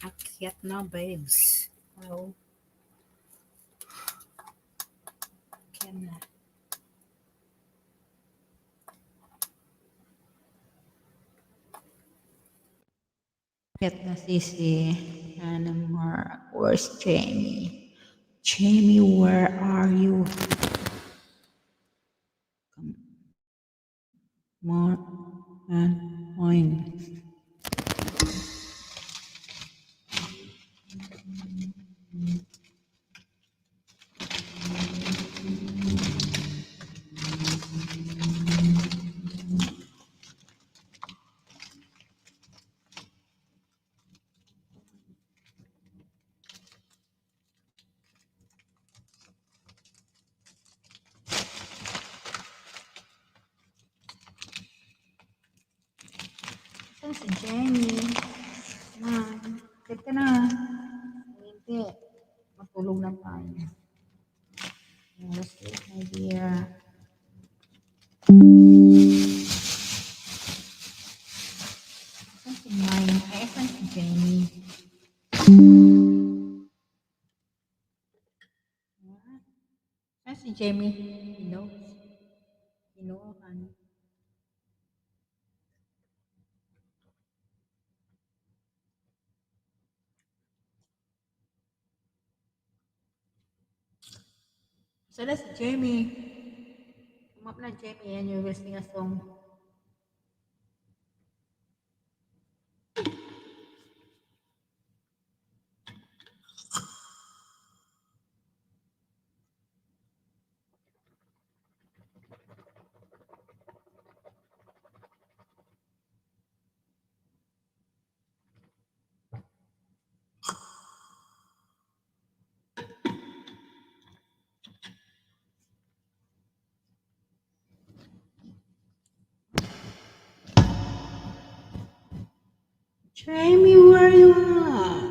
Akyat na, babes. Well, akyat na. Akyat na sisi. Anamar. Where's Jamie? Jamie, where are you? Come on and point. Saan si Jamie? Man, akyat ka na. Hindi. Matulog na tayo. Let's get an idea. Saan si Mine? Ay, saan si Jamie? Saan si Jamie? He knows. He knows, honey. So that's Jamie. Come up na, Jamie, and you will sing a song. Jamie, where you at?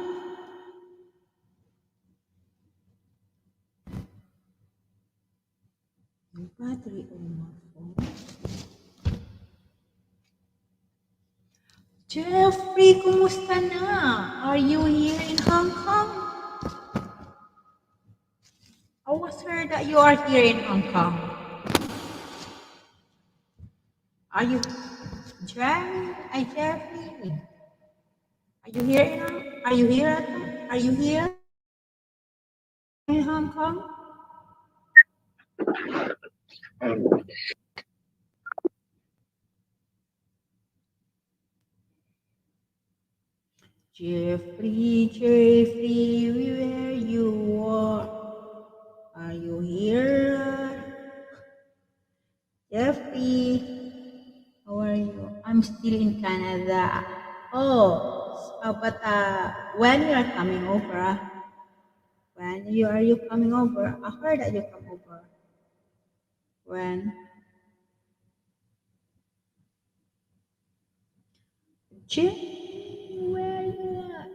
Yung battery on my phone. Jeffrey, kumusta na? Are you here in Hong Kong? I was heard that you are here in Hong Kong. Are you Jerry? Jeffrey? Are you here in Are you here at Are you here in Hong Kong? Jeffrey, where you are? Are you here? Jeffrey, how are you? I'm still in Canada. Oh, but when you are coming over? When are you coming over? I heard that you come over. When? Jeffrey, where you at?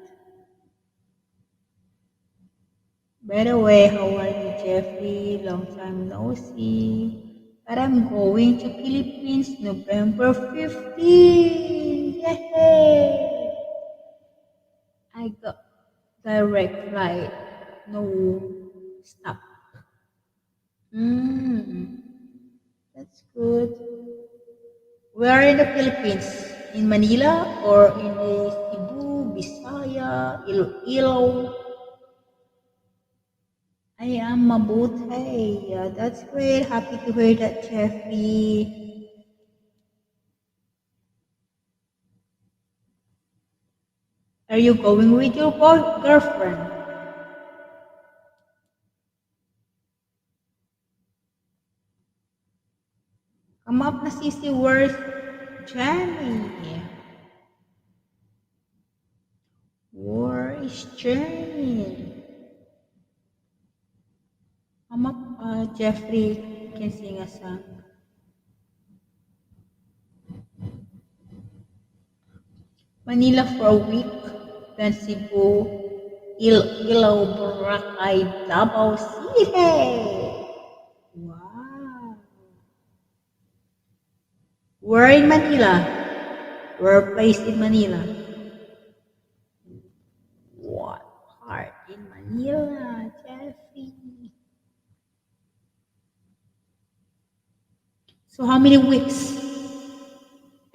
By the way, how are you, Jeffrey? Long time no see. But I'm going to Philippines November 15. Yay! I got direct flight. No stop. Mm, that's good. Where in the Philippines? In Manila or in the Cebu, Bisaya, Iloilo? I am mabuti. Yeah, that's great. Happy to hear that, Jeffrey. Are you going with your girlfriend? Come up na sisi, where's Jenny? Where is Jenny? Come up, Jeffrey can sing a song. Manila for a week, then Cebu, Iloilo, Boracay, Davao City. Wow. Where in Manila? Where place in Manila? in Manila, Jeffrey. So how many weeks?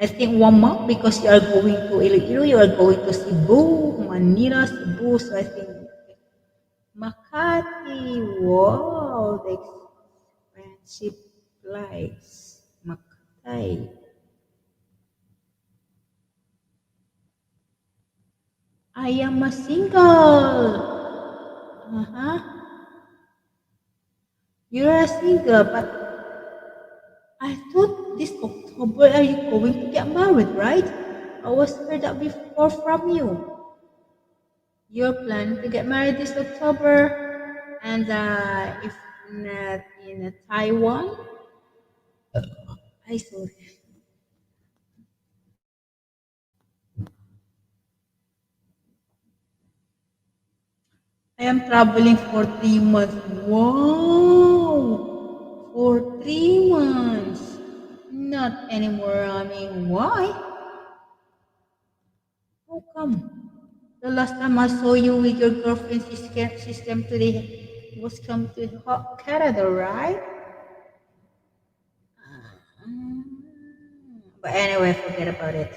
I think 1 month because you are going to Iloilo, you are going to Cebu, Manila, Cebu. So I think Makati. Wow, the expensive flights. Makati. I am a single. Uh-huh. You're a single, but I thought this October are you going to get married, right? I was heard that before from you. You're planning to get married this October, and if not in Taiwan, I saw. I am traveling for 3 months. Wow, for 3 months. Not anymore. I mean, why? How come? The last time I saw you with your girlfriend, system today was come to Canada, right? Mm. But anyway, forget about it.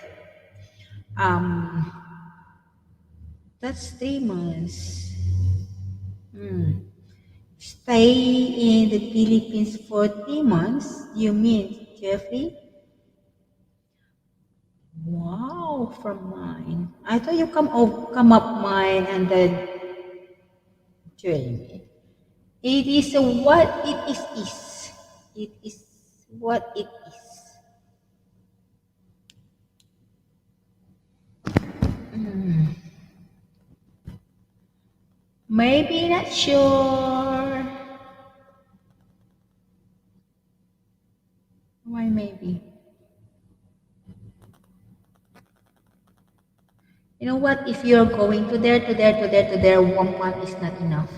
Um, that's 3 months. Hmm. Stay in the Philippines for 3 months. You mean, Jeffrey? Wow, from mine. I thought you come up mine and then join me. It is what it is. It is what it is. Maybe not sure. Why maybe? You know what? If you're going to there, to there, to there, to there, 1 month is not enough.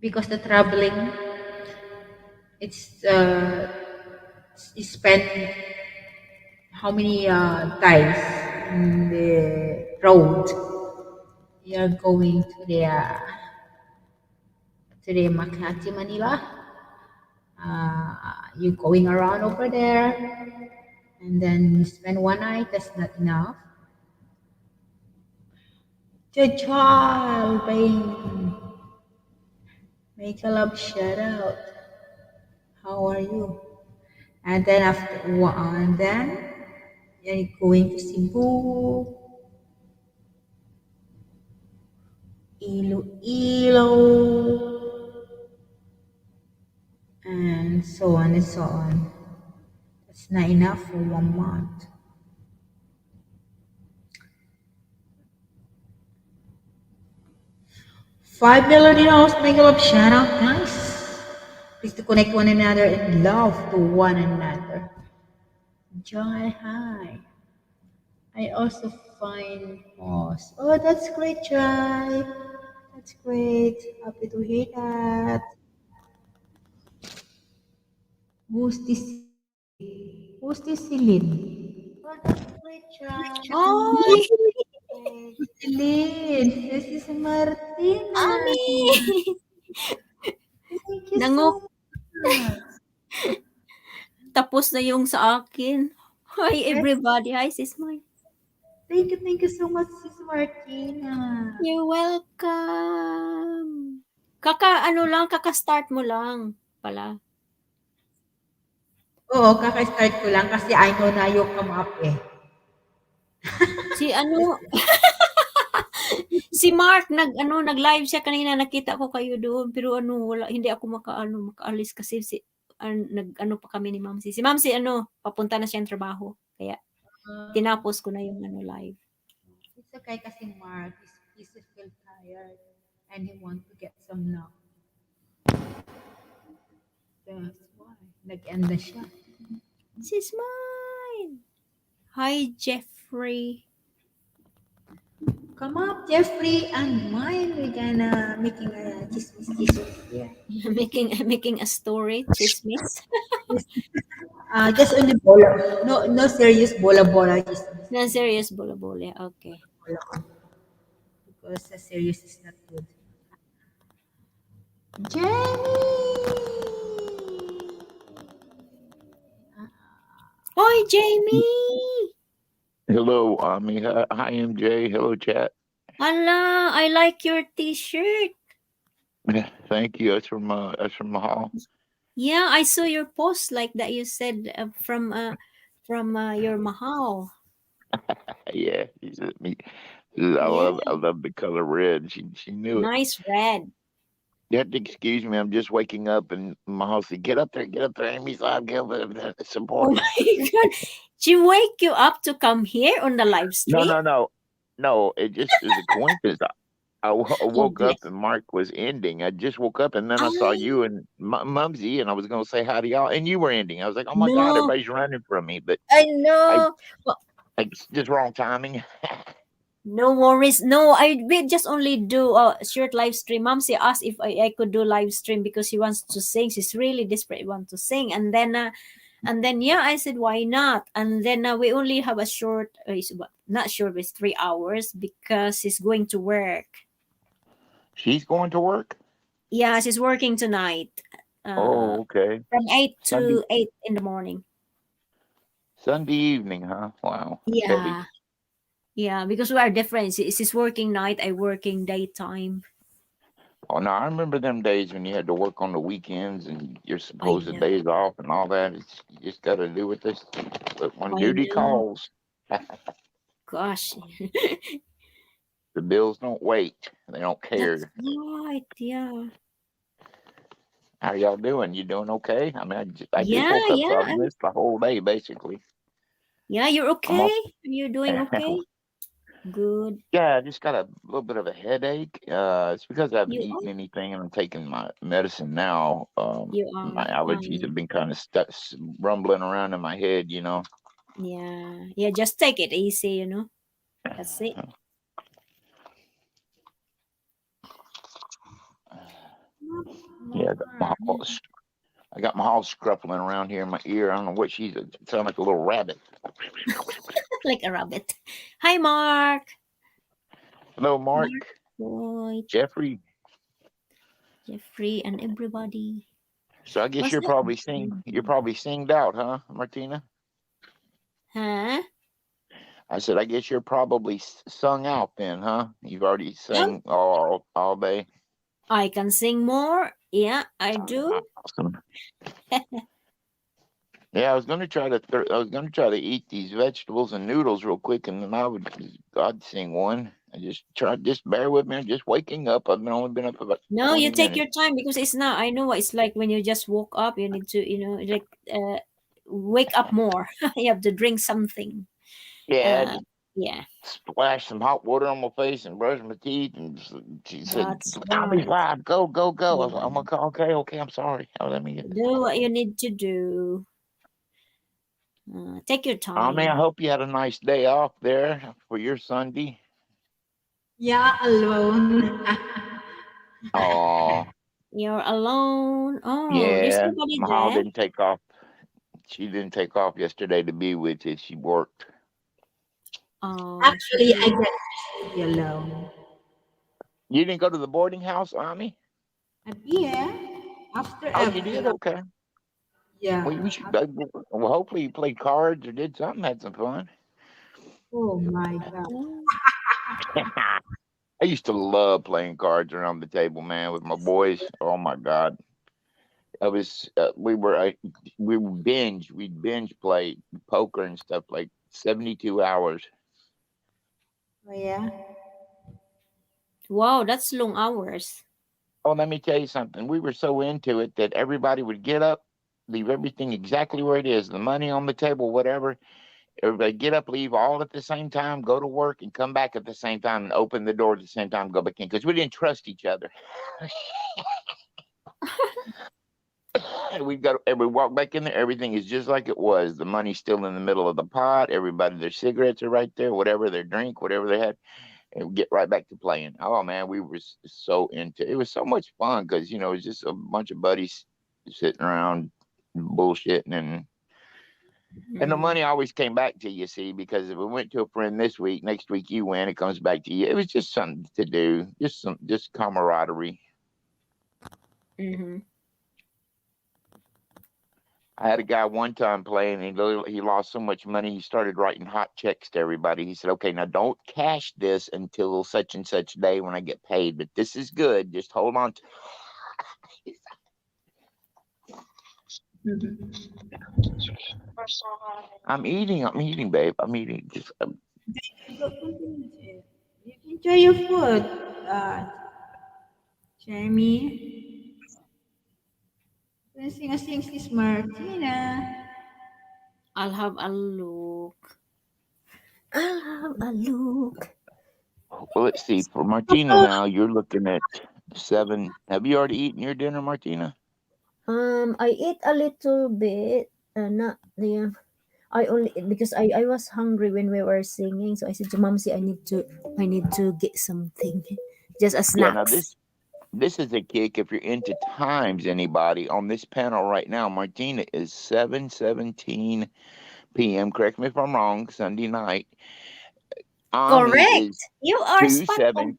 Because the traveling, it's you spend how many times in the road. You're going to the Makati, Manila. You're going around over there, and then you spend one night. That's not enough. The child, babe. Make a love shout out. How are you? And then after one, and then you're going to Cebu, Iloilo, and so on and so on. That's not enough for 1 month. 5 million dollars make a love shout out, nice. Please to connect one another and love to one another. Joy, hi. I also find pause. Oh, that's great, Joy. That's great. Happy to hear that. Who's this? Who's this Celine? Oh, that's great, Joy. Hi, Hey, Celine, this is Martina. Ami! Thank you Nangok, so much. tapos na yung sa akin. Hi Yes, everybody. Hi sis Mai. thank you so much, Sis Martina. You're welcome. Ano lang, kaka-start mo lang pala. Oo, kaka-start ko lang kasi I know na you come up eh. Si ano, si Mark nag-live siya kanina, nakita ko kayo doon pero wala, hindi ako makaalis kasi nag-ano pa kami ni Ma'am Si. Si Ma'am Si papunta na siyang trabaho. Kaya Uh, tinapos ko na yung live. it's okay kasi Mark is feel tired and he want to get some nap. That's why. Nag-end na siya. Sis mine. Hi Jeffrey. Come up, Jeffrey and mine. We're gonna making a chismis here. making a story, chismis. Just only bola. No, no serious bola chismis. Na serious bola-bola. Okay. Bola. because the series is not good. Jenny! Hi, Jamie. Hello, Ami. Hi, MJ. Hello, chat. Allah, I like your T-shirt. Thank you. That's from Mahal. Yeah, I saw your post like that. You said from your Mahal. Yeah, me. Yeah, I love the color red. She knew it. nice red. You have to excuse me. I'm just waking up, and Mahal said, get up there, Amy's live. Get up there, Oh support." my God. She wake you up to come here on the live No, stream? no, no, no. It was a coincidence. I Oh, woke up bless. and Mark was ending. I just woke up and then I saw Ah, you and Mumsy, and I was going to say hi to y'all, and you were ending. I was like, oh my God, no, everybody's running from me, but I I, know. Well, it's just wrong timing. no worries. No, I we just only do a short live stream. Mom she asked if I could do live stream because she wants to sing. She's really desperate want to sing. And then yeah, I said why not? And then we only have a short, not short, it's 3 hours because she's going to work. She's going to work. Yeah, she's working tonight. Uh, Oh, okay. from eight Sunday to 8 in the morning. Sunday evening, huh? Wow. Okay. Yeah, yeah, because we are different. She's working night. I working daytime. Oh no, I remember them days when you had to work on the weekends and your I supposed know. days off and all that. You just got to do what this. But when I duty know. calls, Gosh, the bills don't wait. They don't that's care. right. Yeah. How y'all doing? You doing okay? I mean, I just Yeah, woke up, so yeah. I've missed the whole day basically. Yeah, you're I'm okay? up. You're doing okay? Good. Yeah, I just got a little bit of a headache. It's because I haven't You eaten are? anything and I'm taking my medicine now. You My are. allergies have been kind of stuck, rumbling around in my head, you know. Yeah. Yeah, just take it easy. That's it. Yeah, I got my house scruffling around here in my ear. I don't know what she's. It sounds like a little rabbit. Like a rabbit. Hi, Mark. Hello, Mark, Mark, boy, Jeffrey. Jeffrey, and everybody. So I guess What's that? you're probably singed out, huh, Martina? Huh? I said, I guess you're probably sung out then, huh? You've already Oh, sang all day. I can sing more. Yeah, I do. Awesome. Yeah, I was gonna try to eat these vegetables and noodles real quick, and then I'd sing one. Just bear with me. I'm just waking up. I've only been up about No, you 20 take minutes. your time because it's not. I know what it's like when you just woke up. You need to, like wake up more. You have to drink something. Yeah, Uh, just yeah, splash some hot water on my face and brush my teeth. And she said, that's "Tommy's right. live. Go, go, go." Yeah. I'm like, okay, okay. I'm sorry. Oh, let me get. Do what you need to do. Take your I mean, I time. hope you had a nice day off there for your Sunday. Yeah, alone. Oh, You're alone. Oh, there's yeah. nobody Mahal there. didn't take off. She didn't take off yesterday to be with you. She worked. Oh, she Actually, I did. get to be alone. You didn't go to the boarding house, Ami? At yeah, after Oh, you did? everything, Okay. Well, yeah. we should. Well, hopefully you played cards or did something, had some fun. Oh my God. Oh, I used to love playing cards around the table, man, with my boys. Oh my God, I was. We'd binge play poker and stuff like 72 hours. Oh yeah. wow, that's long hours. Oh, let me tell you something. We were so into it that everybody would get up, leave everything exactly where it is, the money on the table, whatever. Everybody get up, leave all at the same time, go to work, and come back at the same time, and open the door at the same time, go back in because we didn't trust each other. And we walk back in there. Everything is just like it was. The money's still in the middle of the pot. Everybody, their cigarettes are right there. Whatever their drink, whatever they had, and we get right back to playing. Oh man, we were so into. It was so much fun because it was just a bunch of buddies sitting around bullshitting and And the Mm. money always came back to you, see, because if we went to a friend this week, next week you win, it comes back to you. It was just something to do, just camaraderie. Mm-hmm. I had a guy one time playing, and he lost so much money, he started writing hot checks to everybody. He said, "Okay, now don't cash this until such and such day when I get paid, but this is good. Just hold on." I'm eating, babe. I'm eating. Just Go continue to eat. You enjoy your food, Jeremy. Sing sis Martina. I'll have a look. I'll have a look. well, let's see. For Martina, now you're looking at 7. Have you already eaten your dinner, Martina? I ate a little bit. Not the. I only because I was hungry when we were singing, so I said to Mom, "See, I need to get something, just a Yeah. Now snacks." this is a kick. If you're into times, anybody on this panel right now, Martina is 7:17 p.m. Correct me if I'm wrong. Sunday night. Ami is Correct. You are two spot on. seven,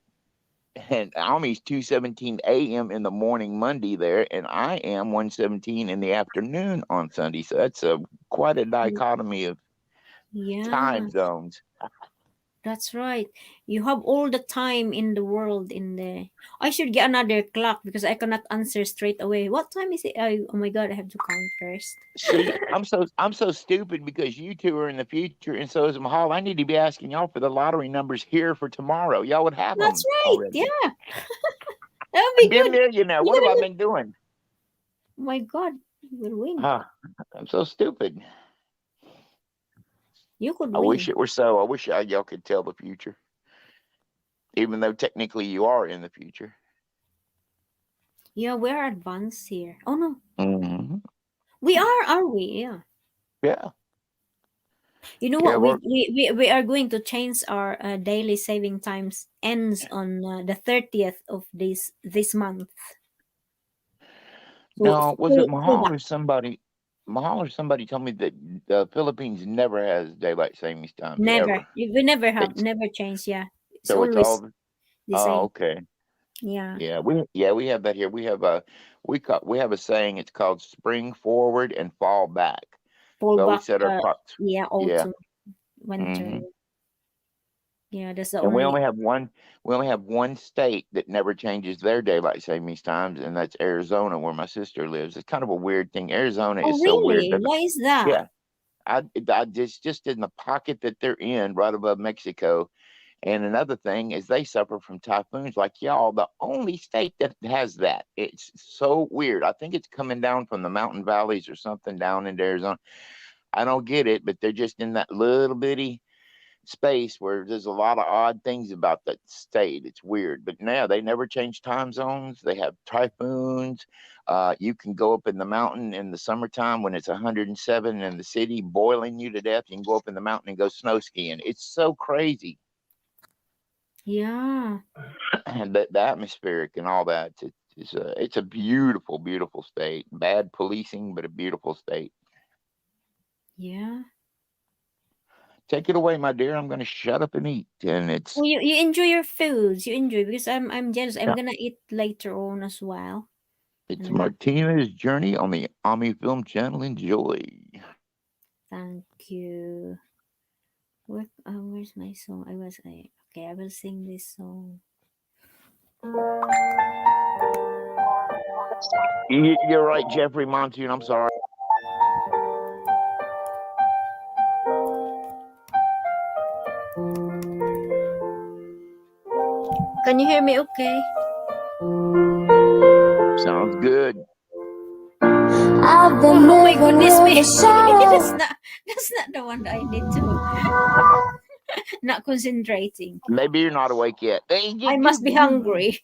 and Ami's 2:17 a.m. in the morning Monday there, and I am 1:17 in the afternoon on Sunday. So that's a quite a dichotomy of Yeah, time zones. that's right. You have all the time in the world in the. I should get another clock because I cannot answer straight away. What time is it? Oh my god, I have to count first. See, I'm so stupid because you two are in the future, and so is Mahal. I need to be asking y'all for the lottery numbers here for tomorrow. Y'all would have That's them right. already. Yeah, that would I'd be be a good. millionaire. What have I Yeah. been doing? Oh my god, you will win. Ah, I'm so stupid. You could I wish win. it were so. I wish y'all could tell the future, even though technically you are in the future. Yeah, we're advanced here. Oh no, Hmm. we are we? Yeah. Yeah, You know yeah. what? We are going to change our daily saving times ends on the 30th of this month. So Now, was it full Mahal back. or somebody? Mahal or somebody told me that the Philippines never has daylight savings times Never. ever. We never have It's never changed. Yeah, it's so it's always all. the Oh, same. okay. Yeah, We have that here. We have a saying. It's called spring forward and fall back. fall So we back. set our clocks. Yeah, Yeah. autumn, winter. Hmm. Yeah, that's the And we only. only have one. We only have one state that never changes their daylight savings times, and that's Arizona, where my sister lives. It's kind of a weird thing. Arizona Oh is so weird. really? Why is that? Yeah, I just in the pocket that they're in, right above Mexico. And another thing is they suffer from typhoons like y'all. The only state that has that. It's so weird. I think it's coming down from the mountain valleys or something down into Arizona. I don't get it, but they're just in that little bitty space where there's a lot of odd things about that state. It's weird. But now they never change time zones. They have typhoons. You can go up in the mountain in the summertime when it's 107 in the city, boiling you to death. You can go up in the mountain and go snow skiing. It's so crazy. Yeah, And the atmospheric and all that. It's a beautiful, beautiful state. Bad policing, but a beautiful state. yeah. Take it away, my dear. I'm going to shut up and eat. And Oh, you enjoy your foods. You enjoy because I'm jealous. I'm yeah, gonna eat later on as well. it's And Martina's journey on the Ami Film Channel. Enjoy. thank you. Where's my song? Okay. I will sing this song. You're right, Jeffrey Monsoon. I'm sorry. Can you hear me? Okay. Sounds good. I've been Oh my living goodness with me! a shadow. That's not the one that I need to. Not concentrating. Maybe you're not awake yet. Hey, I must be hungry.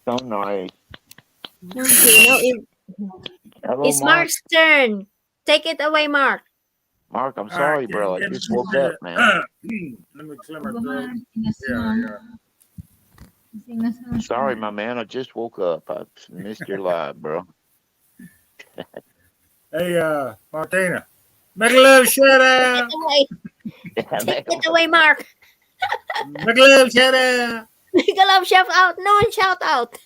So nice. Okay, now Hello, it's Mark. Mark's turn. Take it away, Mark. Mark, I'm All right, sorry, bro. I get just this. woke up, man. Let me clear my Go throat. on, sing a Yeah, song. yeah. Sing a song for Sorry, us. my man. I just woke up. I missed your live, bro. Hey, Martina, make a little shout Take it out. away. Take it away, Mark. Make a little shout out. Make a love shout out. No one shout out.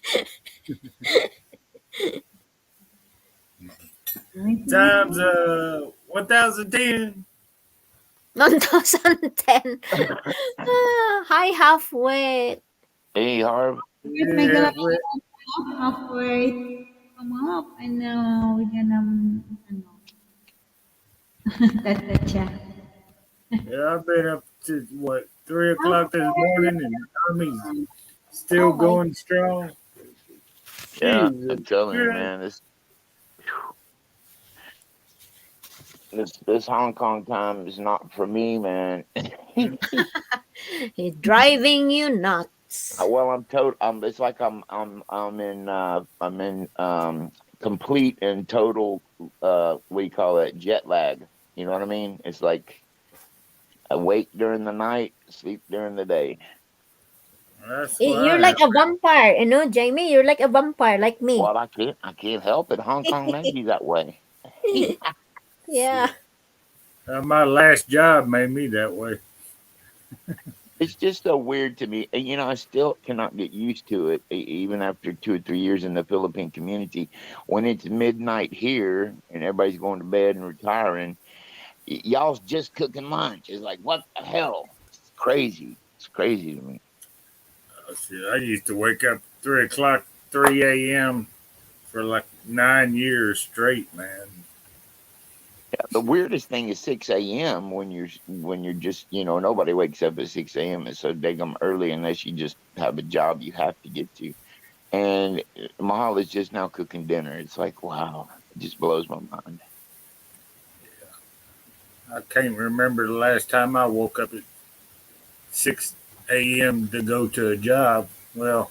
Times 1010. 1010. Hi, halfway. Hey, Harv. Wait, may gonna Yeah, halfway. Come up. I know we're gonna, ano, tatacha. yeah. I've been up to what 3 o'clock this morning, and Army's still Oh my, going strong. Yeah, Jesus I'm telling you, Christ. man. This Hong Kong time is not for me, man. He's driving you nuts. Well, I'm total. It's like I'm in complete and total. We call it jet lag. You know what I mean? It's like I wake during the night, sleep during the day. That's what You're I like have. a vampire, Jamie. You're like a vampire, like me. Well, I can't help it. Hong Kong made me that way. Yeah. My last job made me that way. It's just so weird to me. And, I still cannot get used to it, even after 2 or 3 years in the Philippine community. When it's midnight here and everybody's going to bed and retiring, y'all's just cooking lunch. It's like, what the hell? It's crazy. It's crazy to me. Shit, I used to wake up 3 o'clock, 3 a.m. for like 9 years straight, man. The weirdest thing is 6 a.m. when you're just nobody wakes up at 6 a.m. It's so daggum early unless you just have a job you have to get to. And Mahal is just now cooking dinner. It's like, wow, it just blows my mind. I can't remember the last time I woke up at 6 a.m. to go to a job. Well,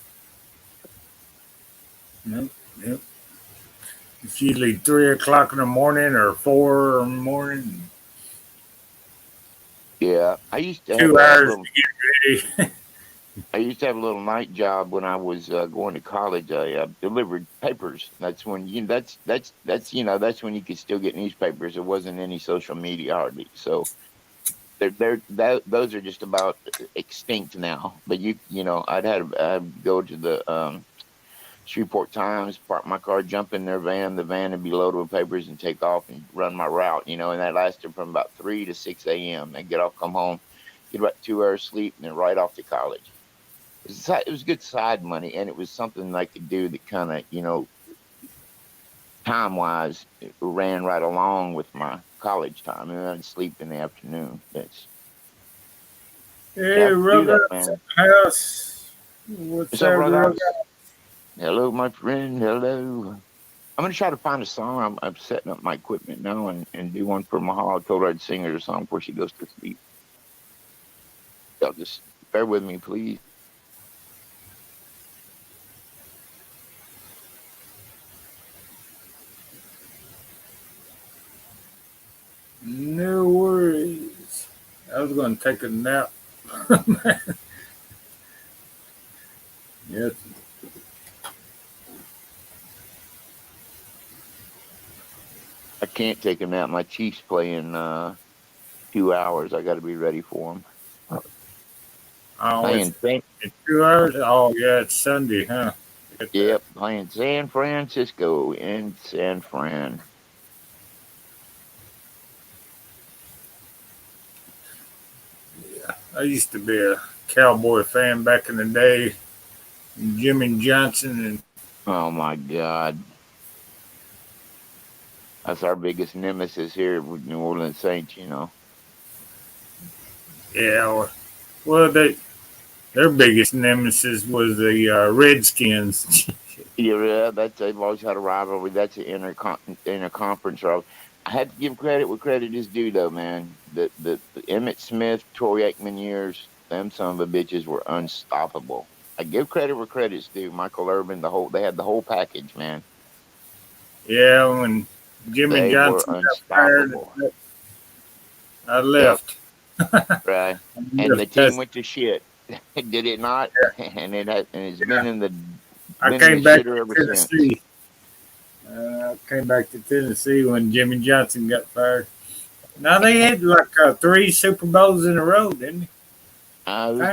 no, no. It's usually 3 o'clock in the morning or 4 in the morning. Yeah, I used to have 2 hours to get ready. I used to have a little night job when I was going to college. I delivered papers. That's when that's when you could still get newspapers. There wasn't any social media hardly, so those are just about extinct now. But I'd go to the Shreveport Times, park my car, jump in their van. The van would be loaded with papers and take off and run my route. And that lasted from about 3 to 6 a.m. And get off, come home, get about 2 hours sleep, and then right off to college. It was good side money, and it was something I could do that kind of, time wise, ran right along with my college time. And I'd sleep in the afternoon. You Hey, have to do that, Rugrats in man. the house. What's What's up, up, brother? Rugrats? Hello, my friend. Hello. I'm gonna try to find a song. I'm setting up my equipment now and do one for Mahal. I told her I'd sing her a song before she goes to sleep. Y'all just bear with me, please. No worries. I was going to take a nap. Yes. I can't take a nap. My Chiefs play in 2 hours. I got to be ready for them. Oh, Playing San, it's 2 hours? Oh, yeah, it's Sunday, huh? Get that. yep, playing San Francisco in San Fran. I used to be a Cowboy fan back in the day. Jimmy Johnson and Oh my God, that's our biggest nemesis here with New Orleans Saints. yeah, well, their biggest nemesis was the Redskins. Yeah, they've always had a rivalry. That's an interconference rivalry. I had to give credit where credit is due, though, man. The Emmett Smith, Troy Aikman years, them son of a bitches were unstoppable. I give credit where credit's due. Michael Irvin, they had the whole package, man. Yeah, when Jimmy They were Johnson got fired, unstoppable. I Yep, left. right. I And the left. team went to shit. Did it not? And it's Yeah. I been in the came back shitter to ever since. Tennessee. I came back to Tennessee when Jimmy Johnson got fired. Now they had like three Super Bowls in a row, didn't they?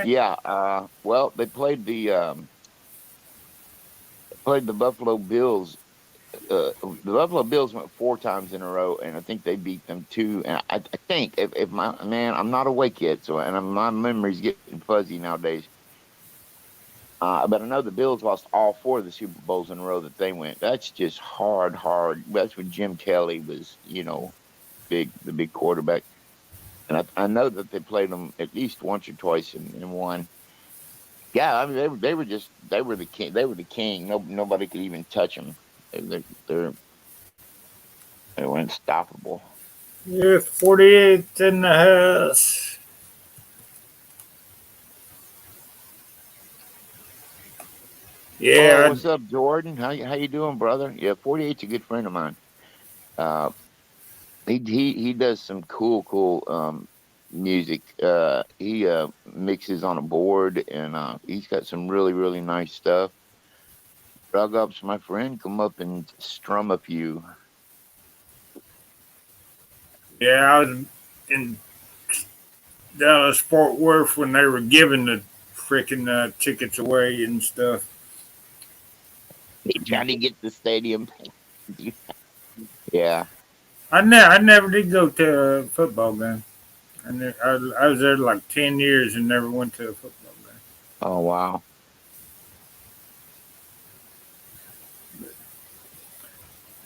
Yeah. Well, they played the Buffalo Bills. The Buffalo Bills went four times in a row, and I think they beat them two. And I think if my man, I'm not awake yet, so my memory's getting fuzzy nowadays. But I know the Bills lost all four of the Super Bowls in a row that they went. That's just hard, hard. That's when Jim Kelly was, the big quarterback. And I know that they played them at least once or twice and won. Yeah, I mean they were the king. They were the king. Nobody could even touch them. They're they were unstoppable. Yeah, 48 in the house. Oh, Yeah, what's up, Jordan? How you doing, brother? Yeah, 48's a good friend of mine. Uh, he does some cool music. He mixes on a board, and he's got some really nice stuff. Drug ups, my friend, come up and strum a few. yeah, I was in Dallas Fort Worth when they were giving the freaking tickets away and stuff. He trying to get the stadium. Yeah. I never did go to a football game. I was there like 10 years and never went to a football game. Oh wow.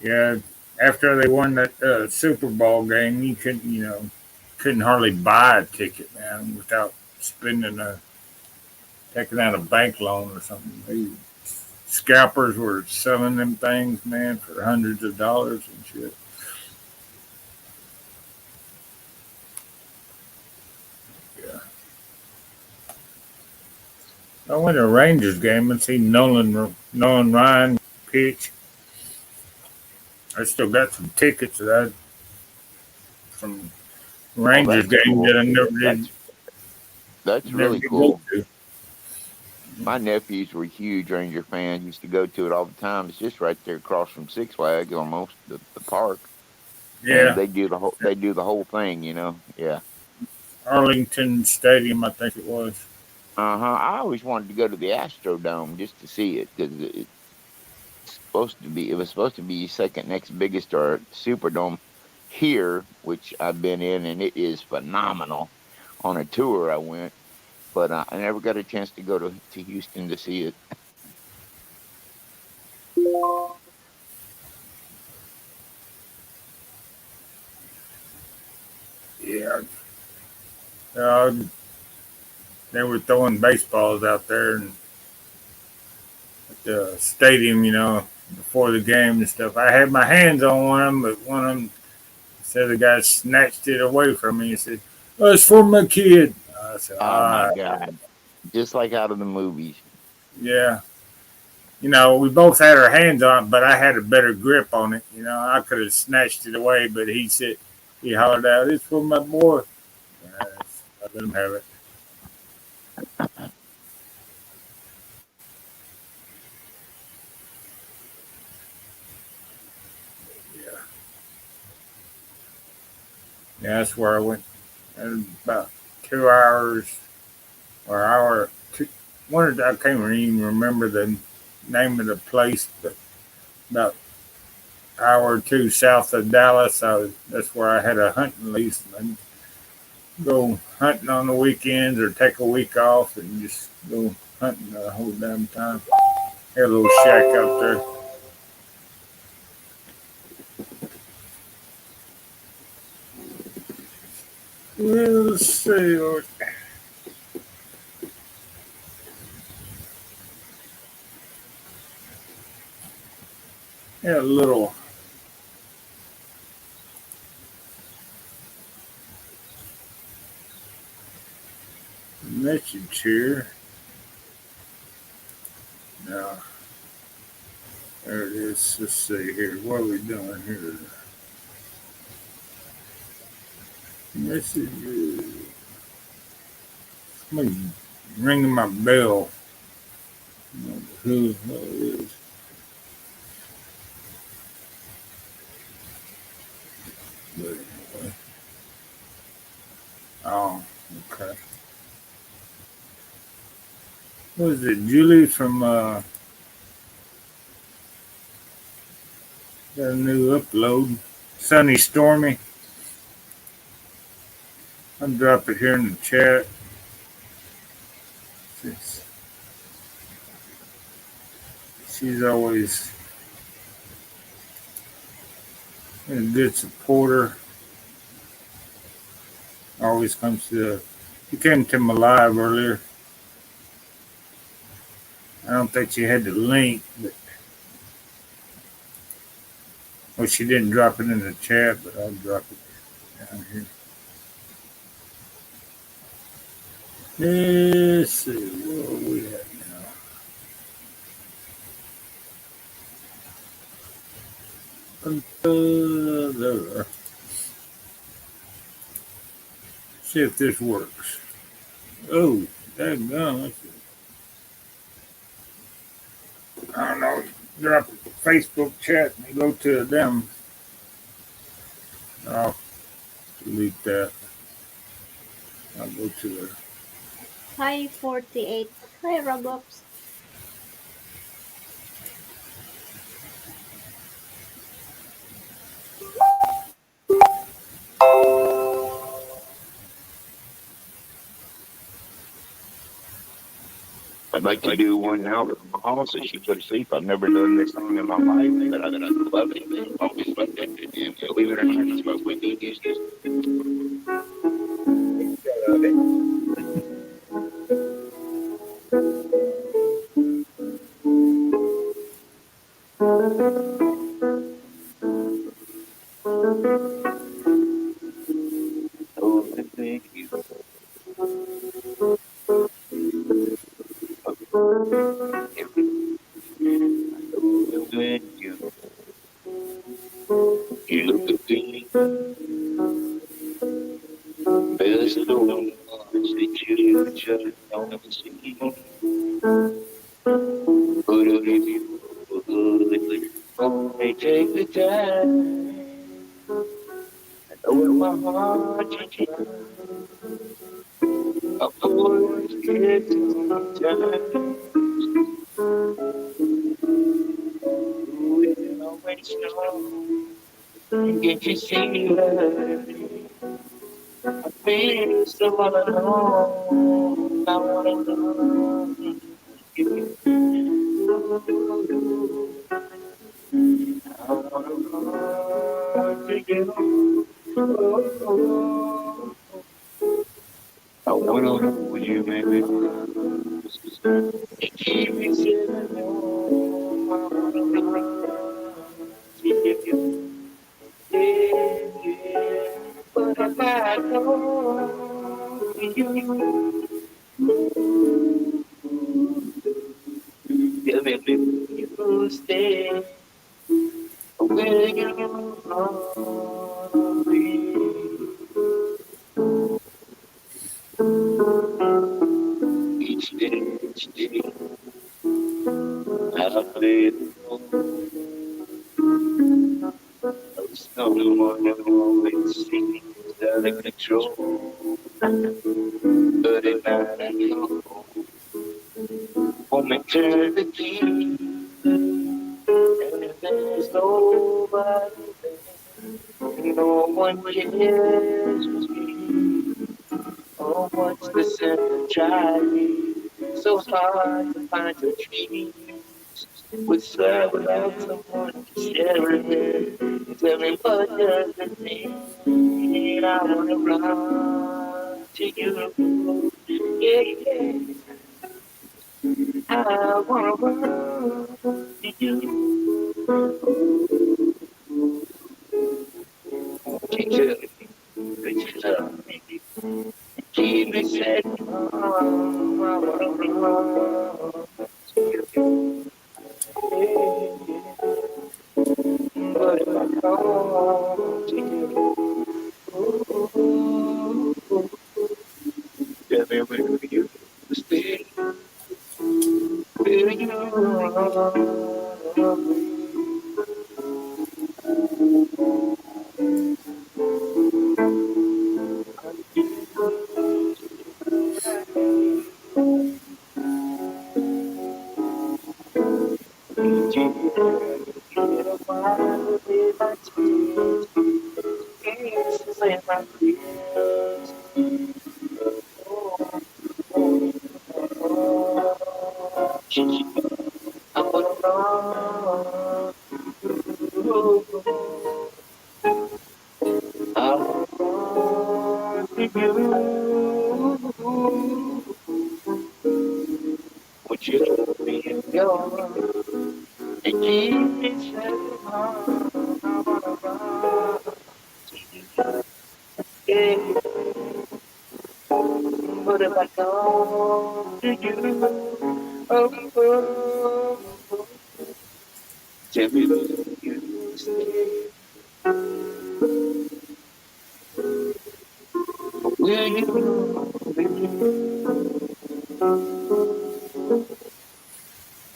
Yeah, after they won that Super Bowl game, couldn't hardly buy a ticket, man, without spending taking out a bank loan or something. Scalpers were selling them things, man, for hundreds of dollars and shit. Yeah. I went to a Rangers game and seen Nolan Ryan pitch. I still got some tickets that from Oh, Rangers that's game that cool. I That's never really did go cool. to. My nephews were huge Ranger fans. Used to go to it all the time. It's just right there across from Six Flags, almost the park, and Yeah, they do the whole thing. Yeah. Arlington Stadium, I think it was. I always wanted to go to the Astrodome just to see it because it was supposed to be second next biggest or Superdome here, which I've been in, and it is phenomenal. On a tour I went, but I never got a chance to go to Houston to see it. Yeah, uh, they were throwing baseballs out there and at the stadium, before the game and stuff. I had my hands on one of them, but one of them said the guy snatched it away from me. He said, "Oh, it's for my kid." I said, Oh "All my right, God. Just like out of the movies. yeah." We both had our hands on it, but I had a better grip on it. I could have snatched it away, but he hollered out, "It's for my boy." I let him have it. Yeah, yeah, that's where I went. And about 2 hours or hour, two, I can't even remember the name of the place, but about hour or two south of Dallas. That's where I had a hunting lease. And I'd go hunting on the weekends or take a week off and just go hunting the whole damn time. Had a little shack out there. Well, let's see. Had a little message here. Now, there it is. Let's see here. What are we doing here? Messages. Somebody's ringing my bell. I don't know who the hell it is. But anyway. Oh, okay. What is it? Julie from got a new upload. Sunny Stormy. I'll drop it here in the chat. She's, she's always a good supporter. Always comes to. She came to my live earlier. I don't think she had the link, but well, she didn't drop it in the chat, but I'll drop it down here. Let's see, where are we at now? There. See if this works. Oh, daggone. I don't know. Drop the Facebook chat and go to them. I'll delete that. I'll go to the. Hi, 48. Hi, Roblox. I'd like to do one now for Mama so she put to sleep. I've never done this song in my life, but I love it. Always loved it. And believe it or not, it's what we do these days. Oh, thank you. When you look at me, there's no one that you just don't see. But if you would only take the time, I know in my heart you can. I'll always get to time. We'll always know. Get you see that I feel so all alone. I wanna know you. I wanna run to you. Oh, I wanna hold you, baby. And keep me safe and warm. I wanna run to you. Yeah, yeah. But I'm not home to you. Tell me, will you stay? Or will you run away? Each day, I play the role of someone who always seems out of control. But at night I go home and turn the key, and if there's nobody there, no one cares for me. Oh, what's the sense of trying so hard to find your dreams? With sad without someone to share it with. Tell me what does it mean? I wanna run to you. Yeah, yeah. I wanna run to you. Keep telling me that you love me. Keep me safe. I wanna run to you.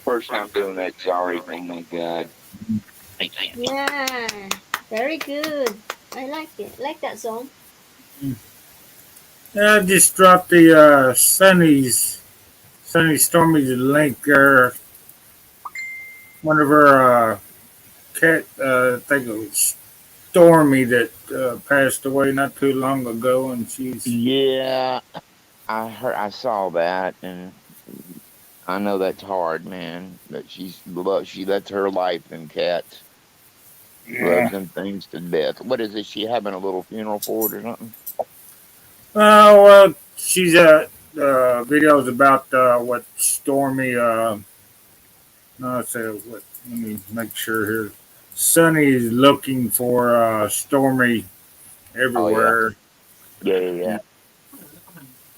First time doing that. Sorry. Oh my God. Yeah, very good. I like it. Like that song. I just dropped the Sunny Stormy's link there. One of her cat, I think it was Stormy that passed away not too long ago, and she's Yeah, I heard. I saw that, and I know that's hard, man. That she lets her life in cats. Loves yeah. them things to death. What is it? She having a little funeral for it or something? Well, she's videos about what Stormy. No, so what? Let me make sure here. Sunny is looking for Stormy Oh yeah, everywhere. yeah, yeah, Yeah,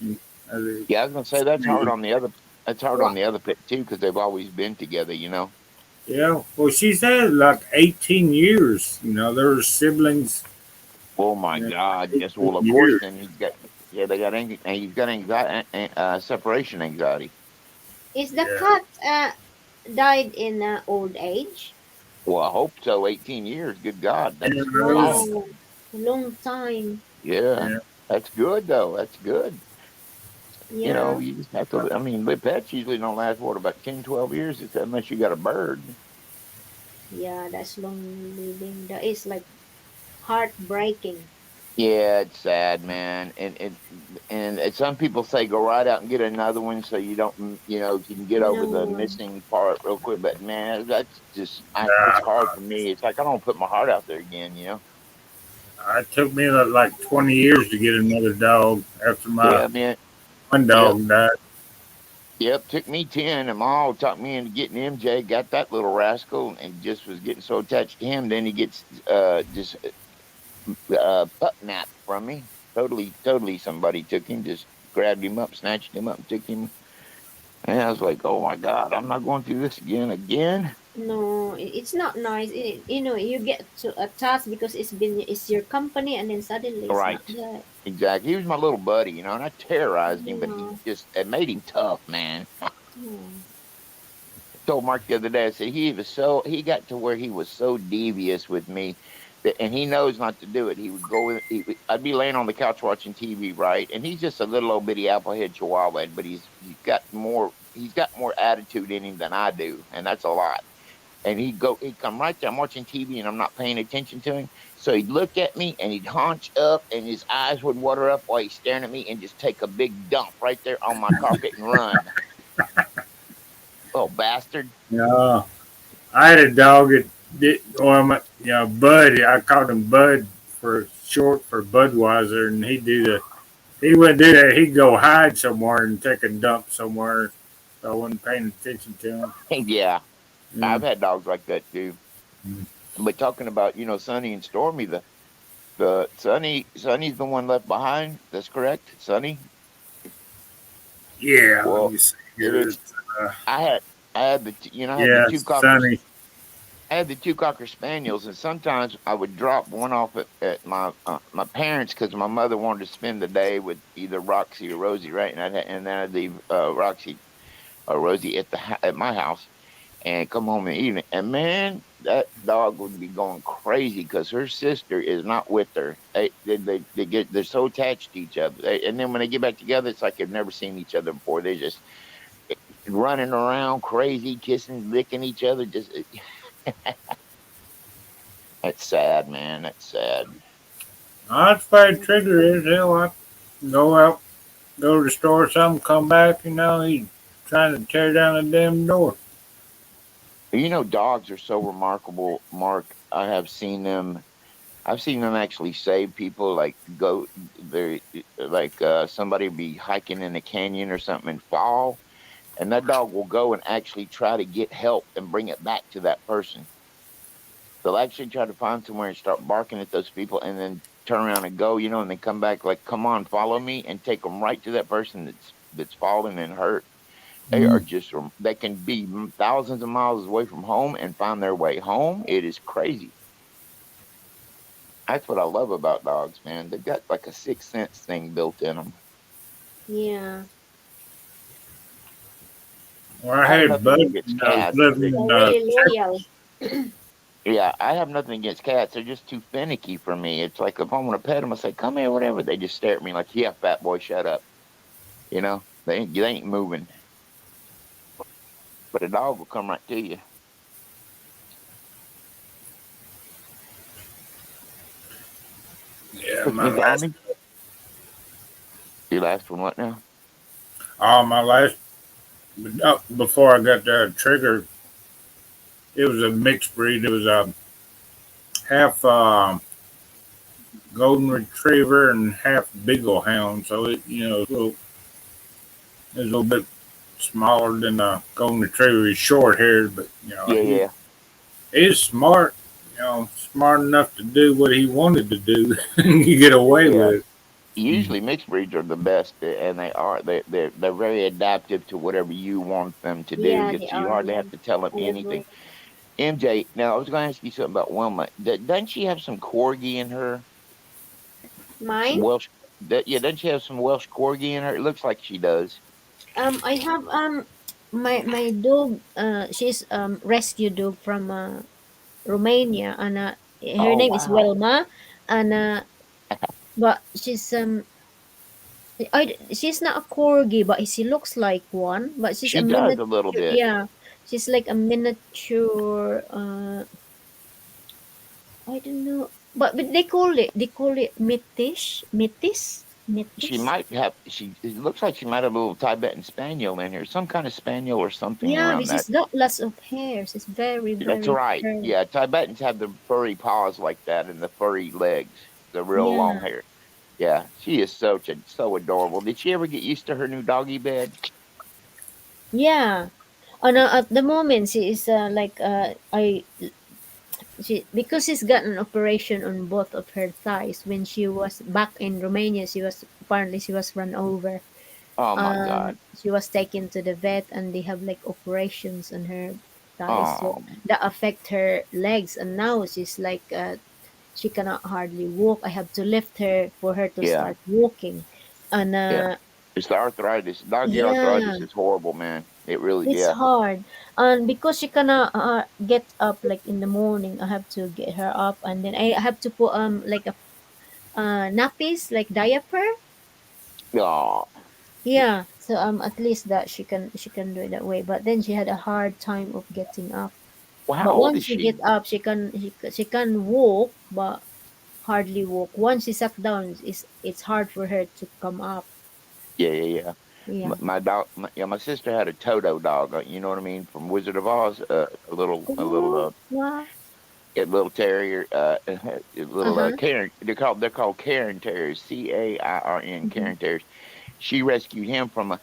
yeah. uh, Yeah, I was gonna say that's hard she- on the other. That's hard on What? the other pet too, because they've always been together. yeah. Well, she's had like 18 years. You know, they're siblings. Oh my Yeah, God! Yes. 18 Well, of course. years. Then he's got. Yeah, they got. He's got anxiety, separation anxiety. Is the Yeah. cat died in old age? Well, I hope so. 18 years. Good God, And that's those, long. Wow, a long time. Yeah, yeah. that's good though. That's good. Yeah, You just have to. I mean, but pets usually don't last what about 10, 12 years, unless you got a bird. yeah, that's long living. That is like heartbreaking. Yeah, it's sad, man. And some people say go right out and get another one so you don't, you can get over the No, missing part real quick. But man, that's just, it's Nah, hard for me. It's like I don't put my heart out there again. it took me like 20 years to get another dog after my Yeah, man. one Yep, dog died. yep. Took me 10, and my mom talked me into getting MJ. Got that little rascal, and just was getting so attached to him. Then he gets just pup napped from me. Totally, totally. Somebody took him, just grabbed him up, snatched him up, and took him. And I was like, oh my God, I'm not going through this again. Again? no, it's not nice. You get to attach because it's your company, and then suddenly it's not Right. that. Exactly. He was my little buddy, and I terrorized him, but Yeah, it made him tough, man. yeah. Told Mark the other day, I said he got to where he was so devious with me and he knows not to do it. He would go in, I'd be laying on the couch watching TV, right? And he's just a little old bitty applehead chihuahua, but he's got more attitude in him than I do, and that's a lot. And he'd come right there. I'm watching TV and I'm not paying attention to him. So he'd look at me and he'd haunch up and his eyes would water up while he's staring at me and just take a big dump right there on my carpet and run. Oh, bastard. Yeah. I had a dog that did, or my, Bud. I called him Bud for short for Budweiser, and he wouldn't do that. He'd go hide somewhere and take a dump somewhere. So I wasn't paying attention to him. Yeah, Yeah. I've had dogs like that too. But talking about, Sonny and Stormy, the Sonny's the one left behind. That's correct, Sonny. Yeah. Let Well, me see it here. is. It's, uh, I had I had the t- you know I had the yeah, two cockers. Sonny. I had the two cocker spaniels, and sometimes I would drop one off at my parents because my mother wanted to spend the day with either Roxy or Rosie, right? And then I'd leave Roxy or Rosie at my house. and come home and eat it. And man, that dog would be going crazy because her sister is not with her. They're so attached to each other. And then when they get back together, it's like they've never seen each other before. They're just running around crazy, kissing, licking each other. Just That's sad, man. That's sad. That's why Trigger is. He'll like go out, go to the store, something, come back. He's trying to tear down the damn door. Dogs are so remarkable, Mark. I've seen them actually save people. Like go, they like somebody be hiking in a canyon or something and fall, and that dog will go and actually try to get help and bring it back to that person. They'll actually try to find somewhere and start barking at those people, and then turn around and go. And they come back like, "Come on, follow me," and take them right to that person that's fallen and hurt. They are Mm. just they can be thousands of miles away from home and find their way home. It is crazy. That's what I love about dogs, man. They've got like a sixth sense thing built in them. Yeah. Well, I I have had a nothing buddy against when I was cats. living They're in really loyal. Yeah, I have nothing against cats. They're just too finicky for me. It's like if I want to pet them, I say, "Come here," whatever. They just stare at me like, "Yeah, fat boy, shut up." They ain't moving. But a dog will come right to you. yeah, Look, my Miss last Army, your last one, what now? all my last before I got the Trigger, it was a mixed breed. It was a half golden retriever and half beagle hound. So it was a little bit smaller than a golden retriever. He's short haired, but Yeah, he yeah, is smart. Smart enough to do what he wanted to do, and you get away yeah. with it. Mm. Usually mixed breeds are the best, and they are. They're very adaptive to whatever you want them to do. Yeah, they You are. hardly Yeah, have to tell them I anything. agree. MJ, now I was going to ask you something about Wilma. Doesn't she have some corgi in her? Some Mine. Welsh. Yeah, doesn't she have some Welsh corgi in her? It looks like she does. I have my dog. She's rescue dog from Romania, and her Oh name is wow, Wilma, and but she's not a corgi, but she looks like one. But she's a she does a little miniature. bit. Yeah, she's like a miniature. I don't know, but they call it She metis. might have. It looks like she might have a little Tibetan spaniel in here, some kind of spaniel or something Yeah, around because that. it's got lots of hairs. It's very That's very right. fur. Yeah, Tibetans have the furry paws like that and the furry legs, the real long Yeah, hair. Yeah, she is so adorable. Did she ever get used to her new doggy bed? yeah. At the moment she is like I she because she's got an operation on both of her thighs. When she was back in Romania, she was run over. Oh my God. She was taken to the vet, and they have like operations on her thighs, so Oh that affect her legs, and now she's like she cannot hardly walk. I have to lift her for her to yeah, start walking, and yeah. It's the arthritis. Doggy yeah, arthritis is horrible, man. It really, it's yeah. hard. And because she cannot get up like in the morning, I have to get her up, and then I have to put like a nappies, like diaper. Oh, Yeah, so at least that she can do it that way. But then she had a hard time of getting up. well, how But old once is she get she? up, she can walk, but hardly walk. Once she sat down, it's hard for her to come up. Yeah, yeah, yeah. Yeah. My dog, yeah, my sister had a Toto dog. You know what I mean, from Wizard of Oz. Oh, wow. A little terrier. A Uh little huh. Karen. They're called Karen terriers. Cairn Mm-hmm. Karen terriers. She rescued him from a.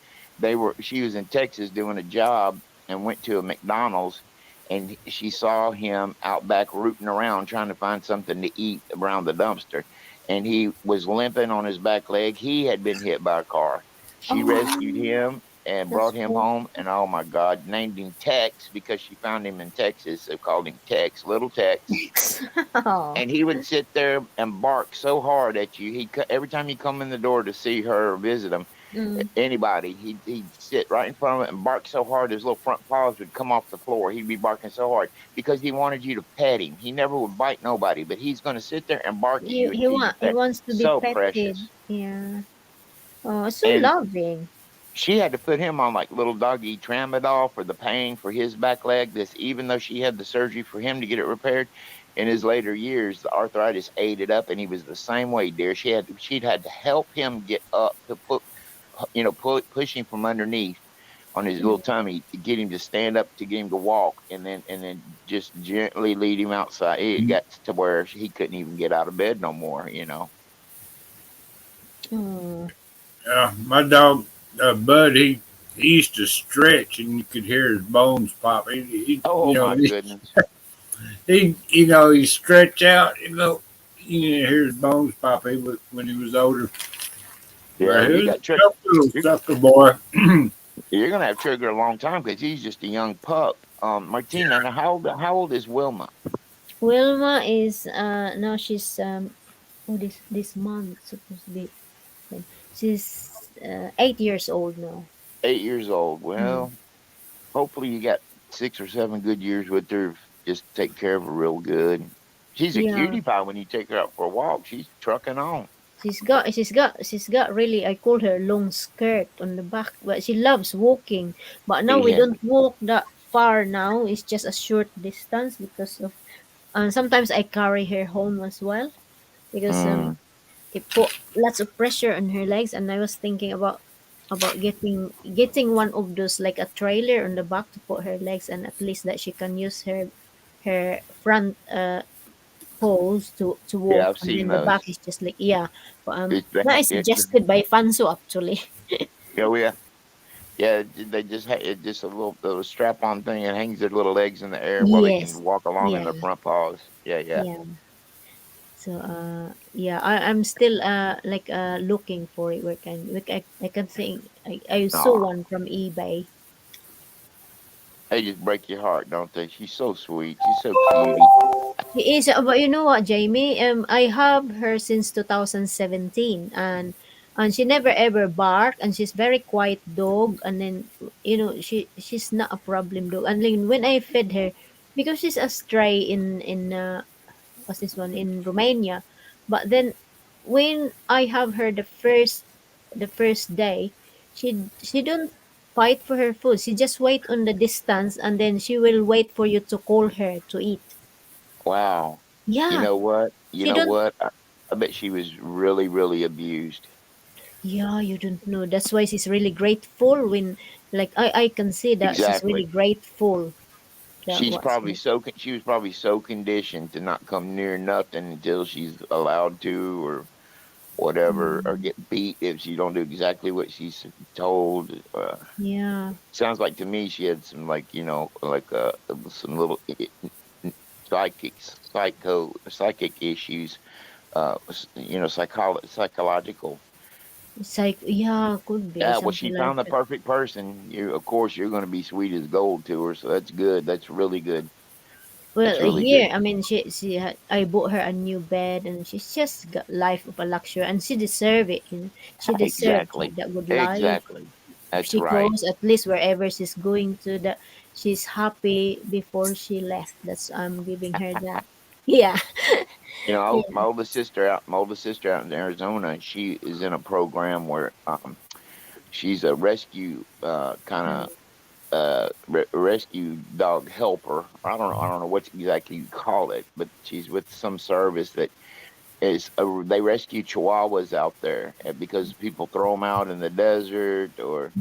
She was in Texas doing a job and went to a McDonald's, and she saw him out back rooting around trying to find something to eat around the dumpster, and he was limping on his back leg. He had been hit by a car. She rescued Oh, him and that's brought him cool. home, and oh my God, named him Tex because she found him in Texas. So called him Tex, little Tex. Oh. And he would sit there and bark so hard at you. Every time you come in the door to see her or visit him, Mm. Anybody, he'd sit right in front of it and bark so hard his little front paws would come off the floor. He'd be barking so hard because he wanted you to pet him. He never would bite nobody, but he's going to sit there and bark at you until you He pet. wants to be So petted. precious. Yeah. Oh, so And loving. she had to put him on like little doggy tramadol for the pain for his back leg. This, even though she had the surgery for him to get it repaired, in his later years, the arthritis ate it up, and he was the same way, dear. She'd had to help him get up to put, push him from underneath on his little Mm. tummy to get him to stand up, to get him to walk, and then just gently lead him outside. It got to where he couldn't even get out of bed no more. Oh, My dog, Bud, he used to stretch, and you could hear his bones pop. Oh my goodness. He stretch out. You hear his bones pop. When he was older. Yeah, But he you was got a tough little you're, sucker boy. you're gonna have Trigger a long time because he's just a young pup. Martina, now how old is Wilma? Wilma is now she's this month supposed to be she's 8 years old now. 8 years old. Mm. Well, hopefully you got 6 or 7 good years with her. Just take care of her real good. She's a Yeah. cutie pie when you take her out for a walk. She's trucking on. She's got really, I call her long skirt on the back, but she loves walking. But now we Yeah. don't walk that far now. It's just a short distance because of sometimes I carry her home as well because Mm. it put lots of pressure on her legs, and I was thinking about getting one of those like a trailer on the back to put her legs, and at least that she can use her front poles to Yeah, walk, I've and seen then the back those. is just like, yeah. But It's that bad. is suggested by Fanso actually. Oh yeah. Yeah, they just it just a little strap on thing that hangs their little legs in the air while they can Yes. walk along in Yeah. their front paws. Yeah, yeah. Yeah. So yeah, I'm still like looking for it where can like I can think I saw Aw, one from eBay. they just break your heart, don't they? She's so sweet. She's so cutie. She is, but you know what, Jamie? I have her since 2017, and she never ever bark, and she's very quiet dog. And then she's not a problem dog. And then when I fed her, because she's a stray in what's this one in Romania, but then when I have her the first day, she don't fight for her food. She just wait on the distance, and then she will wait for you to call her to eat. Wow. You Yeah, know what? You she know don't. what? I bet she was really, really abused. Yeah, you don't know. That's why she's really grateful when, like, I can see that she's really Exactly. grateful that what's like. She was probably so conditioned to not come near nothing until she's allowed to, or whatever, or Mm, get beat if she don't do exactly what she's told. yeah, Sounds like to me she had some, like, like some little psychic issues, psychological. it's like yeah, could be Yeah, well, something she like found the that. perfect person. Of course, you're going to be sweet as gold to her, so that's good. That's really good. Well, That's really here, good. I mean, I bought her a new bed, and she's just got life of a luxury, and she deserve it. She deserved to Exactly. have that good life. Exactly. If That's she right. goes, at least wherever she's going to, that she's happy before she left. That's I'm giving her that. Yeah, My yeah. oldest sister out in Arizona, she is in a program where she's a rescue kind Mm. of rescue dog helper. I don't know what exactly you call it, but she's with some service that they rescue chihuahuas out there, because people throw them out in the desert, or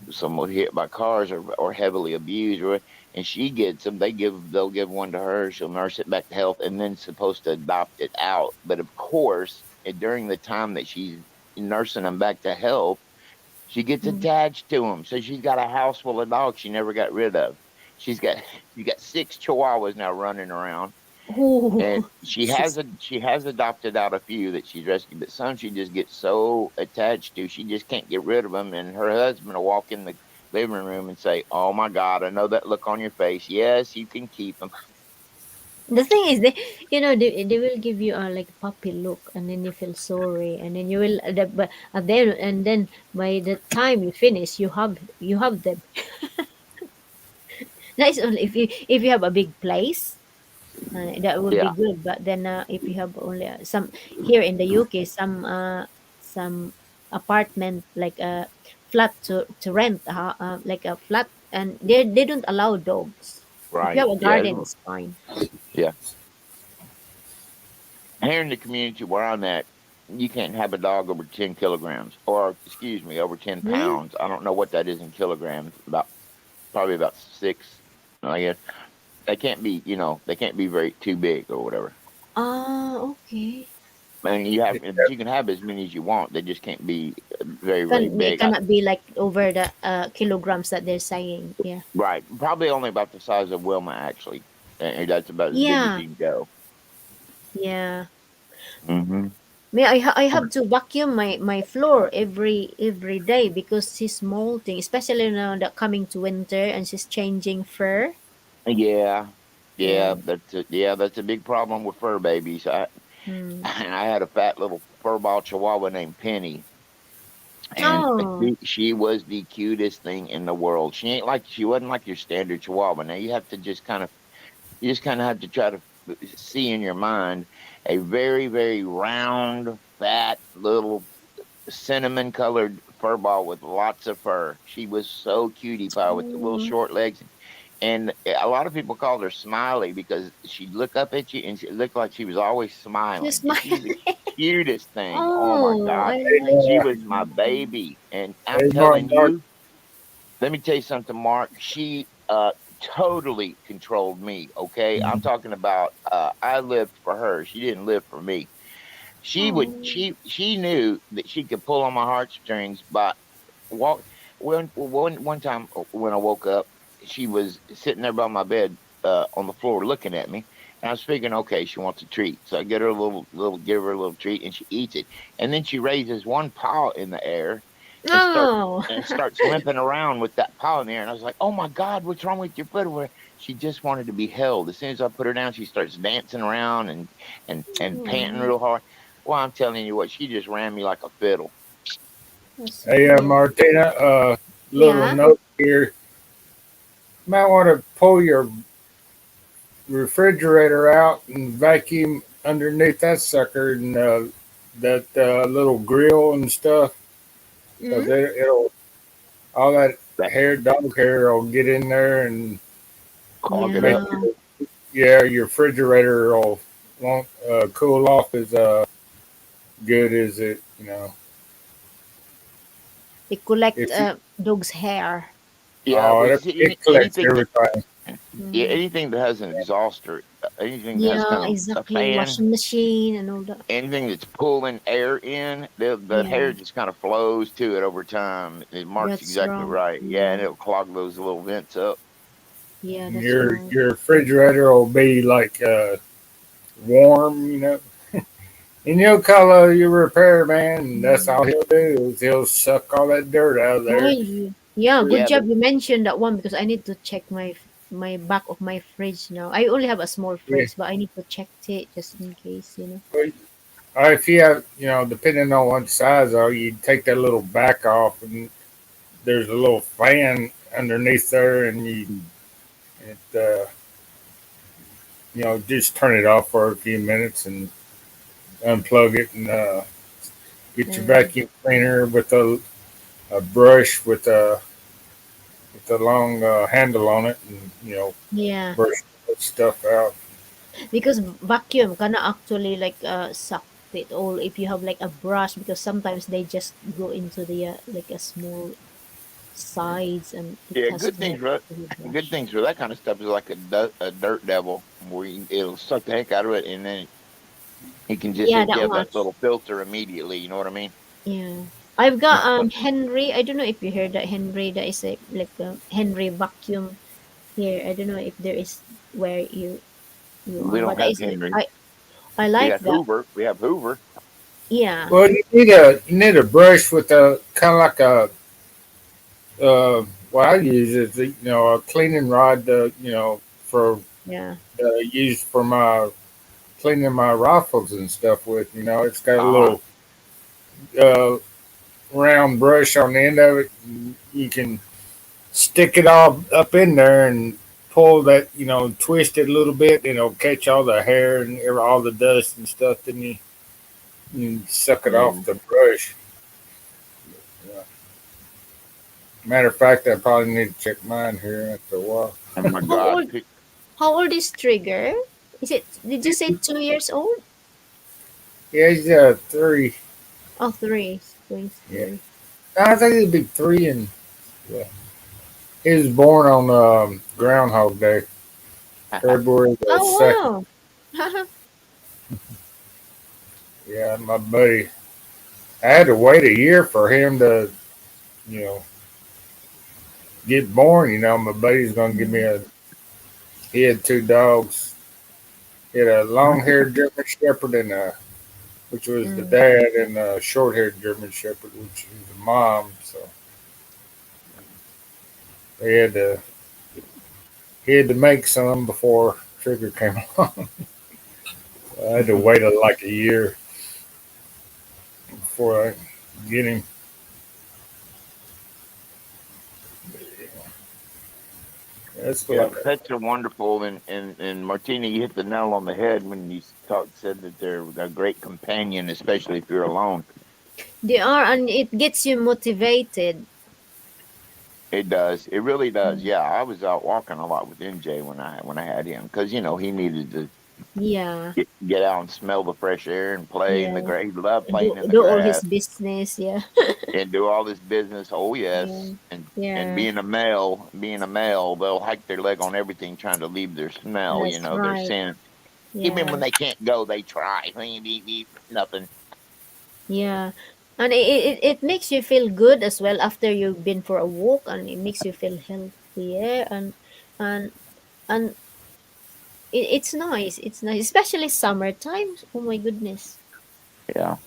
someone hit by cars, or heavily abused, and she gets them. They'll give one to her. She'll nurse it back to health, and then supposed to adopt it out. But of course, during the time that she's nursing them back to health, she gets Mm. attached to them. So she's got a house full of dogs she never got rid of. She's got you got 6 chihuahuas now running around, and Oh, she has adopted out a few that she's rescued, but some she just gets so attached to, she just can't get rid of them. And her husband will walk in the living room and say, "Oh my God, I know that look on your face. Yes, you can keep them." The thing is, they will give you a like puppy look, and then you feel sorry, and then you will but then and then by the time you finish, you have them. That is only if you have a big place, that would be Yeah, good. But then if you have only some here in the UK, some apartment like a flat to rent, like a flat, and they don't allow dogs. If you right. have a garden, it's fine. Yeah. Here in the community where I'm at, you can't have a dog over 10 kilograms, or excuse me, over 10 Really? pounds. I don't know what that is in kilograms. About probably about six. I guess they can't be. They can't be very too big or whatever. Okay. And you can have as many as you want. They just can't be very very It big. cannot be like over the kilograms that they're saying. Yeah. Right, probably only about the size of Wilma actually, and that's about as big as Yeah. you can go. Yeah. Hmm. May I have to vacuum my floor every day because she's molting, especially now that coming to winter and she's changing fur. Yeah, Yeah. that's a big problem with fur babies. Mm. And I had a fat little furball Chihuahua named Penny, and Oh, she was the cutest thing in the world. She wasn't like your standard Chihuahua. Now you just kind of have to try to see in your mind a very very round, fat little cinnamon colored fur ball with lots of fur. She was so cutie pie with the little oh, short legs. And a lot of people called her Smiley because she'd look up at you and she looked like she was always she's smiling. my. And she's the cutest thing. Oh my Oh, God. I like She Hey, was my that. baby. And I'm hey, telling Mark, you, let me tell you something, Mark. She totally controlled me. Okay. I'm talking about I lived for her. She didn't live for me. Oh, She knew that she could pull on my heartstrings by walk one time when I woke up, she was sitting there by my bed on the floor looking at me. And I was figuring, okay, she wants a treat. So I get her a give her a little treat and she eats it. And then she raises one paw in the air and oh, starts limping around with that paw in the air. And I was like, oh my God, what's wrong with your foot? She just wanted to be held. As soon as I put her down, she starts dancing around and panting oh, real hard. Well, I'm telling you what, she just ran me like a fiddle. that's hey, cute. Martina, little Yeah. note here. You might want to pull your refrigerator out and vacuum underneath that sucker and that little grill and stuff, because Mm? it'll all that That hair, dog hair, will get in there and clog it make up. Yeah. your refrigerator will won't cool off as good as it. They collect If you, dog's hair. Yeah, oh, well, it collects everything. Mm. anything that has an exhauster, anything that has Yeah, kind of a exactly. fan, Washing machine and all that. anything that's pulling air in, the Yeah, hair just kind of flows to it over time. Mark's that's exactly wrong. right. Yeah, and Yeah, it'll clog those little vents up. yeah, And that's wrong. your refrigerator will be like warm. And you'll call your repairman, and that's Mm. all he'll do is he'll suck all that dirt out of Oh, there. yeah, good Yeah, but job you mentioned that one because I need to check my back of my fridge now. I only have a small Yeah. fridge, but I need to check it just in case. Or if you have, depending on what size are, you take that little back off, and there's a little fan underneath there, and it, just turn it off for a few minutes and unplug it, and get your Uh, vacuum cleaner with a brush with a long handle on it, and yeah, brush that stuff out. because vacuum can actually like suck it all if you have like a brush because sometimes they just go into the like a small sides and it yeah, has to have to be good brushed. things for that kind of stuff is like a dirt devil where it'll suck the heck out of it, and then Yeah, it'll that give one. that little filter immediately. You know what I mean? Yeah. I've got But Henry. I don't know if you heard that Henry. That is a like a Henry vacuum here. I don't know if there is where you we are, don't but that have is Henry. I We like got that. Hoover. We have Hoover. Yeah. Well, you need a brush with a kind of like a what I use is a cleaning rod for Yeah. used for my cleaning my rifles and stuff with. It's got a Ah, little uh, round brush on the end of it. And you can stick it all up in there and pull that, twist it a little bit, and it'll catch all the hair and all the dust and stuff. Then you suck it off mm. the brush. Yeah. Matter of fact, I probably need to check mine here after a while. Oh my How God. old how old is Trigger? Is it, did you say 2 years old? Yeah, he's 3. Oh, three. He's going Yeah, 3. I think he'd be 3, and yeah, he was born on Groundhog Day, February the second. Oh wow. Yeah, my buddy. I had to wait a year for him to, you know, get born. My buddy's gonna give me Mm, a. He had 2 dogs. He had a long-haired German Shepherd which was the mm. dad, and a short-haired German Shepherd, which is the mom. So they had to he had to make some before Trigger came along. I had to wait like a year before I get him. That's Yeah, like pets are wonderful, and Martina, you hit the nail on the head when you said that they're a great companion, especially if you're alone. They are, and it gets you motivated. It does. It really does. Mm. Yeah, I was out walking a lot with NJ when I had him because he needed to Yeah, get out and smell the fresh air and play in the yeah. grass. He loved Do playing in the do all his grass business. Yeah, and do all this business. Oh yeah, yes, and yeah. being a male, they'll hike their leg on everything trying to leave their smell. That's Their right. scent. Even Yeah, when they can't go, they try. Beep, beep, beep, nothing. yeah. And it makes you feel good as well after you've been for a walk, and it makes you feel healthier, and and it's nice. It's nice, especially summertime. Oh my goodness, Yeah.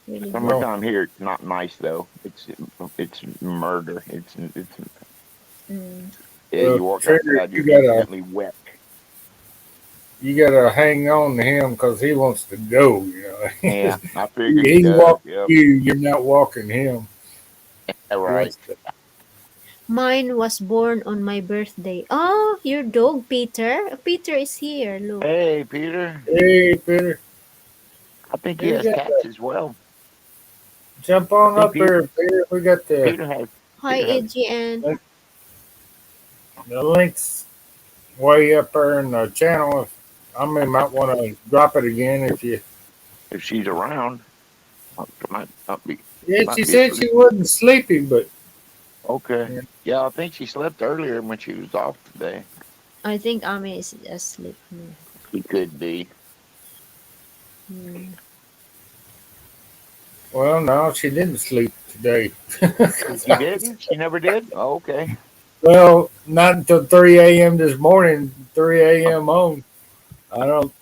really good. well, Summertime here, it's not nice though. It's murder. It's Mm. yeah. well, You walk Trigger, outside, you're instantly wet. you gotta hang on to him because he wants to go. Yeah, I figured he He's does. walking Yep. you. You're not walking him. All He right. wants to. Mine was born on my birthday. Oh, your dog, Peter. Peter is here. Look. Hey, Peter. Hey, Peter, I think he we has got cats to as well. jump on See, up Peter. here, Peter. We got Peter has. Hi, Peter has. AGN. the links way up there in the channel. I might want to drop it again if you. If she's around, might not be. Yeah, she Might be said asleep. she wasn't sleepy, but Okay. yeah. Yeah, I think she slept earlier when she was off today. I think Ami is asleep now. She could be. Hmm. Well, no, she didn't sleep today. She didn't. She never did. Oh, okay. Well, not until 3 a.m. this morning. 3 a.m. on. I don't,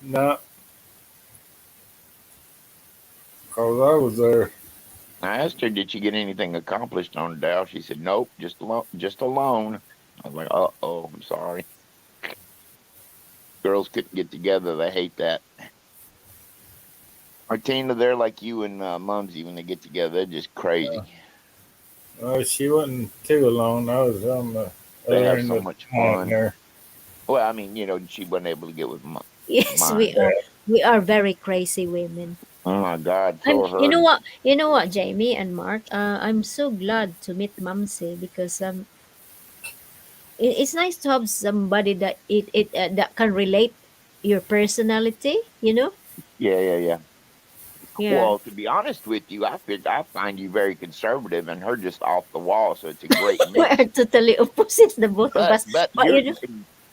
not because I was there. I asked her, did she get anything accomplished on the Dow? She said, nope, just alone. Just alone. I was like, oh, I'm sorry. Girls couldn't get together. They hate that. Martina, they're like you and Mumsy when they get together. They're just crazy. She wasn't too alone. I was on the They other have end so of much the line fun. there. Well, I mean, she wasn't able to get with Yes, we mine. are. We are very crazy women. Oh my God, I'm. so are You know hers. what? You know what, Jamie and Mark. I'm so glad to meet Mamsi because it's nice to have somebody that that can relate your personality. You know. Yeah, yeah, yeah. Yeah. Well, to be honest with you, I find you very conservative and her just off the wall. So it's a great We are mix. totally opposites, the both of us. But But you're you know,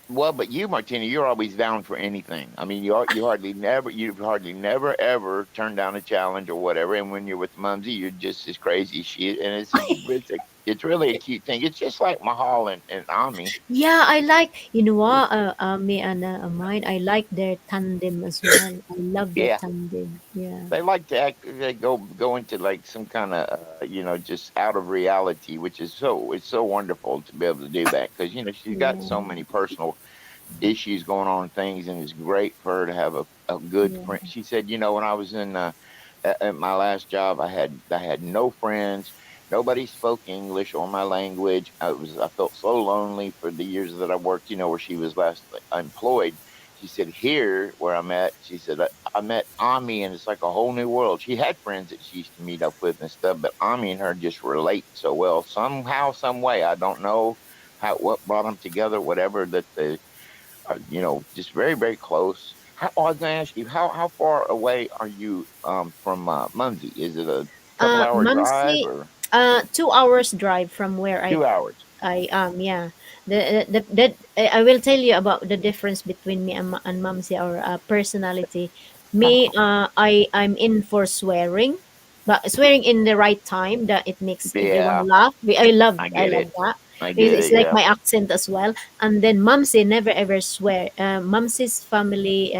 well, but you, Martina, you're always down for anything. I mean, you hardly never ever turn down a challenge or whatever. And when you're with Mumsy, you're just as crazy as she is. And it's really a cute thing. It's just like Mahal and Ami. yeah, I like. You know what? Me and mine. I like their tandem as well. I love their Yeah, tandem. Yeah. they like to act. They go into like some kind of just out of reality, which is it's so wonderful to be able to do that because she's got so Yeah. many personal issues going on and things, and it's great for her to have a good Yeah. friend. She said, when I was in at my last job, I had no friends. Nobody spoke English or my language. I felt so lonely for the years that I worked. Where she was last employed. She said, here where I'm at, she said, I met Ami, and it's like a whole new world. She had friends that she used to meet up with and stuff, but Ami and her just relate so well somehow, some way. I don't know what brought them together, whatever that the just very, very close. I was going to ask you, how far away are you from Muncie? Is it a couple-hour drive Mumsy, or 2 hours drive from where 2 hours? I yeah. I will tell you about the difference between me and Mumsy, our personality. Me, I'm in for swearing, but swearing in the right time that it makes everyone Yeah, laugh. I I get love it. that. I get It's it. like Yeah, my accent as well. And then Mumsy never ever swear. Mumsy's family,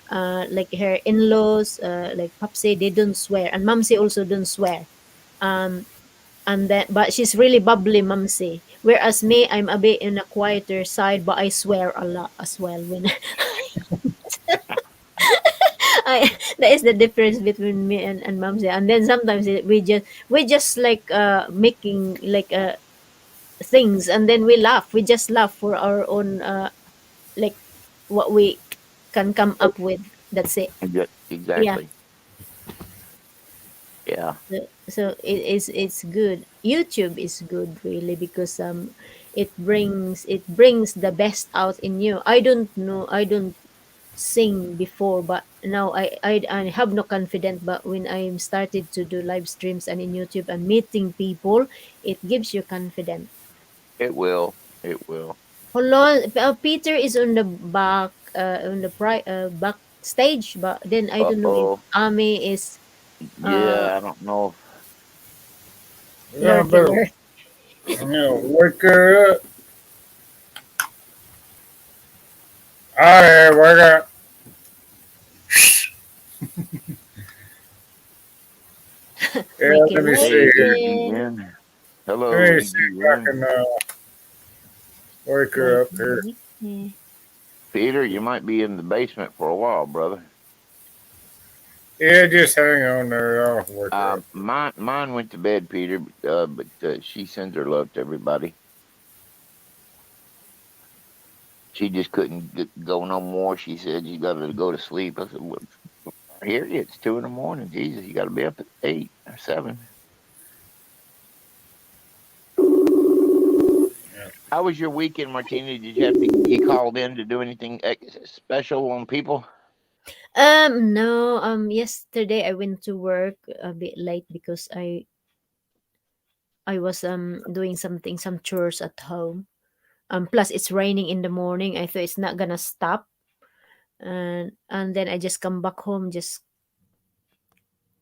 like her in-laws, like Papsy, they don't swear, and Mumsy also don't swear. Um, and then but she's really bubbly mumsy, whereas me, I'm a bit in a quieter side, but I swear a lot as well when that is the difference between me and mumsy. And then sometimes we just like making like things, and then we just laugh for our own like what we can come up with. That's it. Yeah. exactly. Yeah, So it's good. YouTube is good really because it brings the best out in you. I don't know. I don't sing before, but now I have no confidence. But when I started to do live streams and in YouTube and meeting people, it gives you confidence. it will. It will. Hold on, Peter is on the back, on the back stage, but then I don't know if Uh-oh. Ame is uh Yeah, I don't know. Yeah, I lurking better or wake her up. All right, wake up. Yeah, wakey let me see Hey, here. wakey. AGN. Let Hello, me see if I AGN. can wake her up Wakey, here. wakey. Peter, you might be in the basement for a while, brother. Yeah, just hang on there. I'll wake her up. Mine went to bed, Peter, but she sends her love to everybody. She just couldn't go no more. She said you got to go to sleep. I said, well, I hear you. It's 2 in the morning. Jesus, you got to be up at 8 or 7. How was your weekend, Martina? Did you have to get called in to do anything special on people? No, yesterday I went to work a bit late because I was doing some chores at home. Plus it's raining in the morning. I thought it's not gonna stop, and then I just come back home, just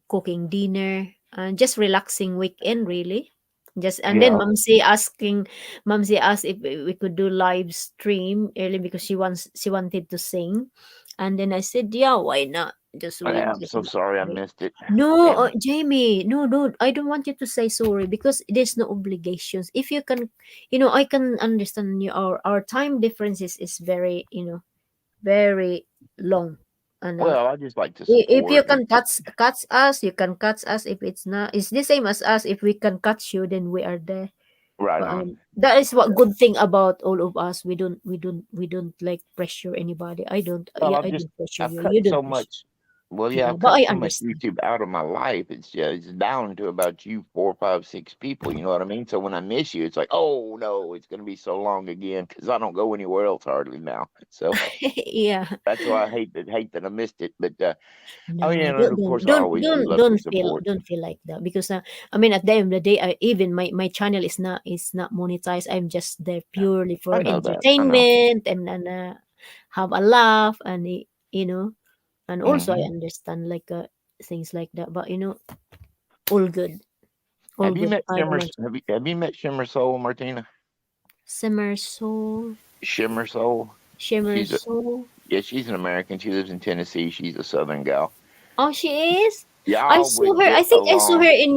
cooking dinner and just relaxing weekend really. Just and then Yeah. Momsy asked if we could do live stream early because she wanted to sing, and then I said yeah, why not? Just we I'm just so sorry I wait. missed it. No, Damn it. Jamie, no, no, I don't want you to say sorry because there's no obligations. If you can, I can understand you. Our time differences is very, very long, and Well, I just like to if you support. can catch us, you can catch us. If it's not, it's the same as us. If we can catch you, then we are there. Right But on. that is what Yeah. good thing about all of us. We don't like pressure anybody. I don't. Well, Yeah, I don't pressure I've you. cut You so don't pressure. much. Well, yeah, Yeah, I've but cut I so much understand. YouTube out of my life. It's down to about you, 4, 5, 6 people. You know what I mean? So when I miss you, it's like, oh no, it's going to be so long again because I don't go anywhere else hardly now. So Yeah. that's why I hate that I missed it. But oh No, yeah, and don't of don't course I don't always do don't love to don't feel support. don't feel like that because I mean at the end of the day, even my channel is not monetized. I'm just there purely I for know that. I know. entertainment and have a laugh and and also I Hmm. understand like things like that. But all good, all Have you good. met I don't Shimmer? want to Have you met Shimmer Soul, Martina? simmer soul, Shimmer Soul. shimmer She's a soul. Yeah, she's an American. She lives in Tennessee. She's a Southern gal. Oh, she is. I Y'all saw would her. I get think I saw her along. in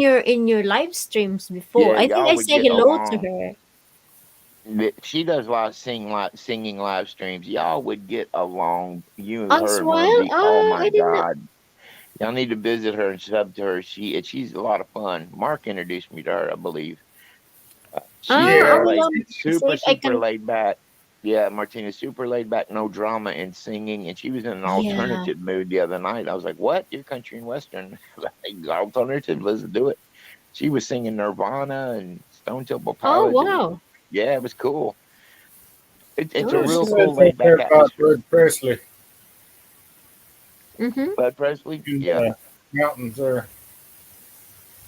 your live streams before. Yeah, I think y'all I would say get hello to along. her. She does a lot of singing live streams. Y'all would get along. You, As her, and her would well? be. Oh my I didn't know. God! Y'all need to visit her and sub to her. She's a lot of fun. Mark introduced me to her, I believe. She's I Yeah, will see super, if I super can. laid back. Yeah, Martina, super laid back, no drama and singing. And she was in an Yeah. alternative mood the other night. I was like, "What? You're country and western? Like, alternative? Let's do it." She was singing Nirvana and Stone Temple Oh, Pilots. It was, wow. yeah, it was cool. It's a Oh, yeah. She real so. cool, lives up laid back there by atmosphere. Bud Presley Mm-hmm. Bud Presley, in yeah. the mountains there.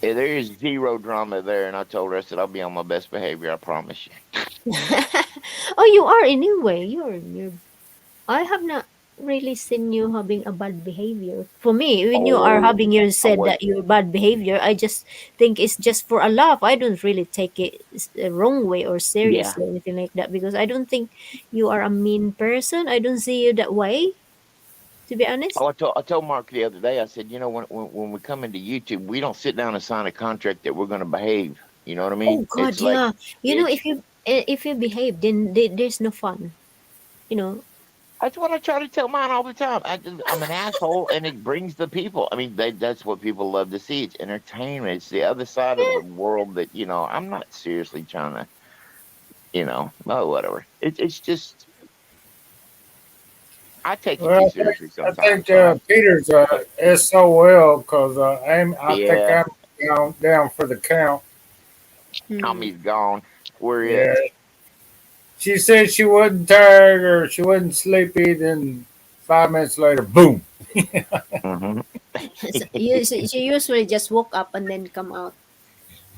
Yeah, there is zero drama there, and I told her, I said, I'll be on my best behavior, I promise you. Oh, you are anyway. You're. I have not really seen you having a bad behavior. For me, when you are Oh, having your I said was, that you're bad behavior, I just think it's just for a laugh. I don't really take it a wrong way or yeah. seriously or anything like that because I don't think you are a mean person. I don't see you that way, to be honest. Oh, I told Mark the other day, I said, when we come into YouTube, we don't sit down and sign a contract that we're going to behave. You know what I Oh mean? God, It's like, yeah. You know, it's, if you behave, then there's no fun. You know. that's what I try to tell mine all the time. I'm an asshole, and it brings the people. I mean, that's what people love to see. It's entertainment. It's the other side of the world that, I'm not seriously trying to, oh, whatever. It's just, I take it too Well, seriously I think sometimes. So Peter's SOL because I think yeah, I'm down for the count. Hmm. Tommy's gone. We're Yeah, it. she said she wasn't tired or she wasn't sleepy. Then 5 minutes later, boom. Hmm. She usually just woke up and then come out.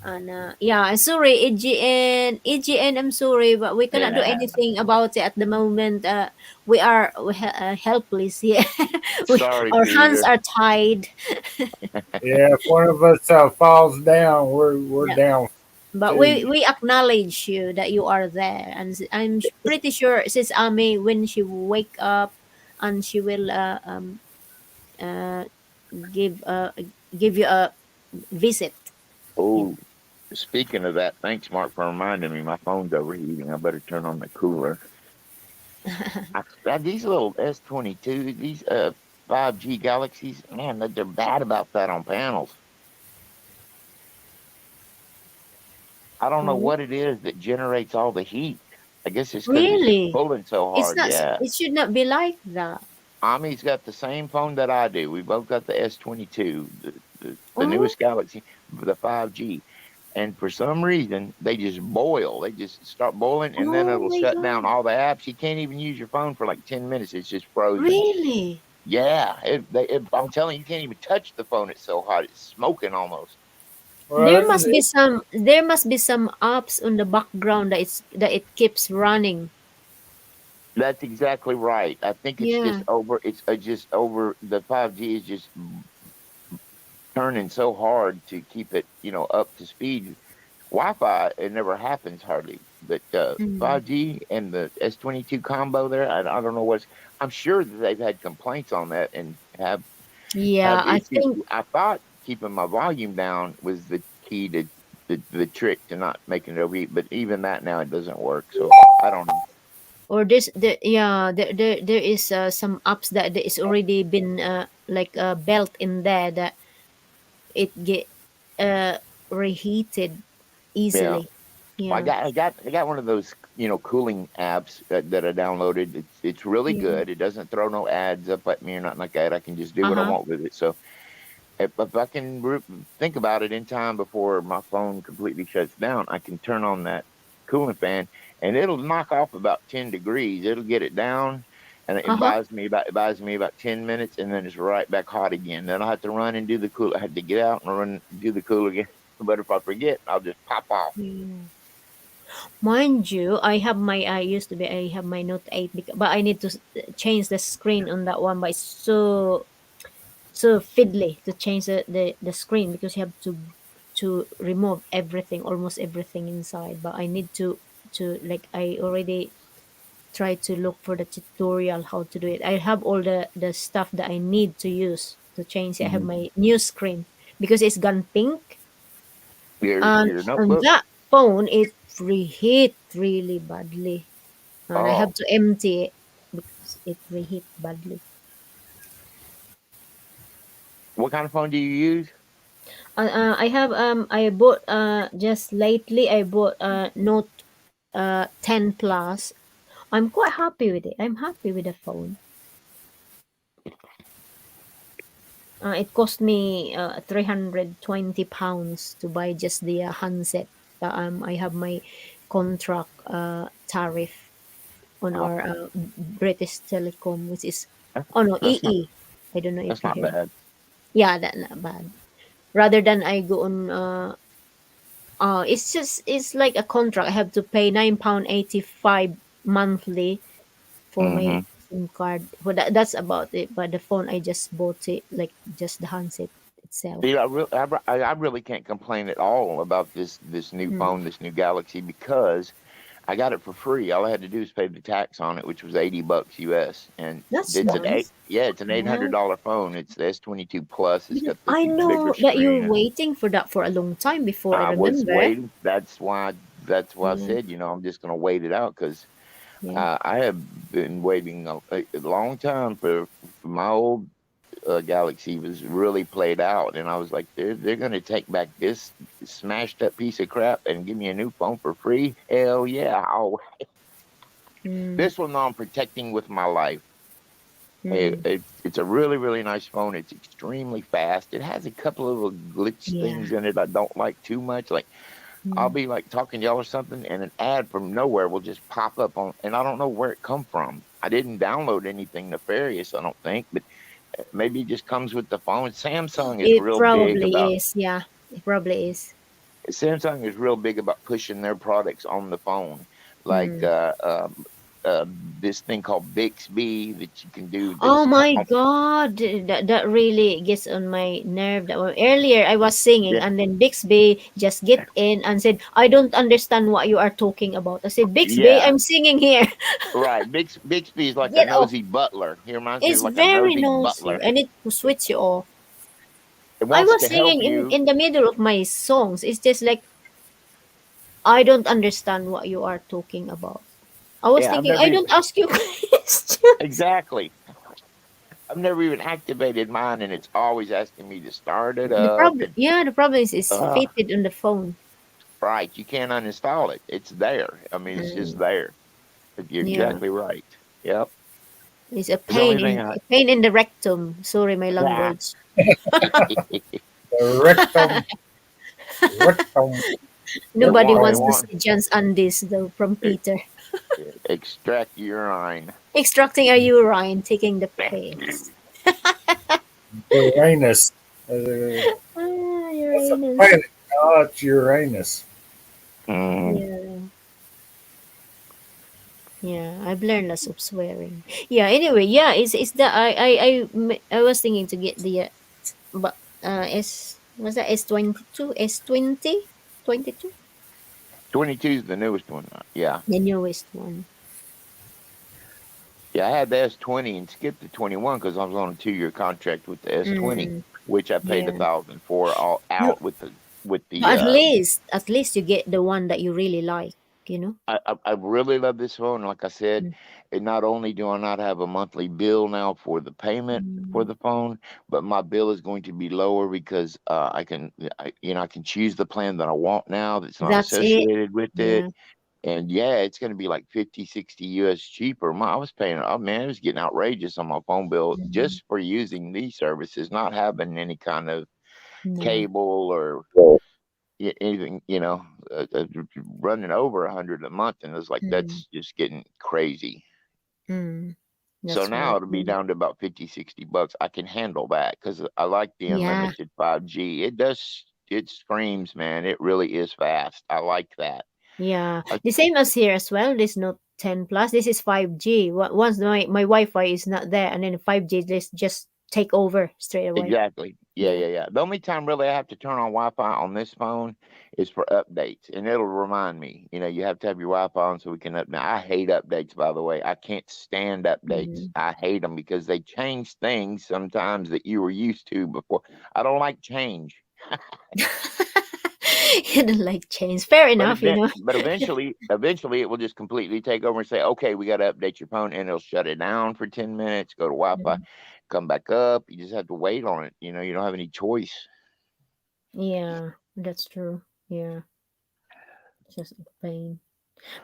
And yeah, I'm sorry, EGN, I'm sorry, but we cannot do Yeah. anything about it at the moment. We are helpless here. Sorry, Our hands Peter. are tied. Yeah, if one of us falls down, we're Yeah, down but we too. we acknowledge you that you are there, and pretty sure Sis Amy when she wake up, and she will uh give give you a visit. Yeah. Oh, speaking of that, thanks, Mark, for reminding me. My phone's overheating. I better turn on the cooler. These little S22, these 5G Galaxies, man, they're bad about that on panels. I don't know Oh, what it is that generates all the heat. I guess it's because it's just really? pulling so It's hard. not. Yeah. It should not be like that. Ami's got the same phone that I do. We both got the S22, the Oh, newest Galaxy, the 5G. And for some reason, they just boil. They just start boiling, and then oh it'll my shut down God. all the apps. You can't even use your phone for like 10 minutes. It's just frozen. Really? Yeah, I'm telling you, you can't even touch the phone. It's so hot. It's smoking almost. Well, There must be some apps on the background that it keeps running. That's exactly right. I think it's just Yeah. over. It's just over. The 5G is just turning so hard to keep it, up to speed. Wi-Fi, it never happens hardly, but Mm. 5G and the S22 combo there, I don't know what's. I'm sure that they've had complaints on that and have Yeah, I issues. think. I thought keeping my volume down was the key to the trick to not making it overheat, but even that now it doesn't work. So I don't know. Or there is some apps that there is already been like built in there that it get uh reheated Yeah. easily. Well, Yeah. I got one of those, cooling apps that I downloaded. It's really Yeah. good. It doesn't throw no ads up at me or nothing like that. I can just do what I Uh-huh. want with it. So if I can think about it in time before my phone completely shuts down, I can turn on that cooling fan and it'll knock off about 10 degrees. It'll get it down and Uh-huh. it buys me about 10 minutes and then it's right back hot again. Then I have to run and do the cool. I have to get out and run do the cool again. But if I forget, I'll just pop off. Yeah. Mind you, I used to be I have my Note 8 but I need to change the screen on that one, but it's so fiddly to change the screen because you have to remove everything, almost everything inside. But I need to like I already tried to look for the tutorial how to do it. I have all the stuff that I need to use to change it. I have Mhm. my new screen because it's gone pink, Your and your on notebook. that phone it reheat really badly, and I have Oh, to empty it because it reheat badly. what kind of phone do you use? I have I bought just lately I bought Note 10 Plus. I'm quite happy with it. I'm happy with the phone. It cost me 320 pounds to buy just the handset. I have my contract tariff on Oh, our British Telecom, which is, that's oh no, that's not EE. I don't know if that's you not heard. bad. Yeah, that not bad. Rather than I go on, it's like a contract. I have to pay £9.85 monthly for my Hmm. SIM card. Well, that's about it. But the phone, I just bought it, like just the handset itself. See, I really can't complain at all about this new Mm, phone, this new Galaxy, because I got it for free. All I had to do was pay the tax on it, which was $80 US, and that's it's nice. it's an eight Yeah. hundred dollar phone. It's the S22 Plus. It's got the I bigger know that you're screen, and waiting for that for a long time before, I I was remember. waiting. That's why I Yeah, said, I'm just gonna wait it out because yeah. I have been waiting a long time for my old Galaxy was really played out, and I was like, they're gonna take back this smashed up piece of crap and give me a new phone for free. Hell yeah! Mm, This one I'm protecting with my life. mm, It's a really really nice phone. It's extremely fast. It has a couple of little glitch yeah. things in it I don't like too much. Like I'll Mm. be like talking to y'all or something, and an ad from nowhere will just pop up on, and I don't know where it come from. I didn't download anything nefarious, I don't think, but maybe it just comes with the phone. Samsung is It real big about probably is. Yeah, it probably is. Samsung is real big about pushing their products on the phone, like Mm. this thing called Bixby that you can do. Oh That's my God, that really gets on my nerve. That one. Earlier I was singing, yeah, and then Bixby just get in and said, "I don't understand what you are talking about." I said, "Bixby, yeah, I'm singing here." right. Bixby is like a Get off. nosy butler. He reminds me of It's like a very nosy nosy. butler. I need to switch you off. It I wants was to help singing in you. the middle of my songs. It's just like, I don't understand what you are talking about. I was Yeah, I've thinking, never I even don't ask you questions. exactly. I've never even activated mine, and it's always asking me to start it The up. problem, And yeah, the problem is it's uh, fitted on the phone. right, you can't uninstall it. It's there. I mean, it's just Mm, there. But you're yeah, exactly right. Yep. it's a The only thing I pain in the rectum. Sorry, my yeah. language. The rectum, Nobody They wants rectum. to want see John's undies though from to Peter. extract urine. Extracting a urine, taking the piss. Uranus. Uh, Ah, what's a Uranus. planet? Oh, it's Uranus. Mm, Yeah. Yeah, I've learned lots of swearing. Yeah. Anyway, yeah, it's the I was thinking to get the but S was that S22 S20 22 22 is the newest one. Yeah. the newest one. Yeah, I had the S20 and skipped the 21 because I was on a 2-year contract with the S20, Mm, which I paid a yeah. thousand for all No, out with but the at least you get the one that you really like. You know. I really love this phone. Like I said, Mm, it not only do I not have a monthly bill now for the payment for mm, the phone, but my bill is going to be lower because I can choose the plan that I want now that's not that's it. associated with Yeah. it. And yeah, it's going to be like 50, 60 US cheaper. I was paying, oh man, it was getting outrageous on my phone bill Mm, just for using these services, not having any kind of no. cable or anything, running over 100 a month. And it's like, Mm, that's just getting crazy. mm, So that's now right. it'll be Mm, down to about 50, $60. I can handle that because I like the yeah. unlimited 5G. It screams, man. It really is fast. I like that. Yeah, I, the same as here as well. This Note 10 Plus. This is 5G. Once my Wi-Fi is not there, and then 5G just take over straight away. exactly. Yeah, Yeah. yeah, yeah. The only time really I have to turn on Wi Fi on this phone is for updates. And it'll remind me, you have to have your Wi Fi on so we can update. I hate updates, by the way. I can't stand updates. Mm. I hate them because they change things sometimes that you were used to before. I don't like change. You don't like change. Fair But enough, you know. eventually, it will just completely take over and say, "Okay, we got to update your phone," and it'll shut it down for 10 minutes, go to Wi-Fi, Mm. come back up. You just have to wait on it. You don't have any choice. Yeah, that's true. Yeah, it's just a pain.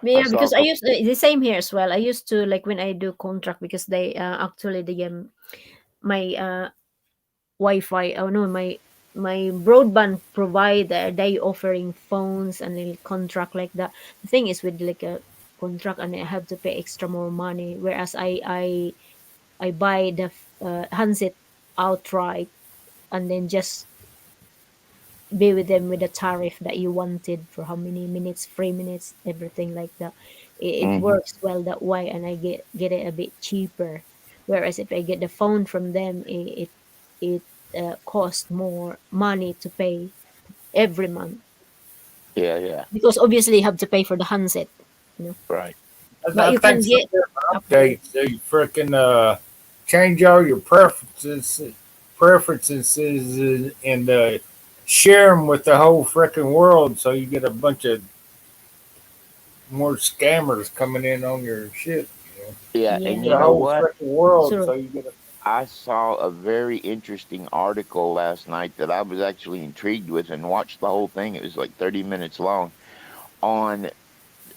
But I yeah, saw a because I couple. used the same here as well. I used to like when I do contract because they actually the my Wi-Fi. Oh no, my broadband provider they offering phones and a contract like that. The thing is with like a contract and I have to pay extra more money, whereas I buy the handset outright and then just be with them with the tariff that you wanted for how many minutes, 3 minutes, everything like that. It Mhm. works well that way, and I get it a bit cheaper. Whereas if I get the phone from them, it costs more money to pay every month Yeah, yeah, because obviously you have to pay for the handset, you know. right. But I you think can some get of them upgrade. updates they freaking change all your preferences and share them with the whole freaking world, so you get a bunch of more scammers coming in on your shit. You know? Yeah, and you The Yeah, know whole what? freaking world, so so you get a I saw a very interesting article last night that I was actually intrigued with and watched the whole thing. It was like 30 minutes long. On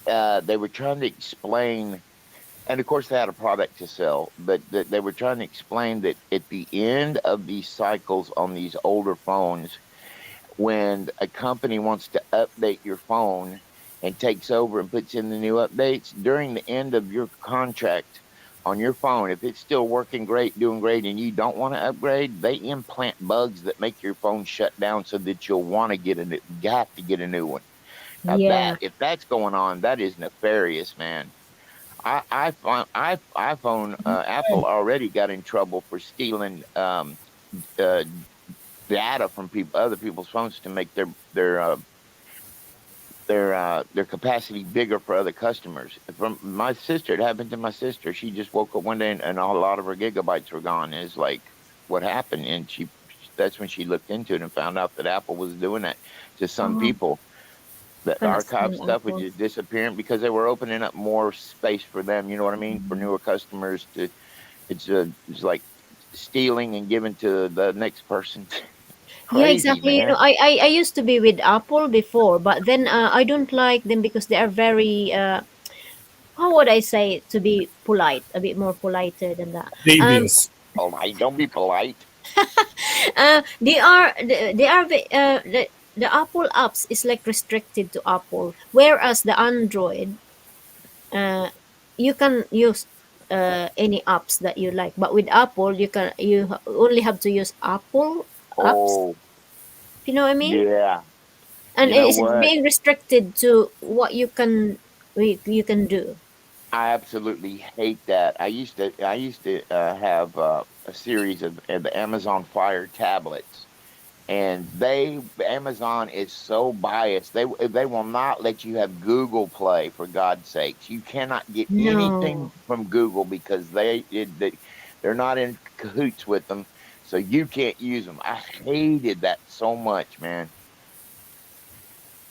They were trying to explain, and of course they had a product to sell, but they were trying to explain that at the end of these cycles on these older phones, when a company wants to update your phone and takes over and puts in the new updates during the end of your contract on your phone, if it's still working great, doing great, and you don't want to upgrade, they implant bugs that make your phone shut down so that you'll want to get a new, you have to get a new one. Now yeah, if that's going on, that is nefarious, man. iPhone, Apple already got in trouble for stealing uh, data from other people's phones to make their capacity bigger for other customers. From my sister, it happened to my sister. She just woke up one day and a lot of her gigabytes were gone. And it's like, what happened? And that's when she looked into it and found out that Apple was doing that to some oh, people. The cannot archive stand stuff was Apple. just disappearing because they were opening up more space for them. You know what I mean? For newer customers to, it's like stealing and giving to the next person. Yeah, Crazy, exactly. You know, man. I used to be with Apple before, but then I don't like them because they are very how would I say it, to be polite, a bit more politer than that. Um, devious. Oh my, don't be polite. the Apple apps is like restricted to Apple, whereas the Android, uh, you can use any apps that you like, but with Apple, only have to use Apple apps. Oh, You know what I mean? yeah. And You know it's what? being restricted to what you can do. I absolutely hate that. I used to have a series of the Amazon Fire tablets, and Amazon is so biased. They will not let you have Google Play, for God's sakes. You cannot get anything No, from Google because they're not in cahoots with them, so you can't use them. I hated that so much, man.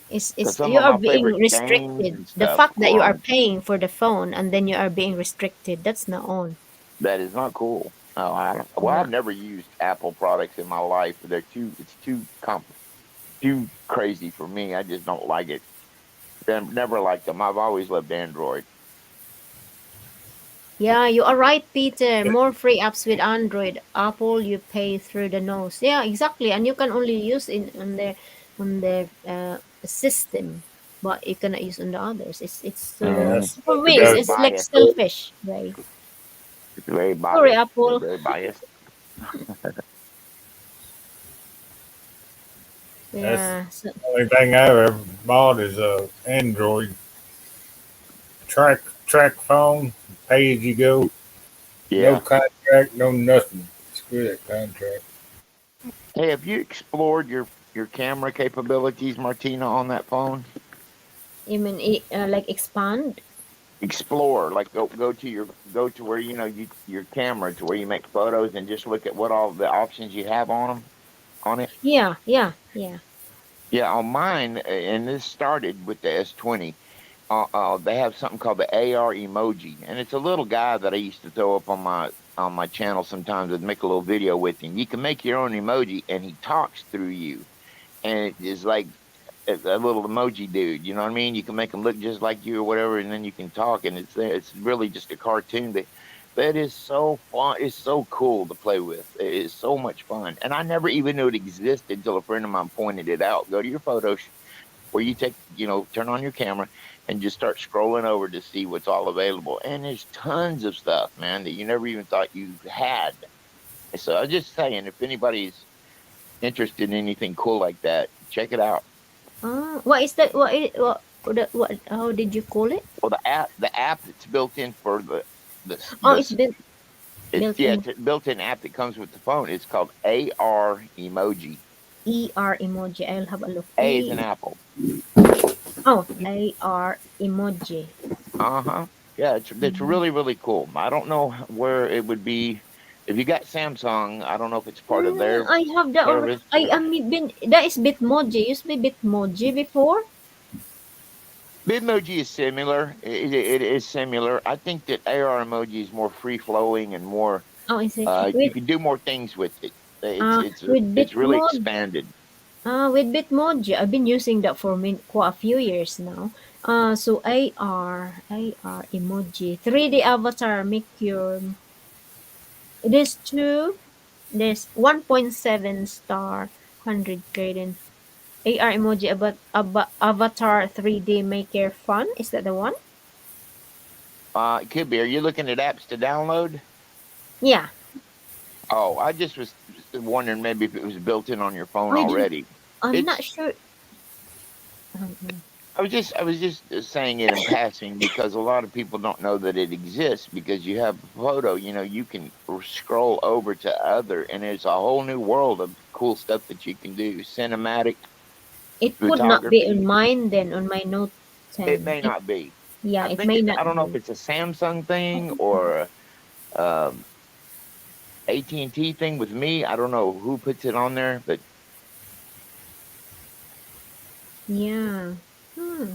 Because it's some you of are my being favorite games restricted. and The stuff fact that were you are on. paying for the phone and then you are being restricted, that's not on. That is not cool. No, well, Yeah. I've never used Apple products in my life. It's too crazy for me. I just don't like it. Never liked them. I've always loved Android. Yeah, you are right, Peter. More free apps with Android. Apple, you pay through the nose. Yeah, exactly. And you can only use in on the system, but you cannot use on the others. It's Yeah, so Mm, that's for what it me. very does. It's like biased. selfish way. It's very Sorry, biased. They're Apple. very biased. That's Yeah. So, the only thing I ever bought is a Android track phone, pay as you go, no Yeah. contract, no nothing. Screw that contract. Hey, have you explored your camera capabilities, Martina, on that phone? you mean like expand? Explore, like go to where your camera to where you make photos and just look at what all the options you have on it. Yeah, yeah, yeah. Yeah, on mine, and this started with the S20. They have something called the AR emoji, and it's a little guy that I used to throw up on my channel sometimes. I'd make a little video with him. You can make your own emoji, and he talks through you, and it is like a little emoji dude. You know what I mean? You can make them look just like you or whatever, and then you can talk, and it's really just a cartoon. That is so fun. It's so cool to play with. It is so much fun, and I never even knew it existed until a friend of mine pointed it out. Go to your photos where you take, turn on your camera and just start scrolling over to see what's all available. And there's tons of stuff, man, that you never even thought you had. So I'm just saying, if anybody's interested in anything cool like that, check it out. What is that? What? How did you call it? Well, the app that's built in for Oh, it's the built it's built yeah, in it's a built-in app that comes with the phone. It's called AR emoji. ER emoji. I'll have a look. A is an apple. AR emoji. Uh-huh. Yeah, it's Mm. really, really cool. I don't know where it would be if you got Samsung. I don't know if it's part of their I have that already. service. I am been that is Bitmoji. Used to be Bitmoji before. Bitmoji is similar. It is similar. I think that AR emoji is more free flowing and more. Oh, I see. You can do more things with it. It's Uh it's with it's really Bitmoji. expanded. With Bitmoji, I've been using that for quite a few years now. So AR emoji, 3D avatar make your. There's two. There's 1.7 star 100 grade and AR emoji about avatar 3D maker fun. Is that the one? It could be. Are you looking at apps to download? Yeah. Oh, I just was wondering maybe if it was built in on your phone I don't. already. I'm not It's sure. Um, I was just saying it in passing because a lot of people don't know that it exists because you have a photo, you can scroll over to other and it's a whole new world of cool stuff that you can do. Cinematic It would not be on photography. mine then on my Note It 10. may not be. Yeah, I it think may it's not I don't know if be. it's a Samsung thing or AT&T thing with me. I don't know who puts it on there, but Yeah. Hmm.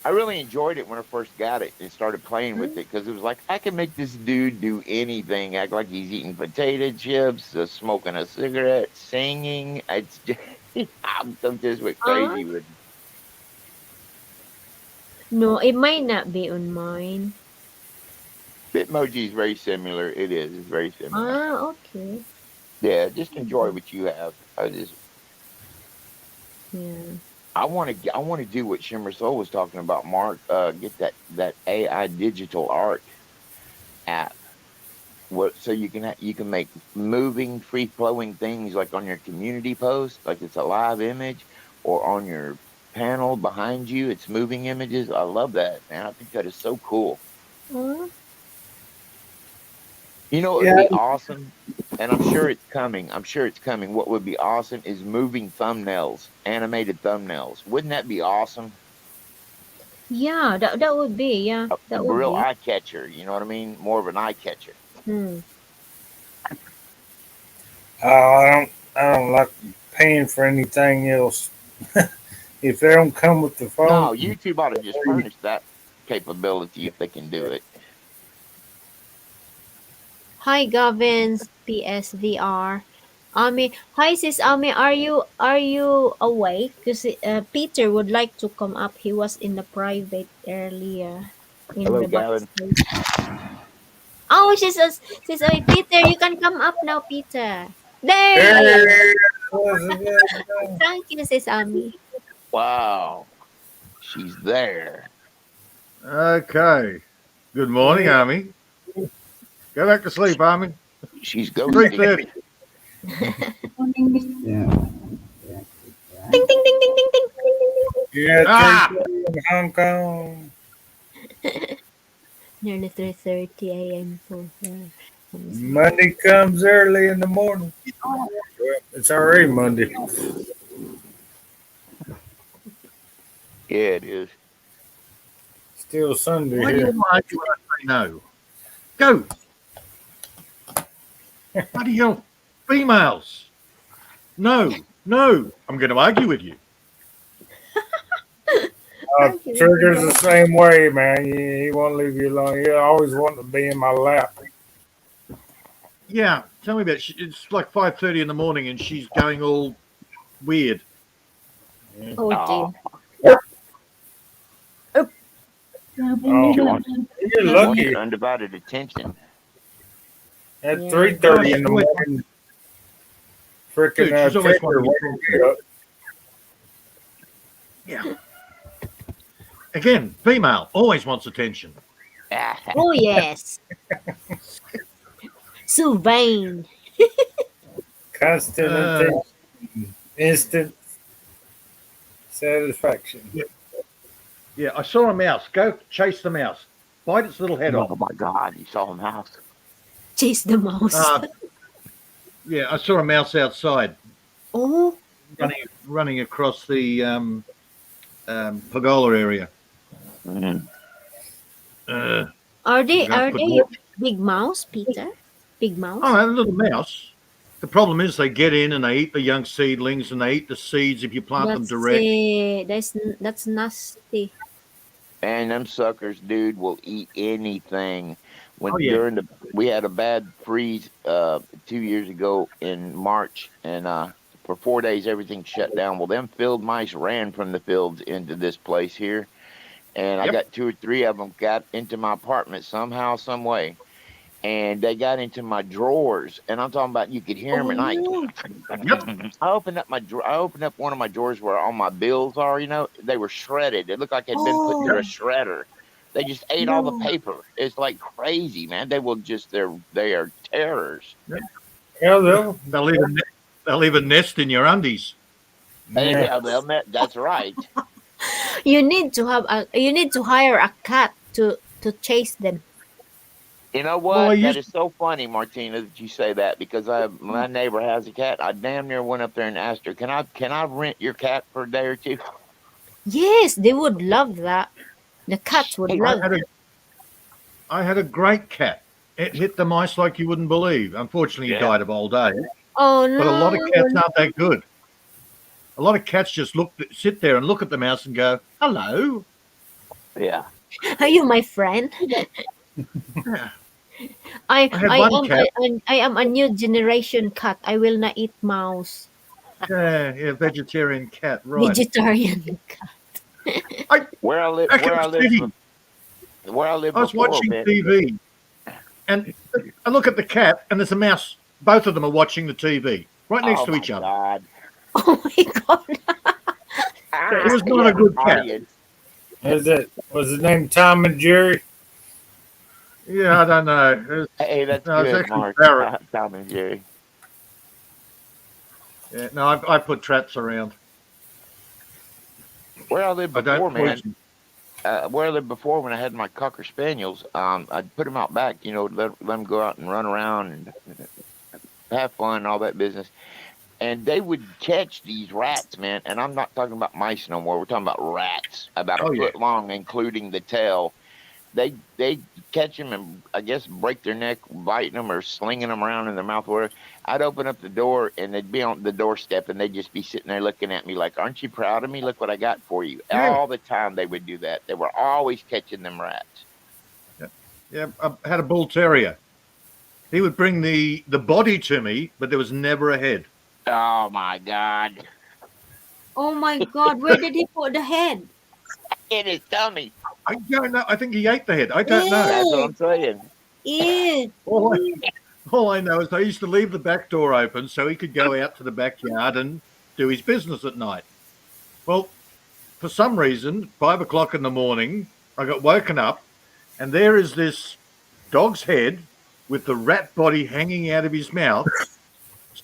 I really enjoyed it when I first got it and started playing with Hmm. it because it was like I can make this dude do anything, act like he's eating potato chips, smoking a cigarette, singing. It's just, I'm just went Uh, crazy with it. no, it might not be on mine. Bitmoji is very similar. It is. It's very similar. Okay. Yeah, just enjoy what you have. Yeah. I want to do what Shimmer Soul was talking about, Mark. Get that AI digital art app. What so you can make moving, free flowing things like on your community post, like it's a live image, or on your panel behind you, it's moving images. I love that, man. I think that is so cool. Uh, It would Yeah, be awesome, and I'm sure it's coming. I'm sure it's coming. What would be awesome is moving thumbnails, animated thumbnails. Wouldn't that be awesome? yeah, that would be. Yeah, A that would real be. eye catcher. You know what I mean? More of an eye catcher. Hmm. I don't like paying for anything else. If they don't come with the phone, No, YouTube ought to just furnish that capability if they can do it. Hi, Gavin's PSVR. Ami, hi sis Ami, are you awake? Because Peter would like to come up. He was in the private earlier in Hello, the Gavin. backstage. Oh, she says, "Hey, Peter, you can come up now, Peter." There he is. there was a Thank you, sis Ami. Wow. She's there. Okay. Good morning, good. Army. Go back to sleep, Army. She's Sleep ghosting. there. Ding, ding, ding, ding, ding, ding. Yeah, Ah! 3:30 in Hong Kong. Nearly 3:30 a.m. for her. Let me see. Monday comes early in the morning. Well, it's already Monday. Yeah, it is. Still Sunday Why do you here. lie when I say no? Go. Bloody hell. Females. No. No. I'm going to argue with you. Thank you. Trigger's the same way, man. He won't leave you alone. He always want to be in my lap. Yeah, tell me about it. It's like 5:30 in the morning, and she's going all weird. Oh dear. Oh, Oh, Oh, she wants you're she wants lucky. your undivided attention. At yeah. 3:30 She's in the always, morning, freaking dude, she's always Trigger wanting waking attention. me up. Yeah. Again, female always wants attention. Oh yes. So vain. Constant Uh, attention, instant satisfaction. yeah, yeah. I saw a mouse. Go chase the mouse. Bite its little head off. Oh my God, you saw a mouse. Chase the mouse. Yeah, I saw a mouse outside Oh, running across the pergola area. Mm. Uh, are they gonna are put they more. big mouse, Peter? Big mouse. Oh, a little mouse. The problem is they get in and they eat the young seedlings and they eat the seeds if you plant them That's direct. that's nasty. And them suckers, dude, will eat anything. When Oh yeah. we had a bad freeze 2 years ago in March, and for 4 days everything shut down. Well, them field mice ran from the fields into this place here, and I Yep. got 2 or 3 of them got into my apartment somehow, some way, and they got into my drawers. And I'm talking about you could hear them at night. Oh, I opened up I opened up one of my drawers where all my bills are. They were shredded. It looked like it had been put through a shredder. They just ate all the no. paper. It's like crazy, man. They are terrors. Yeah, they'll, They'll leave a nest in your undies. Yeah, yeah. that's right. You need to hire a cat to chase them. You know Well, I what? That used is so funny, Martina, that you say that, because my neighbor has a cat. I damn near went up there and asked her, can I rent your cat for a day or two? Yes, they would love that. The cats would Hey, I love had that. I had a great cat. It hit the mice like you wouldn't believe. Unfortunately, he Yeah. died of old age. Oh But a lot of cats no. aren't that good. A lot of cats just sit there and look at the mouse and go, "Hello." Yeah. Are you my friend? Yeah. I I had I one am cat. I am a new generation cat. I will not eat mouse. Yeah, vegetarian cat, right? Vegetarian cat. I Where I live, back in where I the lived, city, where I lived I was before, watching man. TV, and I look at the cat, and there's a mouse. Both of them are watching the TV right next Oh to my each other. God. Oh my god. It was not Yeah, a good cat. audience. Was his name Tom and Jerry? Yeah, I don't know. Hey, that's No, it's good, actually Mark. parrot. Tom and Jerry. Yeah, no, I put traps around. Where I lived I before, don't man. poison. Where I lived before, when I had my Cocker Spaniels, I'd put them out back, let them go out and run around and have fun and all that business. And they would catch these rats, man. And I'm not talking about mice no more. We're talking about rats, about a Oh yeah. foot long, including the tail. They catch them and I guess break their neck, biting them or slinging them around in their mouth. Or I'd open up the door and they'd be on the doorstep and they'd just be sitting there looking at me like, "Aren't you proud of me? Look what I got for you." Yeah. All the time they would do that. They were always catching them rats. Yeah, I had a bull terrier. He would bring the body to me, but there was never a head. Oh my God! Oh my god. Where did he put the head? In his tummy. I don't know. I think he ate the head. I don't know. That's what Ew. I'm saying. Ew. All I know is I used to leave the back door open so he could go out to the backyard and do his business at night. Well, for some reason, 5 o'clock in the morning, I got woken up, and there is this dog's head with the rat body hanging out of his mouth,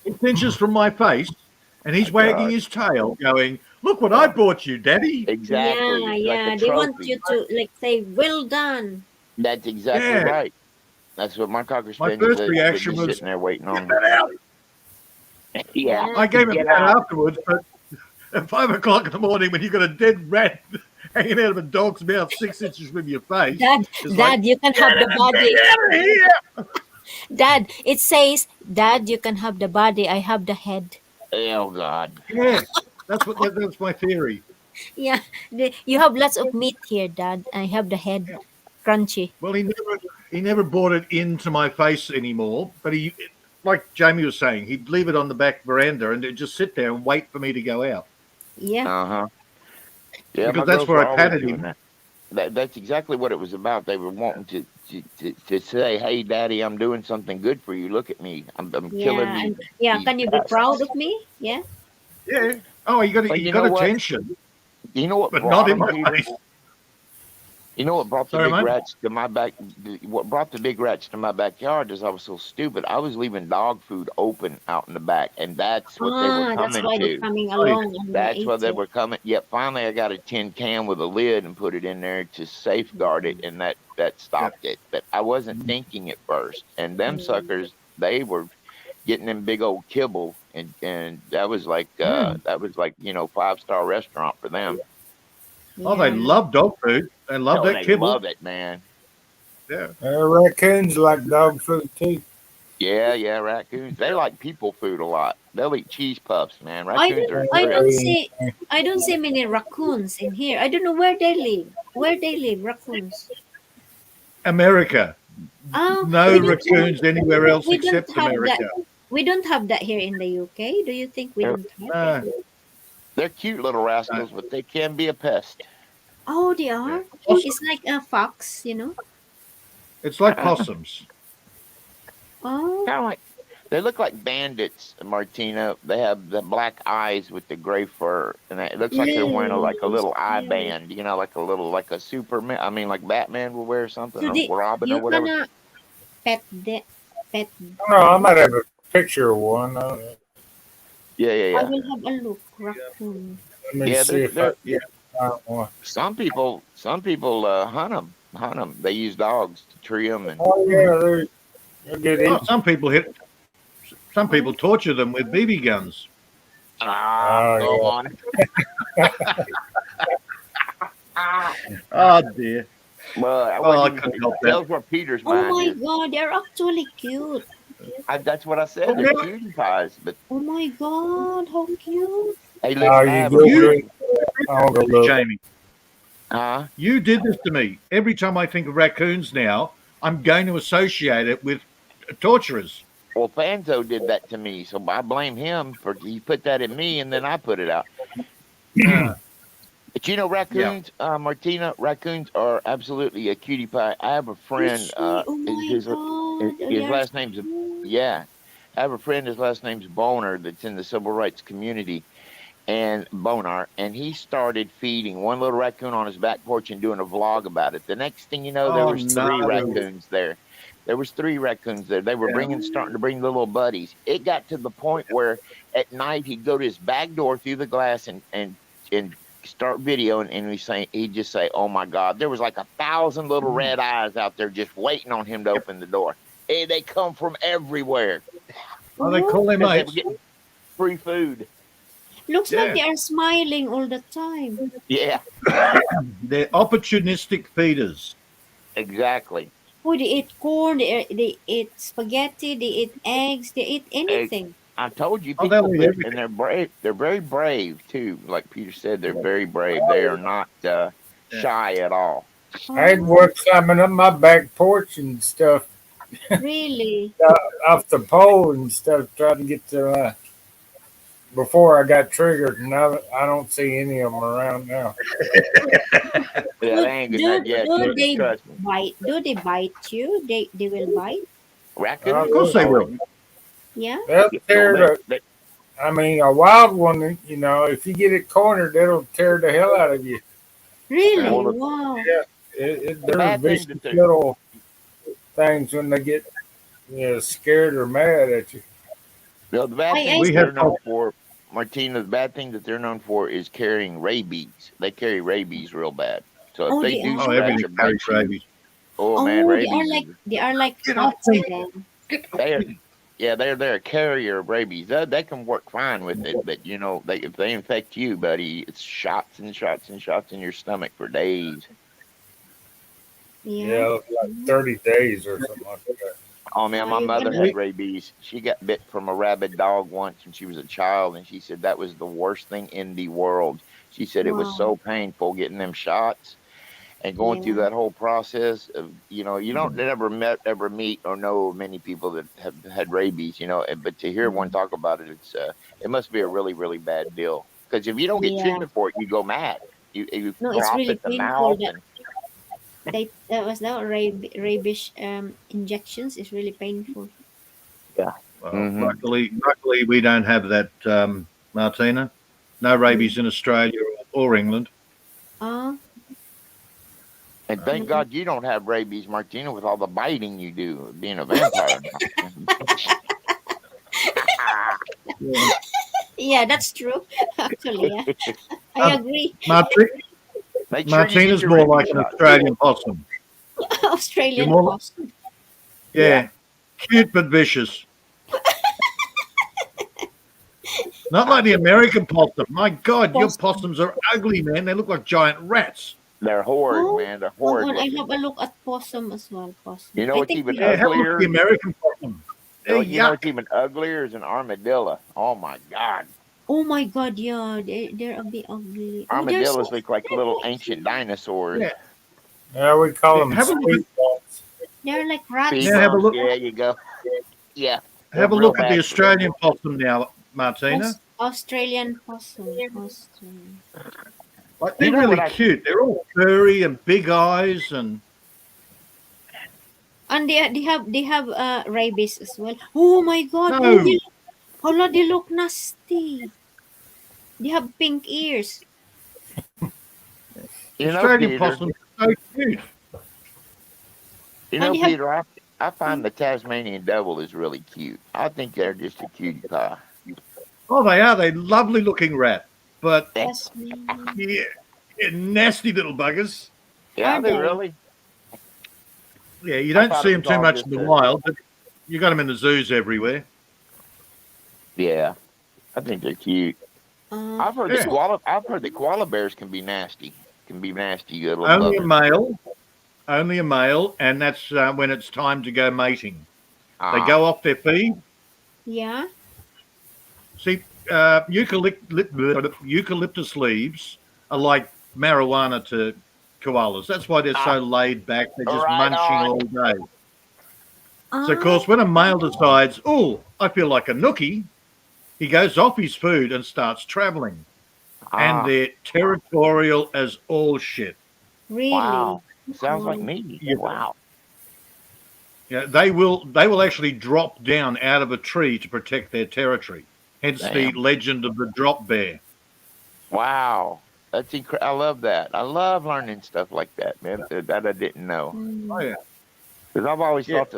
6 inches from my face, and he's wagging God. his tail, going, "Look what I bought you, Daddy." Exactly. Yeah, Like yeah. a They want trophy. you to like say, "Well done." That's exactly Yeah. right. That's what my Cocker My Spaniels first is. They're reaction just was, sitting there waiting on "Get me. that out." Yeah. I gave him Get that out. afterwards, but at 5 o'clock in the morning, when you got a dead rat hanging out of a dog's mouth 6 inches from your face, Dad, it's like, you can have the body. "Get out of here!" Dad, it says, "Dad, you can have the body. I have the head." Oh God. Yeah, that's my theory. Yeah, you have lots of meat here, Dad. I have the head crunchy. Well, he never brought it into my face anymore. But he, like Jamie was saying, he'd leave it on the back veranda and just sit there and wait for me to go out Yeah, Uh-huh. Yeah, because my that's girls where were I always patted doing him. that. That's exactly what it was about. They were wanting to say, "Hey, Daddy, I'm doing something good for you. Look at me. I'm killing yeah, these and yeah. these Can you be proud pests." of me? Yeah. Yeah. Oh, But you you got know what? attention, You know what but not brought in them, my Peter? face. You know what brought the Sorry, big mate. rats to my back? What brought the big rats to my backyard is I was so stupid. I was leaving dog food open out in the back, and that's what they were Ah, that's coming why they're to. coming Oh, yeah. along and That's ate why they it. were coming. Yet finally, I got a tin can with a lid and put it in there to safeguard it, and that Yeah. stopped it. But I wasn't thinking at first, and them Mm. suckers, they were getting them big old kibble, and Mm. that was like 5-star restaurant for them. Oh, they Yeah. love dog food. They love Oh, that they kibble. love it, man. Yeah. Raccoons like dog food too. Yeah, yeah, raccoons. They like people food a lot. They'll eat cheese puffs, man. I Raccoons don't. are I strict. don't see. I don't see many raccoons in here. I don't know where they live. Where they live, raccoons. America. Oh, No we don't have. raccoons anywhere else We don't except have that. America. We don't have that here in the UK. Do you think we They're, don't have? Uh, they're cute little no. rascals, but they can be a pest. Oh, they Yeah. are. It's Possum. like a fox, you know. It's like possums. Oh, Kind of like they look like bandits, Martina. They have the black eyes with the gray fur, and it looks like they're wearing really? like a little eye Scary. band. Like a little like a Superman. I mean, like Batman will wear something, So or the Robin, or you whatever. gonna pet. I don't know. I might have a picture of one. Yeah, yeah, I yeah, will have a look. Raccoon. Let me yeah. see if I They're can find one. some people hunt them. They use dogs to tree them, and Oh yeah, they're good Oh, eating. some people Oh, torture them with BB guns. come Oh on. Oh dear. Well, I Oh, I wasn't even. couldn't help It that. tells where Peter's oh mind my is. God! They're actually cute. That's what I Oh, said. They're really? cutie pies, but Oh my God! How cute. hey, yeah. Oh, listen, I you have a go You get. friend. I'll go did this, look. Jamie. Huh? You did this to me. Every time I think of raccoons now, I'm going to associate it with torturers. Well, Fanzo did that to me, so I blame him for he put that in me, and then I put it out. Uh, But you know, yeah. raccoons, Martina, raccoons are absolutely a cutie pie. I have a friend. Is she? Oh my His God! Oh, they his are last so name's cute. yeah. I have a friend. His last name's Boner. That's in the civil rights community, and Bonar, and he started feeding one little raccoon on his back porch and doing a vlog about it. The next thing you know, there Oh was no. three raccoons there. There was three raccoons there. They were Yeah. starting to bring the little buddies. It got to the point where at night he'd go to his back door through the glass and start video, and he'd just say, "Oh my God!" There was like 1,000 little Mm. red eyes out there just waiting on him to open the door. And they come from everywhere Oh, they call their because they were mates. getting free food. Looks like Yeah. they are smiling all the time. Yeah, They're opportunistic feeders. exactly. Oh, they eat corn. They eat spaghetti. They eat eggs. They eat Hey, anything. I told you Oh, they'll people eat food, and everything. they're brave. They're very brave too. Like Peter said, they're very brave. They are not Yeah. shy at all. I had Oh, one climbing up my back porch and stuff really? off the pole and stuff, trying to get to before I got triggered. And I don't see any of them around now. Yeah, they ain't good Do enough yet. do they Trust me. bite? Do they bite you? They will bite. Oh, Of Raccoons? course they Oh, will. Yeah. they'll no, tear the. I mean, a wild one, if you get it cornered, it'll tear the hell out of you. Yeah. Really? well, Wow. Yeah, the they're bad thing vicious that they're little things when they get scared or mad at you. the bad thing I We that have they're known for, Martina. The bad thing that they're known for is carrying rabies. They carry rabies real bad. So if Oh, they they do Oh, are. scratch everything or carries bite you, rabies. oh man, Oh, rabies is they are like Get off cats me. then. they are. Yeah, they're a carrier of rabies. They can work fine with it, but if they infect you, buddy, it's shots and shots and shots in your stomach for days. Yeah. Yeah, like 30 days or something like that. Oh man, Are my you mother gonna? had We, rabies. She got bit from a rabid dog once when she was a child, and she said that was the worst thing in the world. She said it was Wow. so painful getting them shots and going through Yeah. that whole process of, you don't ever meet or know many people that have had rabies, but to hear one Mm. talk about it, it must be a really, really bad deal. Because if you don't get Yeah. treatment for it, you go mad. You No, it's drop really at the painful. mouth, That and that was that rabies injections is really painful. yeah. Well, Hmm. luckily, we don't have that, Martina. No Mm. rabies in Australia or England. Oh And thank no. God you don't have rabies, Martina, with all the biting you do, being a vampire. Yeah. Yeah, that's true. Actually, yeah, I Um, agree. Marti- Make sure you get Martina's your more rabies like an shot. Australian possum. You're Australian more, possum. Yeah. yeah, cute but vicious. Not I like the think American possum. My God, your Possum. possums are ugly, man. They look like giant rats. they're horrid, Oh, man. They're hold horrid on. I looking. have a look at possum as well. You Possum. know I what's think even we Yeah, have. have a look at the uglier? American possum. They're You know yuck. what's even uglier is an armadillo. Oh my God. Oh my God! Yeah, they're a bit ugly. Oh, they're so Armadillos look like they're little like ancient dinosaurs. Yeah, Yeah, we call them have a look at speed bumps. they're like rats. Speed now. Have a bumps. look. Yeah, you go. Yeah, they're Have a real look at the bad for them. Australian possum now, Martina. Australian possum. Australian. Like You they're know what really I? cute. They're all furry and big eyes, and And they have rabies as well. Oh my God! Oh, no, hala, they look nasty. They have pink ears. You know, Australian Peter. possums are so cute. You And know, they have Peter. I find the Tasmanian devil is really cute. I think they're just a cutie pie. Oh, they are. They're lovely looking rat, but Tasmanian. yeah, nasty little buggers. Yeah, Are are they they? really? Yeah, you I don't thought see it them was too all much in just the a. wild, but you got them in the zoos everywhere. Yeah, I think they're cute. Uh, I've heard that Yeah, so koala bears can be nasty. Can be nasty little only a buggers. male, only a male, and that's when it's time to go mating. They Ah, go off their feed. yeah. See, eucalyptus leaves are like marijuana to koalas. That's why they're ah, so laid back. They're just right munching on. all day. So, of Ah, course, when a male decides, oh, I feel like a nookie, he goes off his food and starts traveling. And Ah, they're territorial as all shit. really? wow. Sounds like Wow. me. Yeah, Wow. yeah, they will actually drop down out of a tree to protect their territory. Hence the Damn. legend of the drop bear. Wow. That's incredible. I love that. I love learning stuff like that, man. That I didn't know. Oh Mm. yeah, Because I've always yeah. thought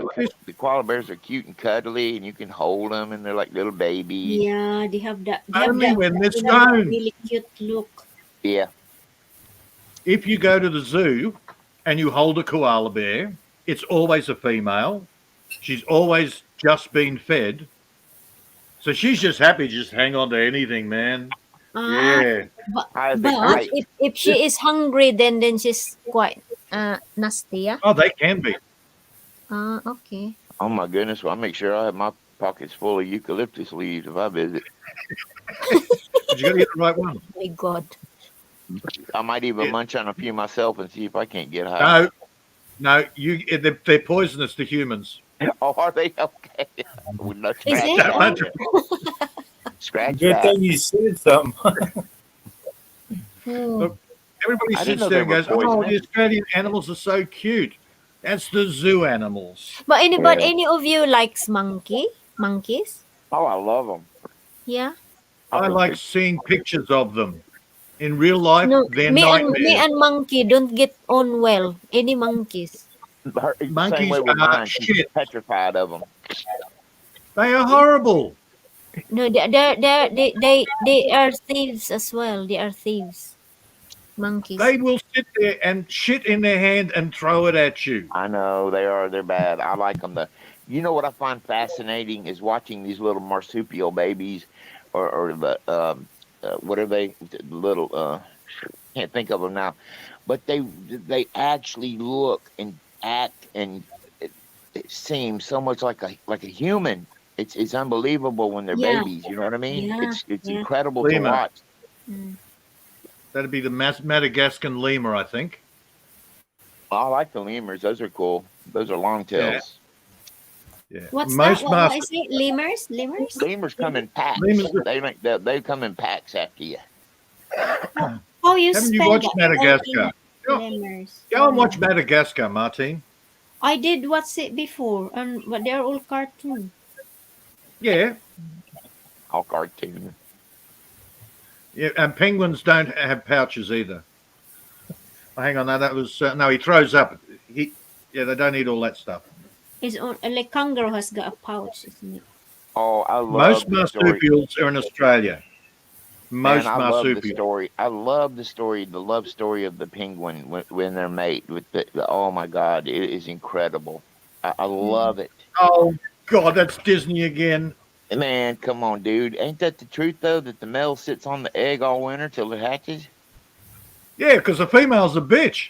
the koala bears are cute and cuddly, and you can hold them, and they're like little babies. Yeah, they have that. Only when they're They have that stoned. really cute look. Yeah. If you go to the zoo and you hold a koala bear, it's always a female. She's always just been fed. So she's just happy to just hang on to anything, man. Ah, Yeah. but High as they but kite. if she is hungry, then she's quite nasty. Yeah. Oh, they can be. Ah, okay. Oh my goodness. Well, I make sure I have my pockets full of eucalyptus leaves if I visit. But you got to get the right one. Oh my God. I might even Yeah. munch on a few myself and see if I can't get high. No, no, they're poisonous to humans. Oh, are they okay? Well, no, Is scratch it? that. Don't Yeah. Scratch Good that. thing you said something. Oh. Look, everybody I didn't sits know there they and were goes, "Oh, the poisonous. Australian animals are so cute." That's the zoo animals. But Yeah. any of you likes monkeys? Oh, I love them. Yeah. I I think like seeing pictures of them. In real life, No, they're me nightmares. and monkey don't get on well. Any monkeys? the same Monkeys way with are mine. She's shit. petrified of them. They are horrible. No, they are thieves as well. They are thieves. Monkeys. They will sit there and shit in their hand and throw it at you. I know they are. They're bad. I like them. You know what I find fascinating is watching these little marsupial babies, or the what are they? The little can't think of them now, but they actually look and act and it seems so much like a human. It's unbelievable when they're Yeah, babies. You know what I mean? yeah, It's yeah. incredible to Lima, watch. Mm. That'd be the Madagascan lemur, I think. I like the lemurs. Those are cool. Those are long tails. Yeah. What's that? Most What master is it? Lemurs? Lemurs? Lemurs come in packs. lemurs. They come in packs after you. How you Haven't you spell watched that? Madagascar? Lemurs. Go and watch Madagascar, Martin. I did watch it before, but they're all cartoon. Yeah. All cartoon. Yeah, and penguins don't have pouches either. Oh, hang on, no, that was no. He throws up. They don't eat all that stuff. It's on, like kangaroo has got a pouch, isn't it? Oh, I love Most the story. marsupials are in Australia. Most Man, I love the marsupials. story. I love the story, the love story of the penguin when they're mate with oh my God, it is incredible. I love it. Oh God, that's Disney again. Man, come on, dude. Ain't that the truth though? That the male sits on the egg all winter till it hatches? Yeah, because the female's a bitch.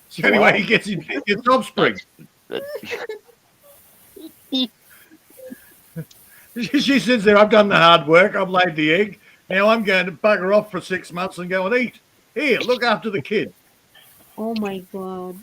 It's the only What? way he gets offspring. She sits there. I've done the hard work. I've laid the egg. Now I'm going to bugger off for 6 months and go and eat. Here, look after the kid. Oh my god!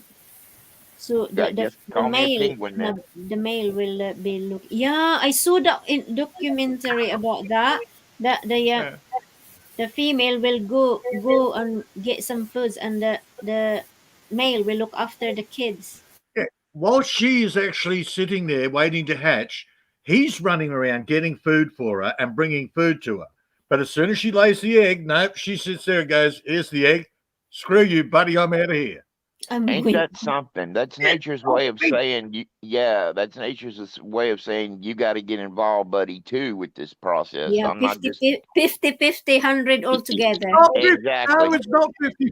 So I guess call me a male, penguin then. the male will be look. Yeah, I saw the documentary about that. That the female will go and get some foods, and the male will look after the kids. Yeah. While she is actually sitting there waiting to hatch, he's running around getting food for her and bringing food to her. But as soon as she lays the egg, nope, she sits there and goes, "Here's the egg. Screw you, buddy. I'm out of here." Ain't that something? That's nature's way of saying, that's nature's way of saying you got to get involved, buddy, too, with this process. Yeah, I'm not just 50, 100 altogether. Oh, exactly. no, it's not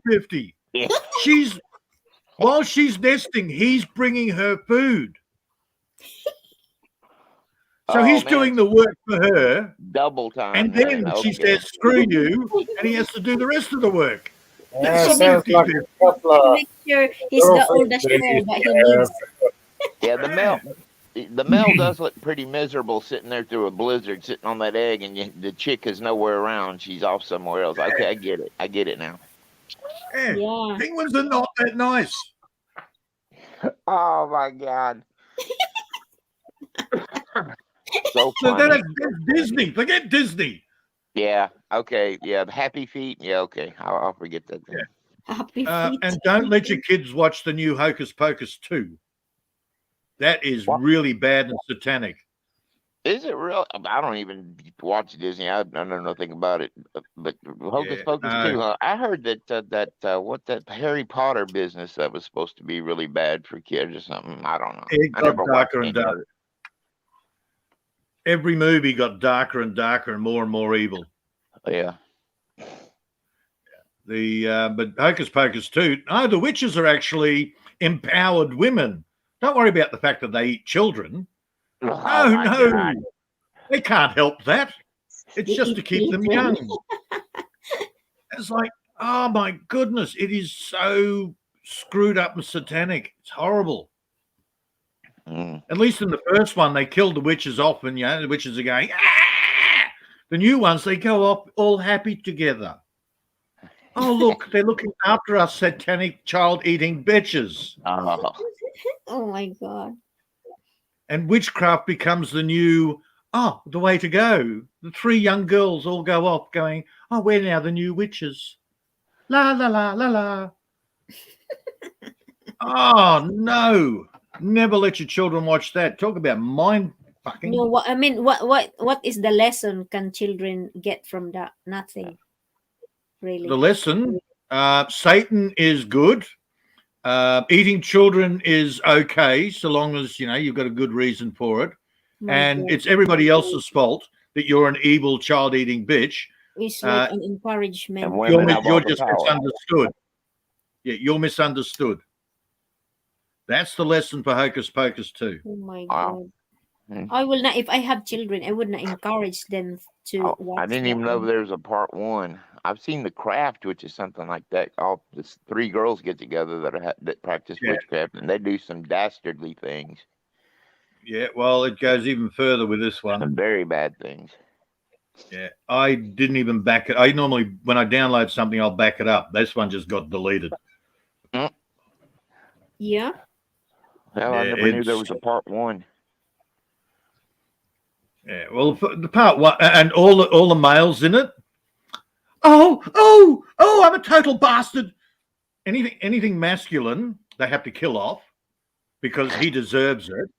50-50. Yeah. While she's nesting, he's bringing her food. So he's doing the work for her. Double time. And then man. she Okay. says, "Screw you," and he has to do the rest of the work. Yeah, sounds like a couple To of make sure he's got all the share that he needs. Yeah, the male does look pretty miserable sitting there through a blizzard, sitting on that egg, and the chick is nowhere around. She's off somewhere else. Okay, I get it. I get it now. Yeah. Penguins are not that nice. Oh my God. So So funny. that's Disney. Forget Disney. Yeah. Okay. Yeah. The Happy Feet. Yeah. Okay. I'll forget that thing. Happy feet. And don't let your kids watch the new Hocus Pocus 2. That is really bad and satanic. Is it real? I don't even watch Disney. I know nothing about it. But Hocus Pocus 2, huh? I heard that that Harry Potter business that was supposed to be really bad for kids or something. I don't know. It I got never watched darker and any of darker. it. Every movie got darker and darker and more evil. Yeah. But Hocus Pocus 2, the witches are actually empowered women. Don't worry about the fact that they eat children. Oh, No, God. they can't help that. It's just to keep them young. It's like, oh my goodness, it is so screwed up and satanic. It's horrible. At least in the first one, they killed the witches off, and the witches are going, ah! The new ones, they go off all happy together. Oh, look, they're looking after us satanic child-eating bitches. Oh my God. And witchcraft becomes the new, the way to go. The three young girls all go off going, we're now the new witches. La, la, la, la, la. Oh, no. Never let your children watch that. Talk about mind fucking. No, what is the lesson can children get from that? Nothing. Really. The lesson, Satan is good. Eating children is okay, so long as, you've got a good reason for it. And it's everybody else's fault that you're an evil child-eating bitch. It's like an encouragement. You're just misunderstood. Yeah, you're misunderstood. That's the lesson for Hocus Pocus 2. Oh my God. I will not, if I have children, I would not encourage them to watch. I didn't even know there was a part 1. I've seen The Craft, which is something like that. This 3 girls get together that practice witchcraft, and they do some dastardly things. Yeah, well, it goes even further with this one. Some very bad things. Yeah, I didn't even back it. I normally, when I download something, I'll back it up. This one just got deleted. Mm. Yeah. Hell, I Yeah, never knew there was a part one. yeah. Well, the part one and all the males in it. Oh! I'm a total bastard. Anything masculine, they have to kill off because he deserves it.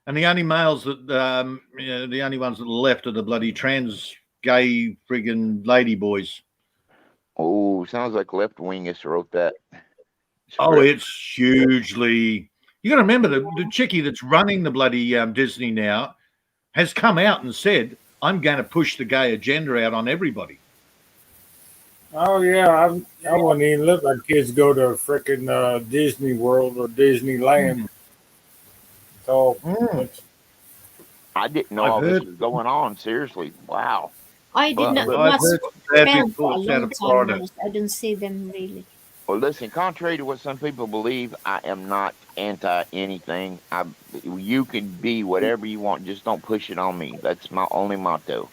And the only males that, the only ones that are left are the bloody trans gay friggin' lady boys. Oh, sounds like Left Wingus wrote that Oh, script. it's hugely. You got to remember the chickie that's running the bloody Disney now has come out and said, "I'm going to push the gay agenda out on everybody." Oh yeah, I wouldn't even let my kids go to frickin' Disney World or Disneyland. So Mm. it's, I didn't know I've all this heard. was going on. Seriously, wow. I did Well, not look, I've watch heard bad film for a reports out long of time Florida. now. So I don't see them really. well, listen. Contrary to what some people believe, I am not anti anything. You can be whatever you want. Just don't push it on me. That's my only motto.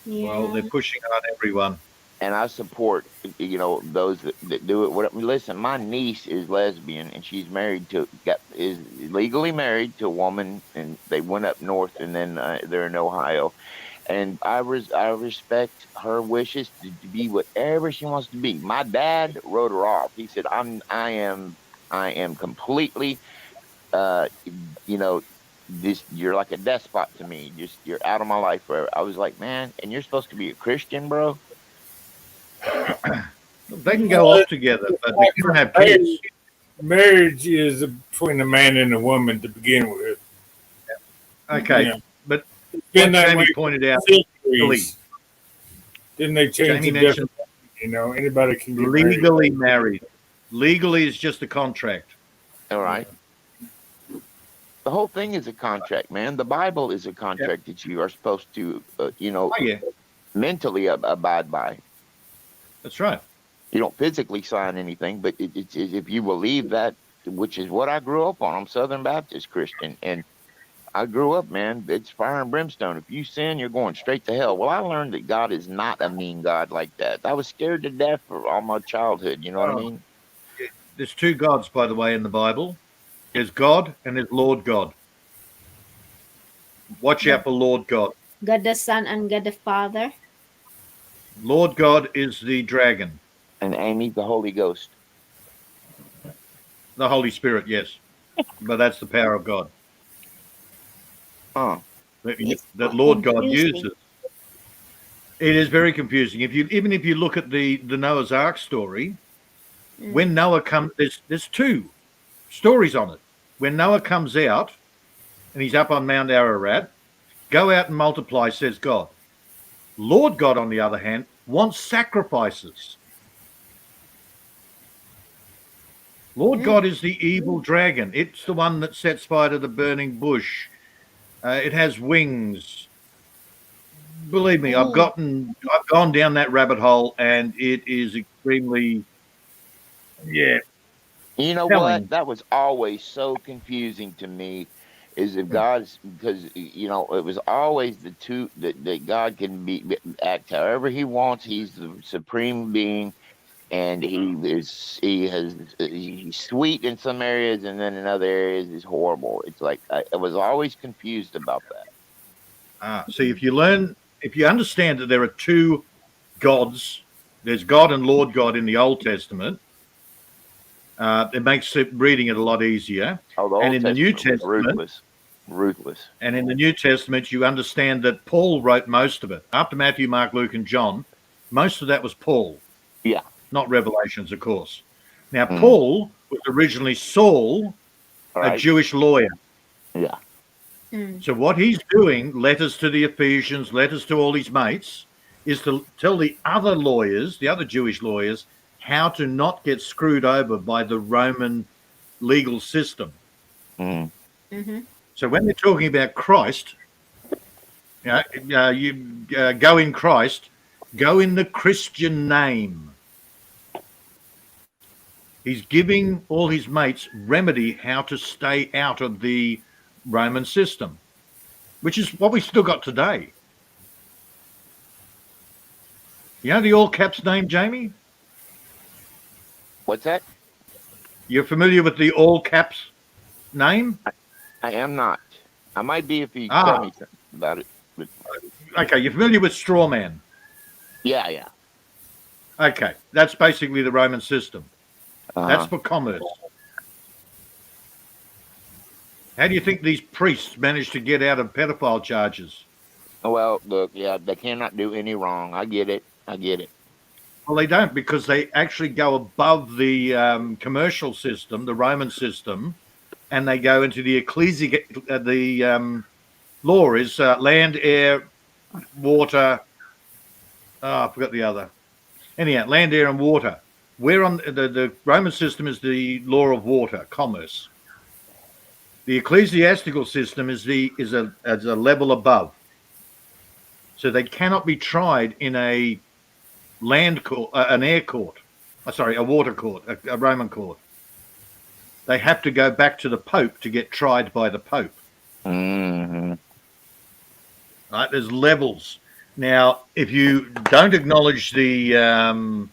Well, Yeah. they're pushing it on everyone. And I support, those that do it. What listen, my niece is lesbian, and she's is legally married to a woman, and they went up north, and then they're in Ohio. And I respect her wishes to be whatever she wants to be. My dad wrote her off. He said, I am completely, uh, you know." This you're like a despot to me. Just you're out of my life forever. I was like, man, and you're supposed to be a Christian, bro. They can go uh, off together, but they can't have marriage, kids. marriage is between a man and a woman to begin with. Okay, Yeah, but it's been like that way Jamie for pointed out, legally, centuries. Then they changed Jamie the mentioned definition. Anybody can get married. legally married. Legally is just a contract. All Yeah. right. The whole thing is a contract, man. The Bible is a Yeah. contract that you are supposed to, Oh yeah, mentally abide by. that's right. You don't physically sign anything, but it's if you believe that, which is what I grew up on. I'm Southern Baptist Christian, and I grew up, man. It's fire and brimstone. If you sin, you're going straight to hell. Well, I learned that God is not a mean God like that. I was scared to death for all my childhood. You know what I Oh, mean? there's two gods, by the way, in the Bible. There's God and there's Lord God. Watch God, out for Lord God. God the Son and God the Father. Lord God is the dragon, And Amy, the Holy Ghost. the Holy Spirit, yes, but that's the power of God Huh. It's that Lord God confusing. uses. It is very confusing. Even if you look at the Noah's Ark story, Mm. when Noah comes, there's two stories on it. When Noah comes out and he's up on Mount Ararat, go out and multiply, says God. Lord God, on the other hand, wants sacrifices. Lord Mm. God is the evil dragon. It's the one that sets fire to the burning bush. It has wings. Believe me, I've Mm. gone down that rabbit hole, and it is extremely, yeah, You know what? telling. That was always so confusing to me. Is if God's because it was always the two that God can act however He wants. He's the supreme being, and he's sweet in some areas, and then in other areas he's horrible. It's like I was always confused about that. See, if you understand that there are two gods, there's God and Lord God in the Old Testament. It makes reading it a lot easier. Oh, the And Old in the New Testament was Testament, ruthless, ruthless. and in the New Testament, you understand that Paul wrote most of it. After Matthew, Mark, Luke, and John, most of that was Paul, Yeah. not Revelations, of course. Now, Mm. Paul was originally Saul, All a right. Jewish lawyer. Yeah. Mm. So what he's doing, letters to the Ephesians, letters to all his mates, is to tell the other lawyers, the other Jewish lawyers, how to not get screwed over by the Roman legal system. Mm. Mm-hmm. So when they're talking about Christ, you go in Christ, go in the Christian name. He's giving all his mates remedy how to stay out of the Roman system, which is what we still got today. You know the all caps name, Jamie? What's that? You're familiar with the all caps name? I am not. I might be if you tell Ah, me something about it. But okay. You're familiar with strawman. yeah, yeah. Okay, that's basically the Roman system. That's Uh-huh. for commerce. How do you think these priests managed to get out of pedophile charges? Well, look, yeah, they cannot do any wrong. I get it. I get it. Well, they don't, because they actually go above the commercial system, the Roman system, and they go into the law is land, air, water. Oh, I forgot the other. Anyhow, land, air, and water. We're on the Roman system is the law of water, commerce. The ecclesiastical system is a level above, so they cannot be tried in a land court, an air court. Sorry, a water court, a Roman court. They have to go back to the Pope to get tried by the Pope. Hmm. Right? There's levels. Now, if you don't acknowledge the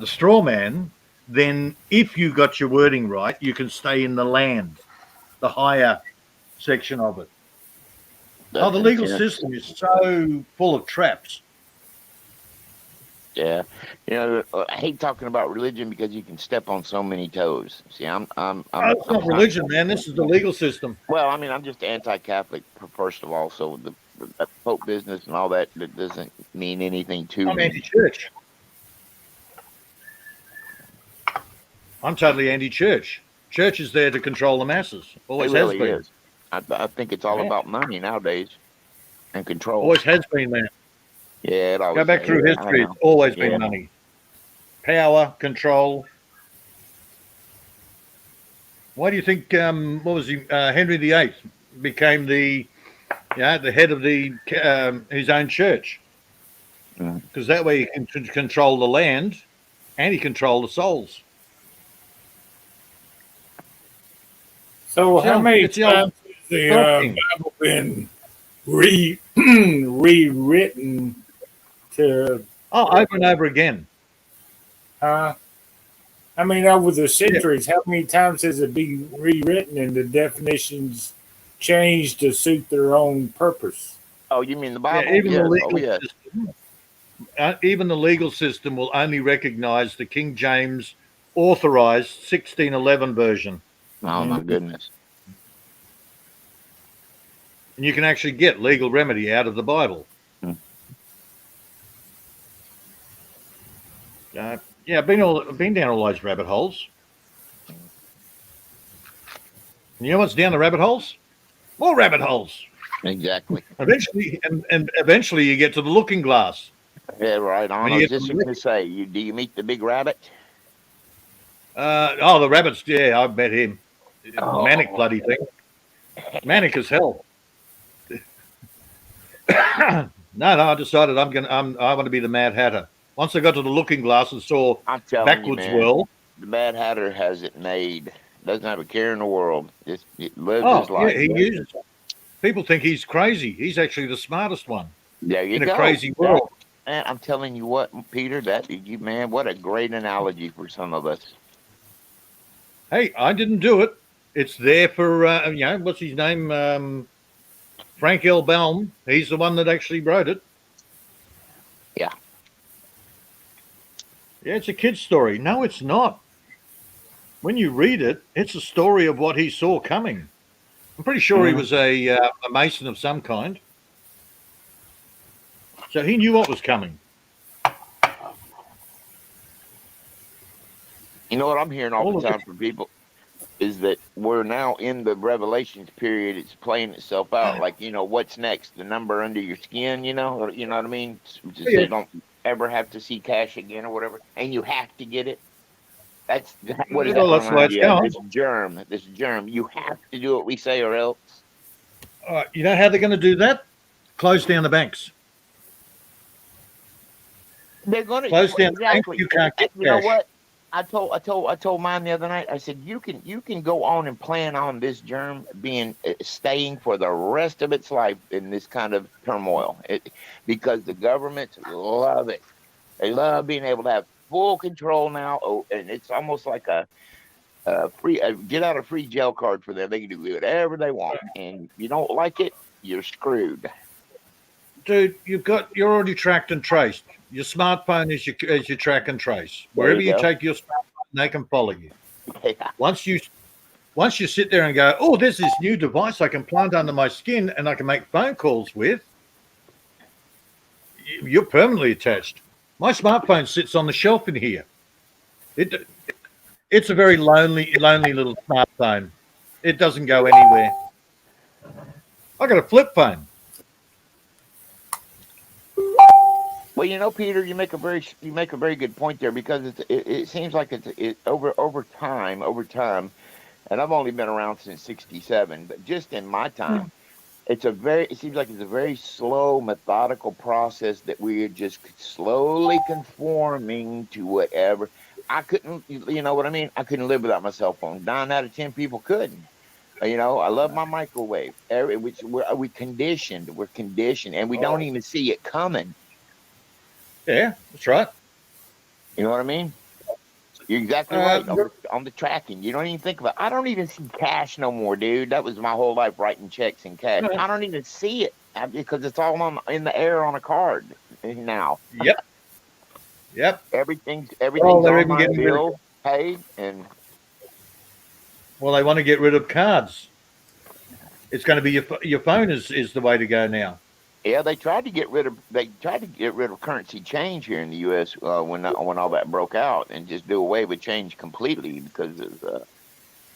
straw man, then if you got your wording right, you can stay in the land, the higher section of it. Oh, That's the legal intense. system is so full of traps. Yeah, I hate talking about religion because you can step on so many toes. See, Oh, it's not religion, man. This is the legal system. Well, I mean, I'm just anti-Catholic first of all. So the Pope business and all that doesn't mean anything to I'm me. anti-church. I'm totally anti-church. Church is there to control the masses. It Always really has been. is. I think it's all Yeah. about money nowadays and control. Always has been, man. Yeah, it always. Go back through I history. know. It's always Yeah. been money, power, control. Why do you think? What was he? Henry VIII became the head of his own church, because that way he can control the land and he controlled the souls. So, how many it's the old times has the thing. Bible been rewritten to? Over and over again. I mean, over the centuries, how many times has it been rewritten and the definitions changed to suit their own purpose? Oh, you mean the Bible? Yeah, even Yes. the legal yes. system. Even the legal system will only recognise the King James authorised 1611 version, Oh my goodness. and you can actually get legal remedy out of the Bible. Yeah, I've been down all those rabbit holes. And you know what's down the rabbit holes? More rabbit holes. Exactly. Eventually, and eventually, you get to the looking glass. Yeah, right on. When I you was get just to going to say, do you meet the big rabbit? the rabbits. Yeah, I've met him. Oh. Manic bloody thing. Manic as hell. No, I decided I want to be the Mad Hatter. Once I got to the looking glass and saw I'm telling backwards you, man, world. the Mad Hatter has it made. Doesn't have a care in the world. Just lives his Yeah, life. he uses. People think he's crazy. He's actually the smartest one There you in go. a crazy world. Man, I'm telling you what, Peter, man, what a great analogy for some of us. Hey, I didn't do it. It's there for what's his name? Frank L. Baum. He's the one that actually wrote it. Yeah. Yeah, it's a kid's story. No, it's not. When you read it, it's a story of what he saw coming. I'm pretty sure he was a mason of some kind. So he knew what was coming. You know what I'm hearing all the time from people is that we're now in the Revelations period. It's playing itself out. Like, what's next? The number under your skin, you know what I mean? Just Yeah. They don't ever have to see cash again or whatever. And you have to get it. What is that? Well, that's why it's going. This germ. You have to do what we say or else. You know how they're going to do that? Close down the banks. They're going to Close down exactly. the banks. You can't get You know cash. what? I told mine the other night. I said you can go on and plan on this germ staying for the rest of its life in this kind of turmoil, because the governments love it. They love being able to have full control now. Oh, and it's almost like a free get out of free jail card for them. They can do whatever they want, and if you don't like it, you're screwed. Dude, you're already tracked and traced. Your smartphone is your track and trace. There Wherever you you go. take your smartphone, they can follow you. Yeah. Once you sit there and go, oh, there's this new device I can plant under my skin and I can make phone calls with, you're permanently attached. My smartphone sits on the shelf in here. It's a very lonely little smartphone. It doesn't go anywhere. I got a flip phone. Well, Peter, you make a very good point there, because it seems like it's over time, and I've only been around since '67, but just in my time, it seems like it's a very slow, methodical process that we are just slowly conforming to whatever. I couldn't, you know what I mean? I couldn't live without my cell phone. 9 out of 10 people couldn't. I love my microwave. Which we're conditioned, and we don't even see it coming. Yeah, that's right. You know what I mean? You're exactly right on the tracking. You don't even think about it. I don't even see cash no more, dude. That was my whole life, writing checks in cash. I don't even see it because it's all in the air on a card now. Yep. Everything's they're even on my getting rid of, bill, paid, and well, they want to get rid of cards. It's going to be your phone is the way to go now. yeah, they tried to get rid of currency change here in the U.S. When all that broke out, and just do away with change completely because of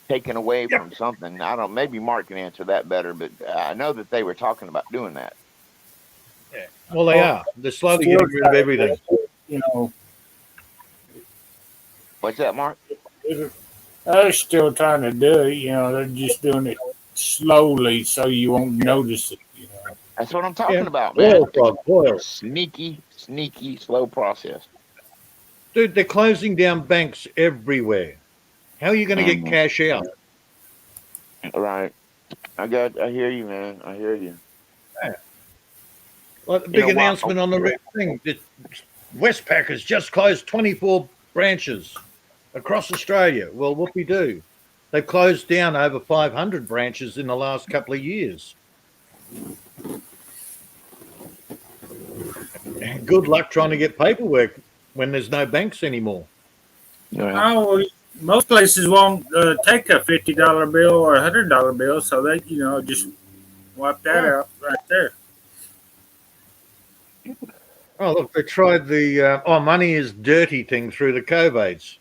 taken away from something. I don't. Maybe Mark can answer that better, but I know that they were talking about doing that. Yeah. Well, they are. They're slowly getting rid of everything. What's that, Mark? They're still trying to do it. They're just doing it slowly so you won't notice it. That's what I'm talking about, man. Oil. Sneaky, slow process. Dude, they're closing down banks everywhere. How are you going to get cash out? Right. I hear you, man. I hear you. Yeah. Like the big announcement on the thing. Westpac has just closed 24 branches across Australia. Well, whoopie-doo. They've closed down over 500 branches in the last couple of years. Good luck trying to get paperwork when there's no banks anymore. Yeah. Oh, most places won't take a $50 bill or a $100 bill, so they, just wipe that out right there. Oh, look, they tried the money is dirty thing through the COVIDs.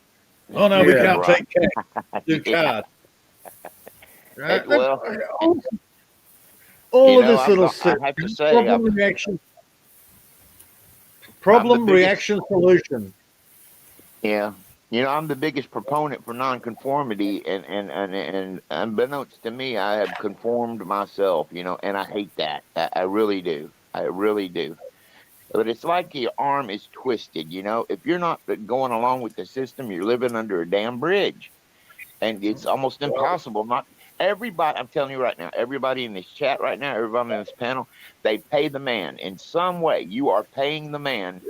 Oh, no, we can't take cash. Do card. Right? Well, all of this little I have to say, problem reaction solution. Yeah. I'm the biggest proponent for nonconformity, and unbeknownst to me, I have conformed myself, and I hate that. I really do. I really do. But it's like your arm is twisted, If you're not going along with the system, you're living under a damn bridge. And it's almost impossible. Not everybody, I'm telling you right now, everybody in this chat right now, everybody in this panel, they pay the man in some way. You are paying the man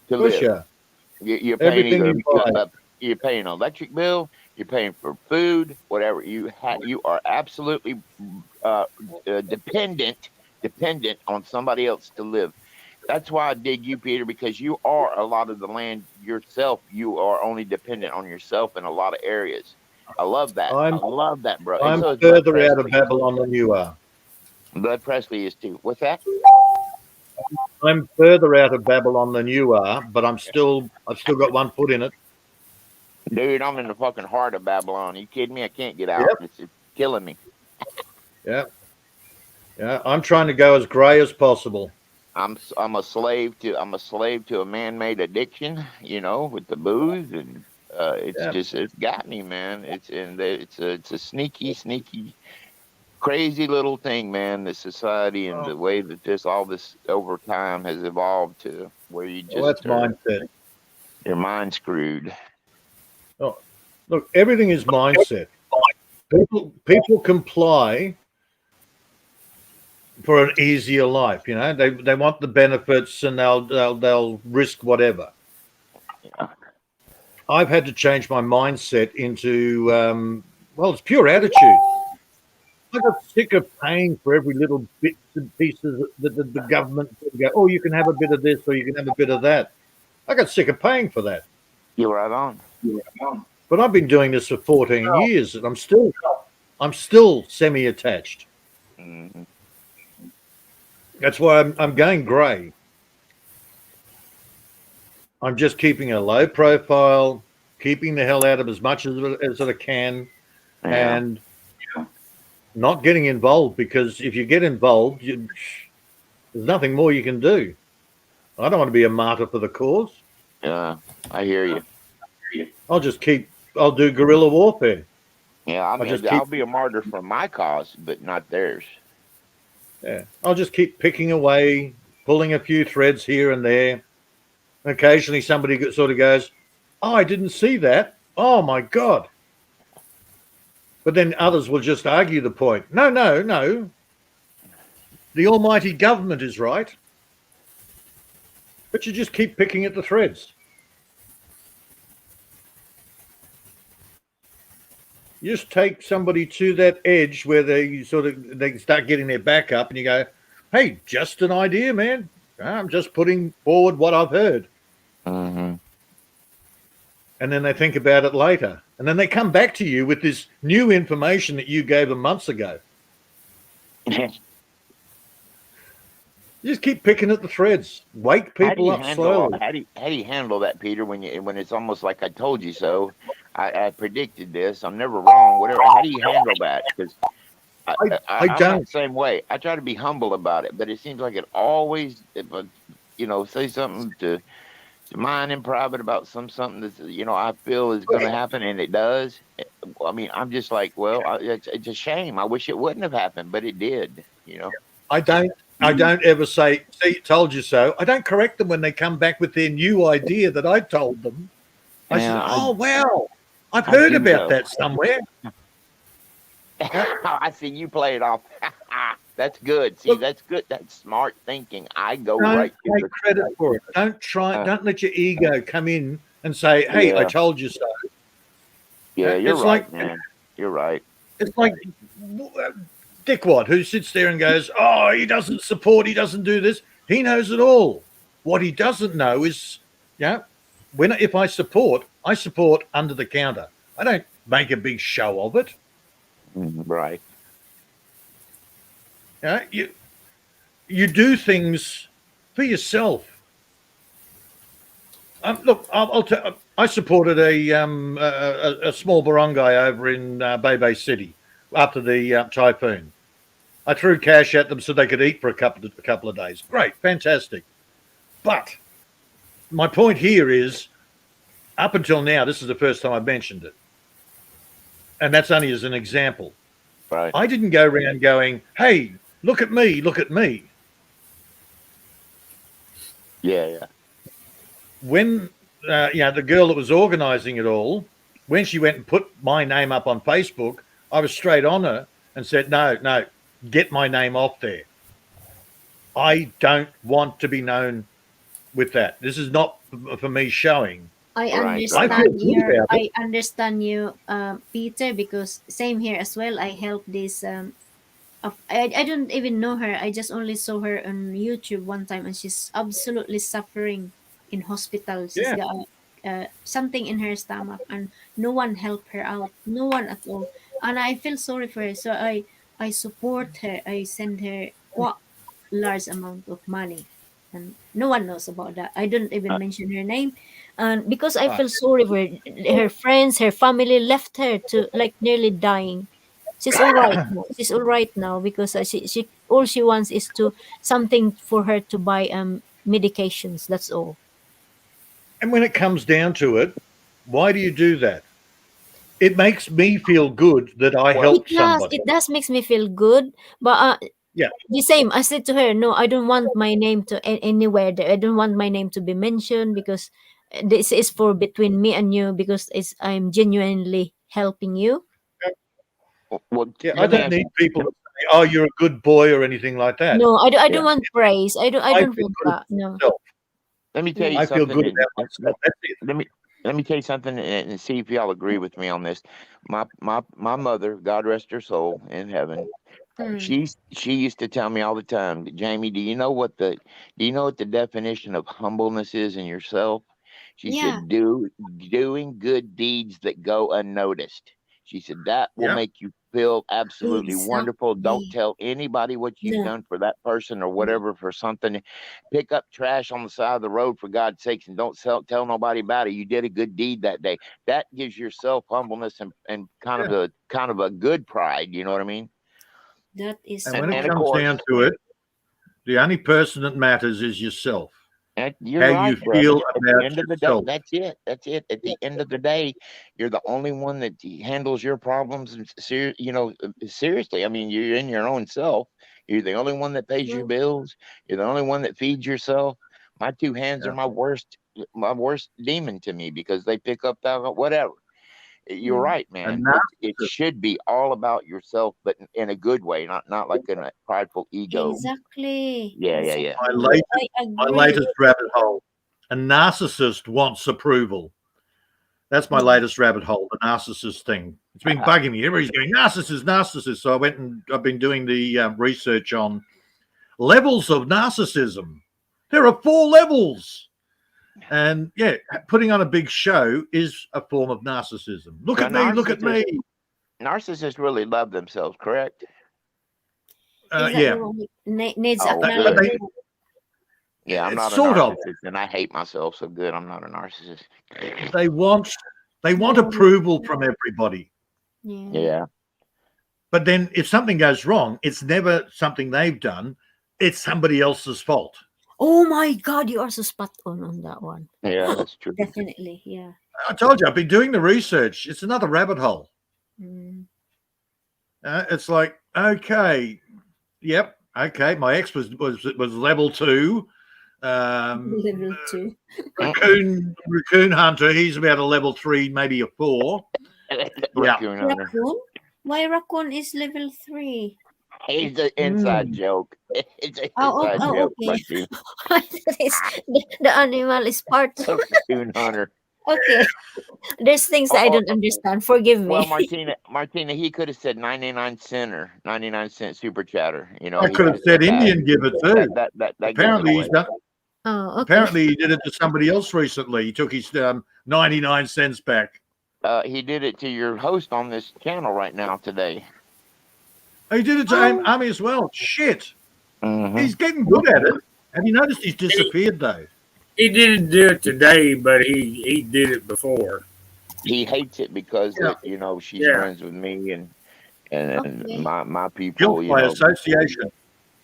to live. Yeah. You're paying you're paying an electric bill, you're paying for food, whatever. You are absolutely dependent on somebody else to live. That's why I dig you, Peter, because you are a lot of the land yourself. You are only dependent on yourself in a lot of areas. I love that. I love that, bro. I'm further out of Babylon than you are. Bud Presley is too. What's that? I'm further out of Babylon than you are, but I've still got one foot in it. Dude, I'm in the fucking heart of Babylon. Are you kidding me? I can't get out. Yep. It's killing me. Yeah. I'm trying to go as grey as possible. I'm a slave to a man-made addiction, with the booze, and it's got me, man. It's a sneaky, crazy little thing, man. The society and the way that all this over time has evolved to where you just that's mindset. Your mind screwed. Oh, look, everything is mindset. People comply for an easier life. They want the benefits and they'll risk whatever. I've had to change my mindset into, well, it's pure attitude. I got sick of paying for every little bits and pieces that the government would go, oh, you can have a bit of this or you can have a bit of that. I got sick of paying for that. You're right on. But I've been doing this for 14 years and I'm still semi-attached. Mhm. That's why I'm going grey. I'm just keeping a low profile, keeping the hell out of as much as I can, Yeah. and not getting involved, because if you get involved, there's nothing more you can do. I don't want to be a martyr for the cause. Yeah. I hear you. I'll do guerrilla warfare. Yeah. I I'll just mean, I'll keep, be a martyr for my cause, but not theirs. yeah, I'll just keep picking away, pulling a few threads here and there. And occasionally somebody sort of goes, oh, I didn't see that. Oh my God. But then others will just argue the point. No, no, no. The almighty government is right. But you just keep picking at the threads. You just take somebody to that edge where they start getting their back up, and you go, hey, just an idea, man. I'm just putting forward what I've heard. Mm-hmm. And then they think about it later. And then they come back to you with this new information that you gave them months ago. You just keep picking at the threads. Wake people up slowly. How do you handle that, Peter? When it's almost like I told you so, I predicted this. I'm never wrong. Whatever. How do you handle that? Because I I'm don't. the same way. I try to be humble about it, but it seems like it always, if I, say something to mine in private about something that I feel is going to happen, and it does. I mean, I'm just like, well, it's a shame. I wish it wouldn't have happened, but it did. I don't ever say, see, told you so. I don't correct them when they come back with their new idea that I told them. I said, oh, wow, I've heard about that somewhere. I see you play it off. That's good. See, that's good. That's smart thinking. I go right to take credit for it. Don't let your ego come in and say, hey, I told you so. Yeah, you're right, man. You're right. It's like Dickwad, who sits there and goes, oh, he doesn't support, he doesn't do this. He knows it all. What he doesn't know is, if I support under the counter. I don't make a big show of it. Right. You do things for yourself. Look, I supported a small barangay over in Bay City after the typhoon. I threw cash at them so they could eat for a couple of days. Great, fantastic. But my point here is, up until now, this is the first time I've mentioned it, and that's only as an example. Right. I didn't go around going, hey, look at me, look at me. Yeah. When the girl that was organising it all, when she went and put my name up on Facebook, I was straight on her and said, no, get my name off there. I don't want to be known with that. This is not for me showing. I understand you, Peter, because same here as well. I helped this. I don't even know her. I just only saw her on YouTube one time, and she's absolutely suffering in hospital. She's got something in her stomach, and no one helped her out. No one at all. And I feel sorry for her, so I support her. I send her quite large amount of money, and no one knows about that. I don't even mention her name, and because I feel sorry for her, her friends, her family left her to like nearly dying. She's all right now. She's all right now because she all she wants is to something for her to buy medications. That's all. And when it comes down to it, why do you do that? It makes me feel good that I helped somebody. It does makes me feel good, but the same. I said to her, no, I don't want my name to anywhere there. I don't want my name to be mentioned because this is for between me and you because I'm genuinely helping you. Well, I don't need people to say, "Oh, you're a good boy" or anything like that. No, I don't want praise. I don't want that. No. Let me tell you I something. feel good about myself. That's it. let me tell you something and see if y'all agree with me on this. My mother, God rest her soul in heaven, Mm. she used to tell me all the time, Jamie, do you know what the definition of humbleness is in yourself? She Yeah, said, doing good deeds that go unnoticed. She said that will Yep. make you feel absolutely wonderful. Don't exactly. tell anybody what you've No, done for that person or no, whatever for something. Pick up trash on the side of the road for God's sakes and don't tell nobody about it. You did a good deed that day. That gives yourself humbleness and Yeah. kind of a good pride. You know what I mean? that is And so when it And of right. comes down course, to it, the only person that matters is yourself. you're How you right, brother. feel At the about end of the day, yourself. that's it. That's it. At the end of the day, you're the only one that handles your problems. And seriously. I mean, you're in your own self. You're the only one that pays your Well, bills. You're the only one that feeds yourself. My two hands are Yeah. my worst demon to me because they pick up that whatever. You're mm, right, And man. It narcissist. should be all about yourself, but in a good way, not like in a prideful ego. exactly, Yeah, yeah, yeah. My exactly. latest, I my agree. latest rabbit hole. A narcissist wants approval. That's my Yeah. latest rabbit hole, the narcissist thing. It's been bugging me. Everybody's going, narcissist, narcissist. So I went and I've been doing the research on levels of narcissism. There are 4 levels. And yeah, putting on a big show is a form of narcissism. Look Now, at me, look at me. narcissists really love themselves, correct? Is that the Yeah, one who needs Oh, but good. they, acknowledgement? Yeah, I'm it's not a sort of. narcissist, and I hate myself, so good. I'm not a narcissist. They want they want No. approval from everybody. Yeah. Yeah, But then if something goes wrong, it's never something they've done. It's somebody else's fault. Oh my God, you are so spot on that one. yeah, that's true. Definitely, yeah. I told you, I've been doing the research. It's another rabbit hole. Mm. It's like, okay, yep, okay. My ex was level 2. Level 2. Raccoon hunter. He's about a level 3, maybe a 4. Yeah. Raccoon hunter. Raccoon? Why raccoon is level 3? It's an inside Mm. joke. It's an Oh, inside oh, joke, okay. Martina. The animal is part. Raccoon hunter. Okay. There's things that I Or, don't understand. Forgive well, me. Martina, he could have said 99 cent or 99 cent super chatter. I He could could have have said said that. Indian giver too. That gives it Apparently away. he's done. Oh, okay. Apparently he did it to somebody else recently. He took his 99 cents back. He did it to your host on this channel right now today. He did it to Oh, Amy as well. Shit. Mm-hmm. He's getting good at it. Have you noticed he's disappeared though? He didn't do it today, but he did it before. He hates it because Yeah. she's Yeah. friends with me and okay. my people, Guilt by association.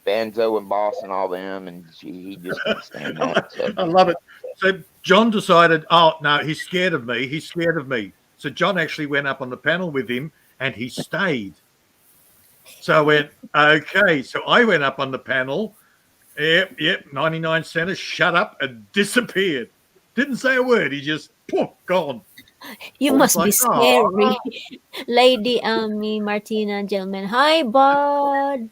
Banzo and Boss and all them, and he just can't stand that. So I love it. So John decided, oh no, he's scared of me. He's scared of me. So John actually went up on the panel with him and he stayed. So I went, okay. So I went up on the panel. Yep, 99 centers, shut up and disappeared. Didn't say a word. He just poof, gone. You I was must be like, oh, scary. Lady Amy, Martina, gentlemen. Hi, bud.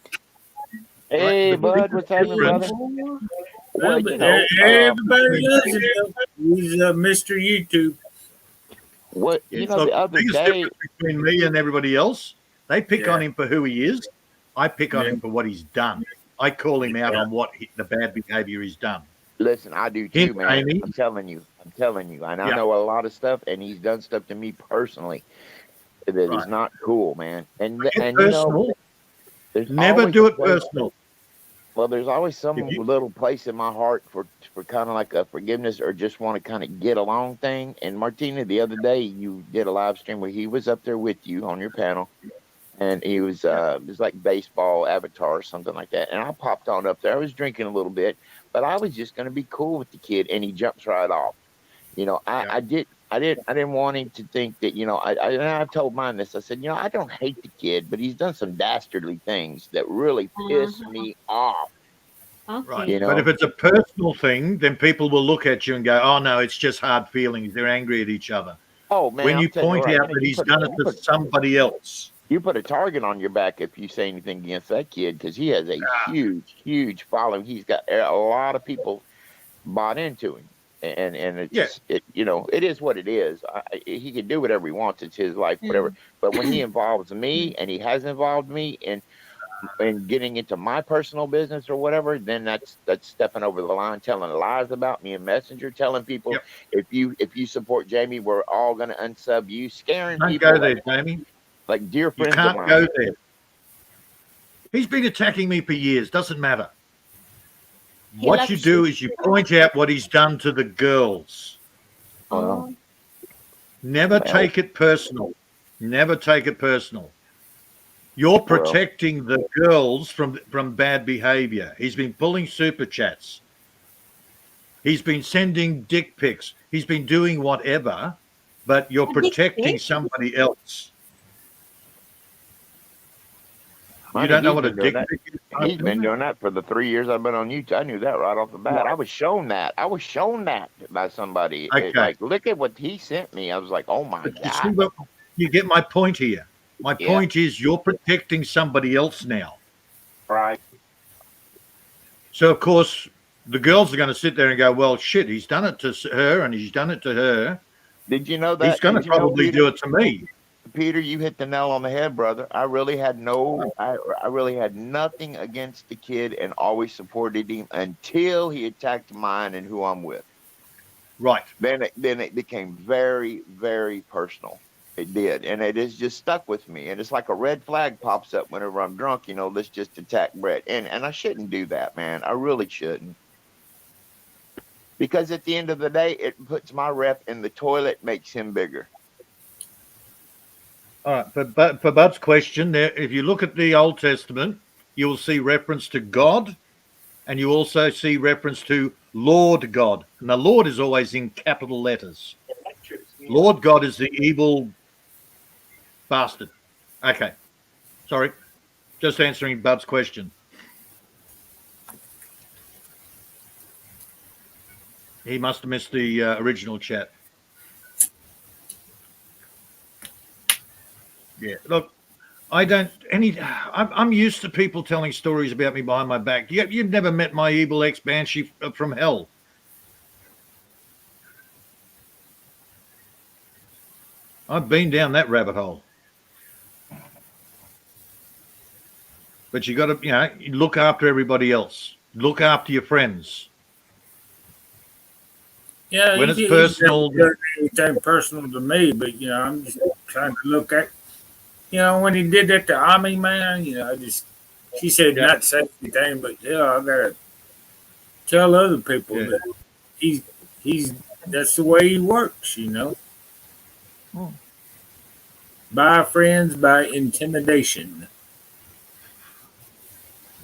hey, the bud, biggest what's happening, brother? Oh, Well, But uh, everybody loves him. He's Mr. YouTube. the the other biggest day, difference between me and everybody else, they pick on Yeah. him for who he is. I pick on Yeah. him for what he's done. I call him out Yeah. on the bad behavior he's done. listen, I do Hint, too, man. Amy. I'm telling you, and I Yeah, know a lot of stuff, and he's done stuff to me personally that is right. not cool, man. And Get personal. there's Never always do a it place. personal. Well, there's always some If you, little place in my heart for kind of like a forgiveness or just want to kind of get along thing. And Martina, the other day you did a live stream where he was up there with you on your panel, and he was yeah, it was like baseball avatar or something like that. And I popped on up there. I was drinking a little bit, but I was just going to be cool with the kid, and he jumps right off. yeah, I didn't want him to think that, and I've told mine this. I said, I don't hate the kid, but he's done some dastardly things that really piss uh-huh. me off, right. you Okay. But if know. it's a personal thing, then people will look at you and go, oh, no, it's just hard feelings. They're angry at each other. Oh man, When I'm you telling you point right out now, that he's done it to somebody else, you put a target on your back if you say anything against that kid because he has a huge, huge following. He's got a lot of people bought into him, and Yeah. it is what it is. He can do whatever he wants. It's his life, whatever. But when he involves me, and he has involved me in getting into my personal business or whatever, then that's stepping over the line, telling lies about me in Messenger, telling people Yep. if you support Jamie, we're all going to unsub you, scaring Don't go people there, Jamie. like dear You friends of can't go mine. there. He's been attacking me for years. Doesn't matter. He What you loves do you. is you point out what he's done to the girls. Well, Oh, Never well, take it personal. Never take it personal. You're well. protecting the girls from bad behavior. He's been pulling super chats. He's been sending dick pics. He's been doing whatever, but you're a dick protecting pic? somebody else. I You think don't know he's what a been doing dick that. pic is? He's been doing that for the 3 years I've been on YouTube. I knew that right off the bat. Right. I was shown that. I was shown that by somebody. Okay. Like, look at what he sent me. I was like, oh my But you see God. what you get my point here. My Yeah. point is you're protecting somebody else now. Right. So of course the girls are going to sit there and go, well, shit, he's done it to her and he's done it to her. Did you know that? He's going to Did you know, probably Peter? do it to me. Peter, you hit the nail on the head, brother. I really had I really had nothing against the kid and always supported him until he attacked mine and who I'm with. Right. Then it became very, very personal. It did, and it has just stuck with me. And it's like a red flag pops up whenever I'm drunk. Let's just attack Brett, and I shouldn't do that, man. I really shouldn't, because at the end of the day, it puts my rep in the toilet, makes him bigger. All right. But for Bud's question, there, if you look at the Old Testament, you will see reference to God, and you also see reference to Lord God. And the Lord is always in capital letters. Lord God is the evil bastard. Okay. Sorry. Just answering Bud's question. He must have missed the original chat. Yeah. Look, I'm used to people telling stories about me behind my back. You've never met my evil ex-banshee from hell. I've been down that rabbit hole. But you got to, look after everybody else. Look after your friends. Yeah, When it's he's personal, never done anything personal to me, but I'm just trying to look at, when he did that to Ami, man, she said not to say anything, but I gotta tell other people that he's that's the way he works, By friends, by intimidation.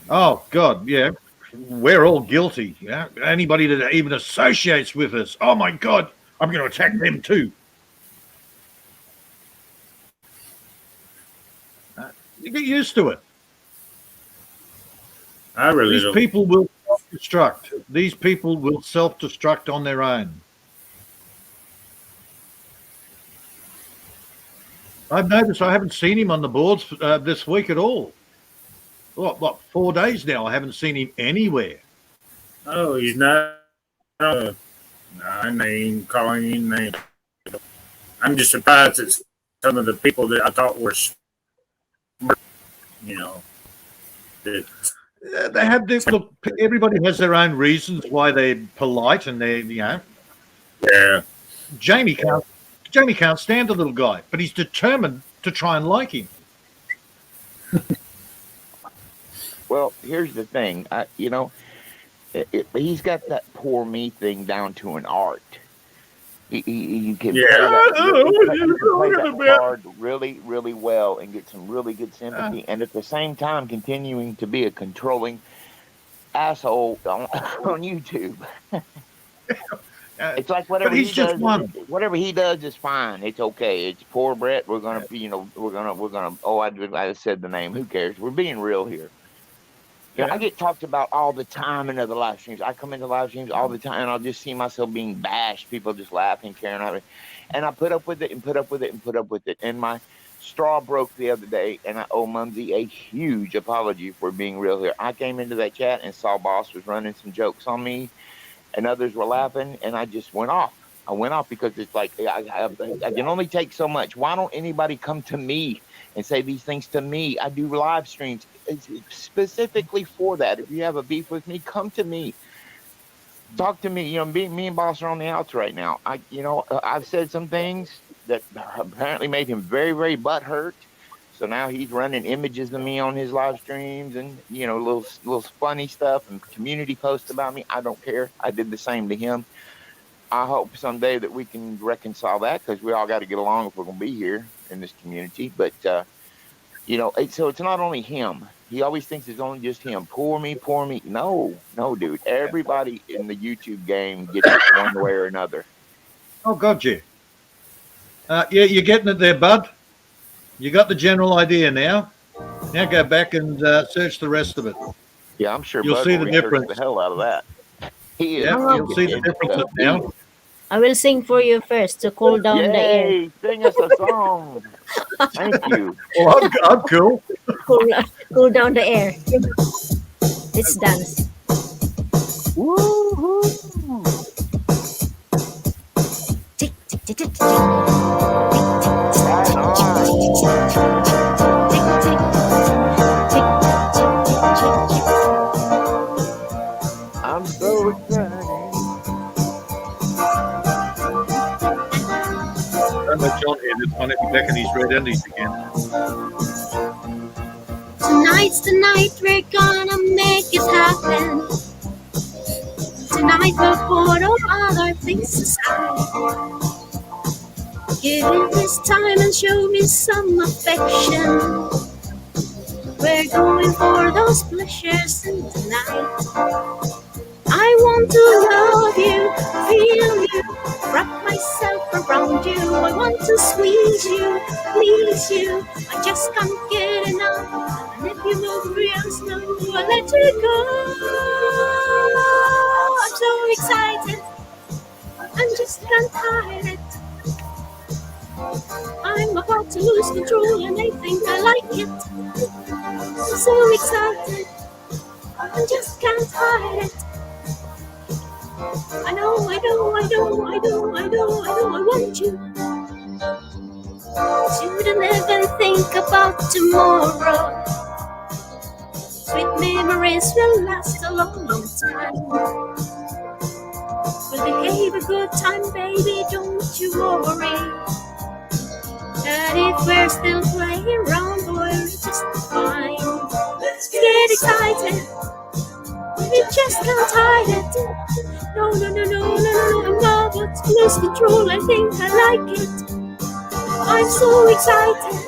Oh God, yeah. We're all guilty. Yeah. Anybody that even associates with us, oh my God, I'm going to attack them too. You get used to it. I really These don't. people will self-destruct. These people will self-destruct on their own. I've noticed I haven't seen him on the boards this week at all. What, 4 days now? I haven't seen him anywhere. Oh, he's not. Name calling him name. I'm just surprised that some of the people that I thought were smart, that They have this. Look, everybody has their own reasons why they're polite, and they're yeah. Jamie can't stand the little guy, but he's determined to try and like him. Well, here's the thing. He's got that poor me thing down to an art. He can play that card really, really well and get some really good sympathy, and at the same time continuing to be a controlling asshole on YouTube. It's like whatever he does. Whatever he does is fine. It's okay. It's poor Brett. We're gonna. Oh, I said the name. Who cares? We're being real here. I get talked about all the time in other live streams. I come into live streams all the time, and I'll just see myself being bashed. People just laughing, carrying on, and I put up with it and put up with it and put up with it. And my straw broke the other day, and I owe Mumsy a huge apology for being real here. I came into that chat and saw Boss was running some jokes on me, and others were laughing, and I just went off. I went off because it's like I can only take so much. Why don't anybody come to me and say these things to me? I do live streams specifically for that. If you have a beef with me, come to me. Talk to me. Me and Boss are on the outs right now. I've said some things that apparently made him very, very butthurt. So now he's running images of me on his live streams and little funny stuff and community posts about me. I don't care. I did the same to him. I hope someday that we can reconcile that because we all got to get along if we're going to be here in this community. But so it's not only him. He always thinks it's only just him. Poor me, poor me. No, dude. Everybody in the YouTube game gets it one way or another. Oh, God, yeah. Yeah, you're getting it there, bud. You got the general idea now. Now go back and search the rest of it. Yeah, I'm sure You'll Bud see will the research difference. the hell out of that. He is. Yeah, you'll see the difference now. I will sing for you first to cool down the air. Yay! Sing us a song. Thank you. Well, I'm cool. Cool down the air. Let's dance. Woo-hoo. Tick, tick, tick, tick, tick. Right on. Tick, tick, tick, tick, tick, tick. I'm so excited. Don't let John hear this one. He'll be back in his red undies again. Tonight's the night we're gonna make it happen. Tonight we'll put all other things aside. Give it this time and show me some affection. We're going for those pleasures tonight. I want to love you, feel you, wrap myself around you. I want to squeeze you, please you. I just can't get enough. And if you move real slow, I'll let you go. I'm so excited, I just can't hide it. I'm about to lose control and I think I like it. I'm so excited, I just can't hide it. I know, I want you. Shouldn't even think about tomorrow. Sweet memories will last a long, long time. We'll behave a good time, baby, don't you worry. And if we're still playing around, we're just fine. Let's get excited. We just can't hide it. No, I'm about to lose control. I think I like it. I'm so excited.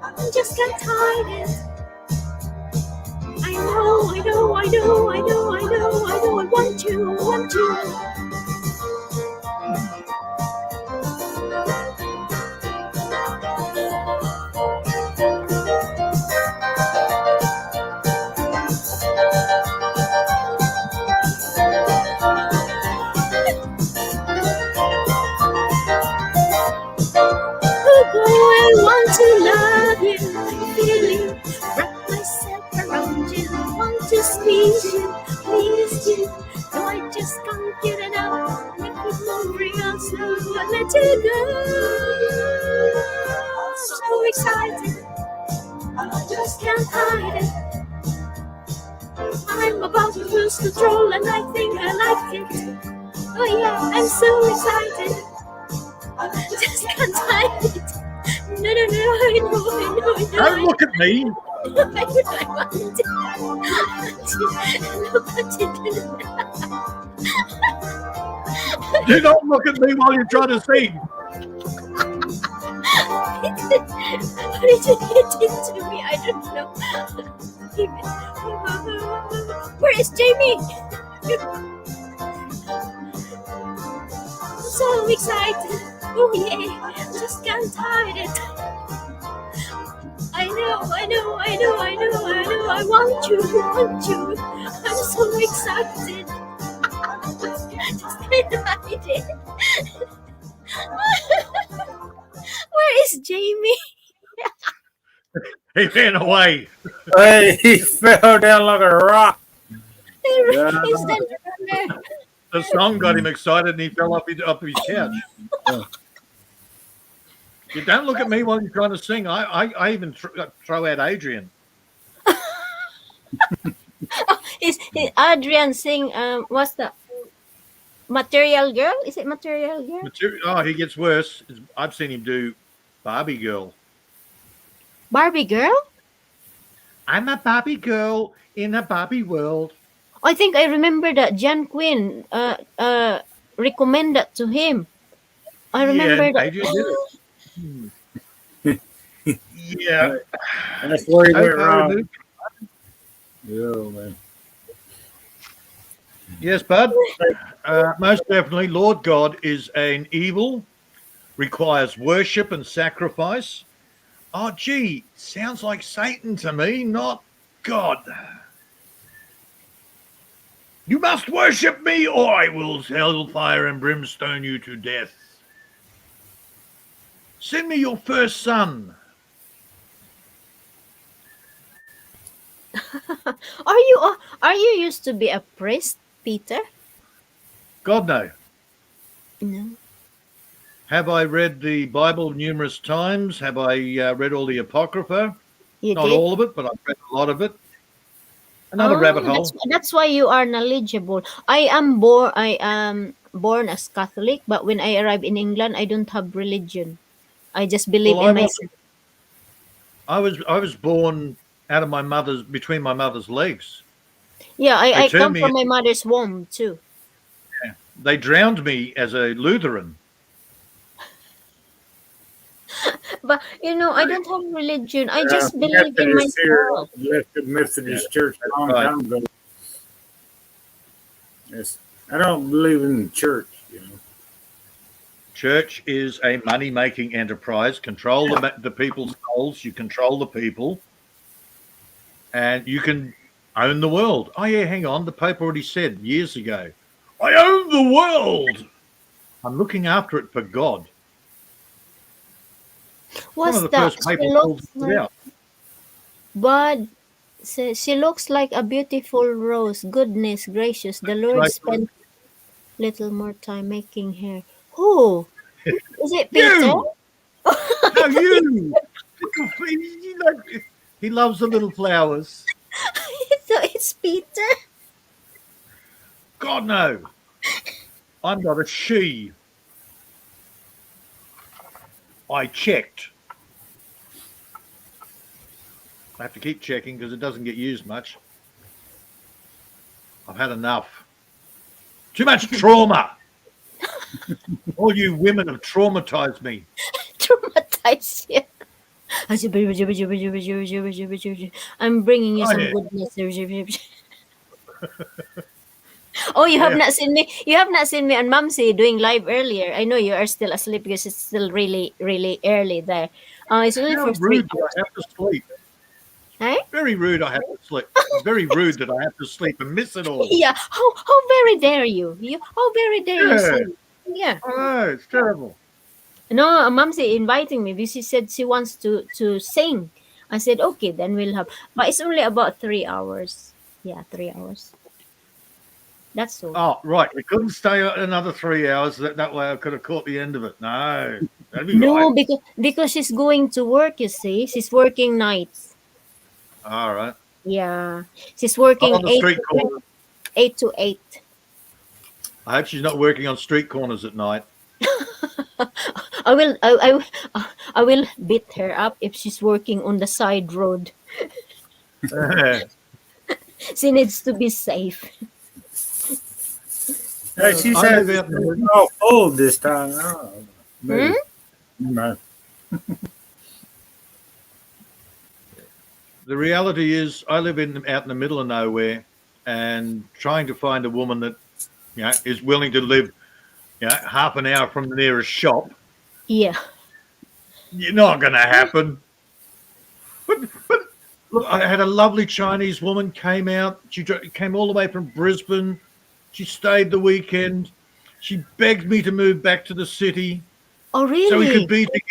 I just can't hide it. I know, I want you. I want to love you, feel you, wrap myself around you, want to squeeze you, please you. No, I just can't get enough. Make it more real slow, I let you go. I'm so excited, I just can't hide it. I'm about to lose control and I think I like it. Oh yeah, I'm so excited, I just can't hide it. No, I know. Don't look at me. Do not look at me while you're trying to sing. What did you get into me? I don't know. Where is Jamie? I'm so excited. Oh yeah, just can't hide it. I know. I want you. I'm so excited. Just can't hide it. Where is Jamie? He ran away. Hey, he fell down like a rock. He's standing there. The song got him excited and he fell off his couch. Yeah. You don't look at me while you're trying to sing. I even throw out Adrian. Is Adrian sing? What's the Material Girl? Is it Material Girl? Oh, he gets worse. I've seen him do Barbie Girl. Barbie Girl? I'm a Barbie girl in a Barbie world. I think I remember that Jan Quinn recommend that to him. I remember Yeah, that. Adrian did it. Yeah. That's where he So went far wrong. removed. Yeah, man. Yes, bud. Most definitely, Lord God is an evil, requires worship and sacrifice. Oh, gee, sounds like Satan to me, not God. You must worship me, or I will hellfire and brimstone you to death. Send me your first son. Are you used to be a priest, Peter? God, no. No. Have I read the Bible numerous times? Have I read all the Apocrypha? You Not did? all of it, but I've read a lot of it. Another rabbit hole. That's why you are knowledgeable. I am born as Catholic, but when I arrive in England, I don't have religion. I just believe Well, in myself. I was born out of between my mother's legs. Yeah, They I come turned me. from my mother's womb too. They drowned me as a Lutheran. But I don't have religion. I Uh, just believe in Methodist here myself. left the Methodist church a long right. time ago. Yes. I don't believe in the church, you know. Church is a money-making enterprise. Control the people's souls. You control the people, and you can own the world. Oh yeah, hang on. The Pope already said years ago, "I own the world. I'm looking after it for God." One What's of the that? first She papal looks bulls put like out. Bud. She looks like a beautiful rose. Goodness gracious, the Lord Like, spent little more time making her. Who? Is it Peter? you, no, you. He loves the little flowers. So it's Peter. God no, I'm not a she. I checked. I have to keep checking because it doesn't get used much. I've had enough. Too much trauma. All you women have traumatized me. Traumatized you. I'm bringing you Oh, some yeah. goodness. Oh, you have Yeah. not seen me. You have not seen me and Mamsi doing live earlier. I know you are still asleep because it's still really, really early there. It's only How for 3 rude that I have to sleep. hours. Huh? Very rude I have to sleep. Very rude that I have to sleep and miss it all. Yeah. How very dare you? How very dare you Yeah. sleep? Yeah. I know, it's terrible. No, Mamsi inviting me because she said she wants to sing. I said okay, then we'll have. But it's only about 3 hours. Yeah, 3 hours. That's all. Oh, right. We couldn't stay another 3 hours. That way I could have caught the end of it. No, that'd be No, right. because she's going to work. You see, she's working nights. All right. Yeah, she's working On the street corner. 8 to 8. I hope she's not working on street corners at night. I will I will beat her up if she's working on the side road. She needs to be safe. Hey, she I said live out in the oh, full this time. Oh, maybe. No. The reality is, I live out in the middle of nowhere, and trying to find a woman that is willing to live half an hour from the nearest shop, Yeah. you're not going to happen. But look, I had a lovely Chinese woman came out. She came all the way from Brisbane. She stayed the weekend. She begged me to move back to the city Oh, really? so we could be together.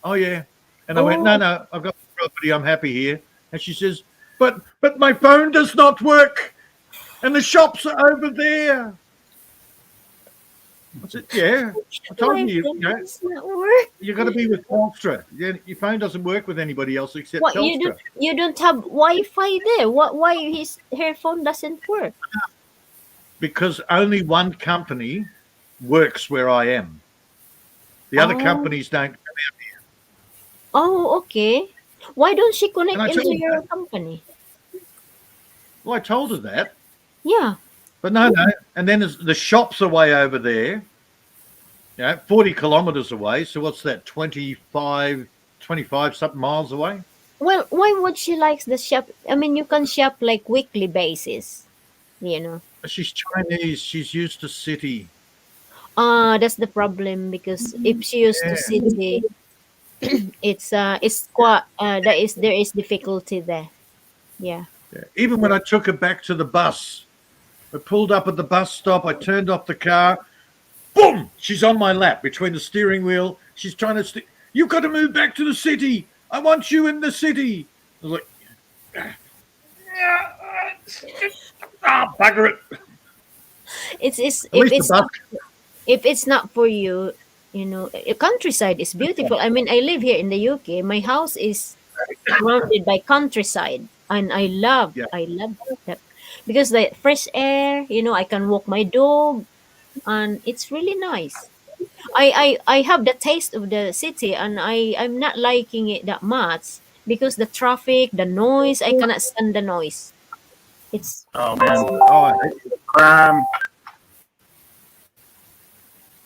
Oh yeah. And I went, Oh. no, I've got the property. I'm happy here. And she says, but my phone does not work, and the shops are over there. I said, yeah. I told My you, phone does not work. you got to be with Telstra. Your phone doesn't work with anybody else except What Telstra you don't have Wi-Fi there? What why her phone doesn't work? because only one company works where I am. The other Oh, companies don't. oh, okay. Why don't she And connect I told into her your that. company? Well, I told her that. Yeah. But no, no. And then the shops are way over there, 40 kilometers away. So what's that, 25 something miles away? Well, why would she likes the shop? I mean, you can shop like weekly basis, you know. She's Chinese. She's used to city. That's the problem because if she used to Yeah. city, it's quite there is difficulty there. Yeah. Yeah. Even when I took her back to the bus, I pulled up at the bus stop. I turned off the car. Boom! She's on my lap between the steering wheel. She's trying to. You've got to move back to the city. I want you in the city. I was like, bugger it. It's At least the bus. if it's not for you, you know, countryside is beautiful. I mean, I live here in the UK. My house is surrounded by countryside, and Yeah. I love that because the fresh air. You know, I can walk my dog, and it's really nice. I have the taste of the city, and I'm not liking it that much because the traffic, the noise. I cannot stand the noise. It's Oh man, Oh, I hate it. crime.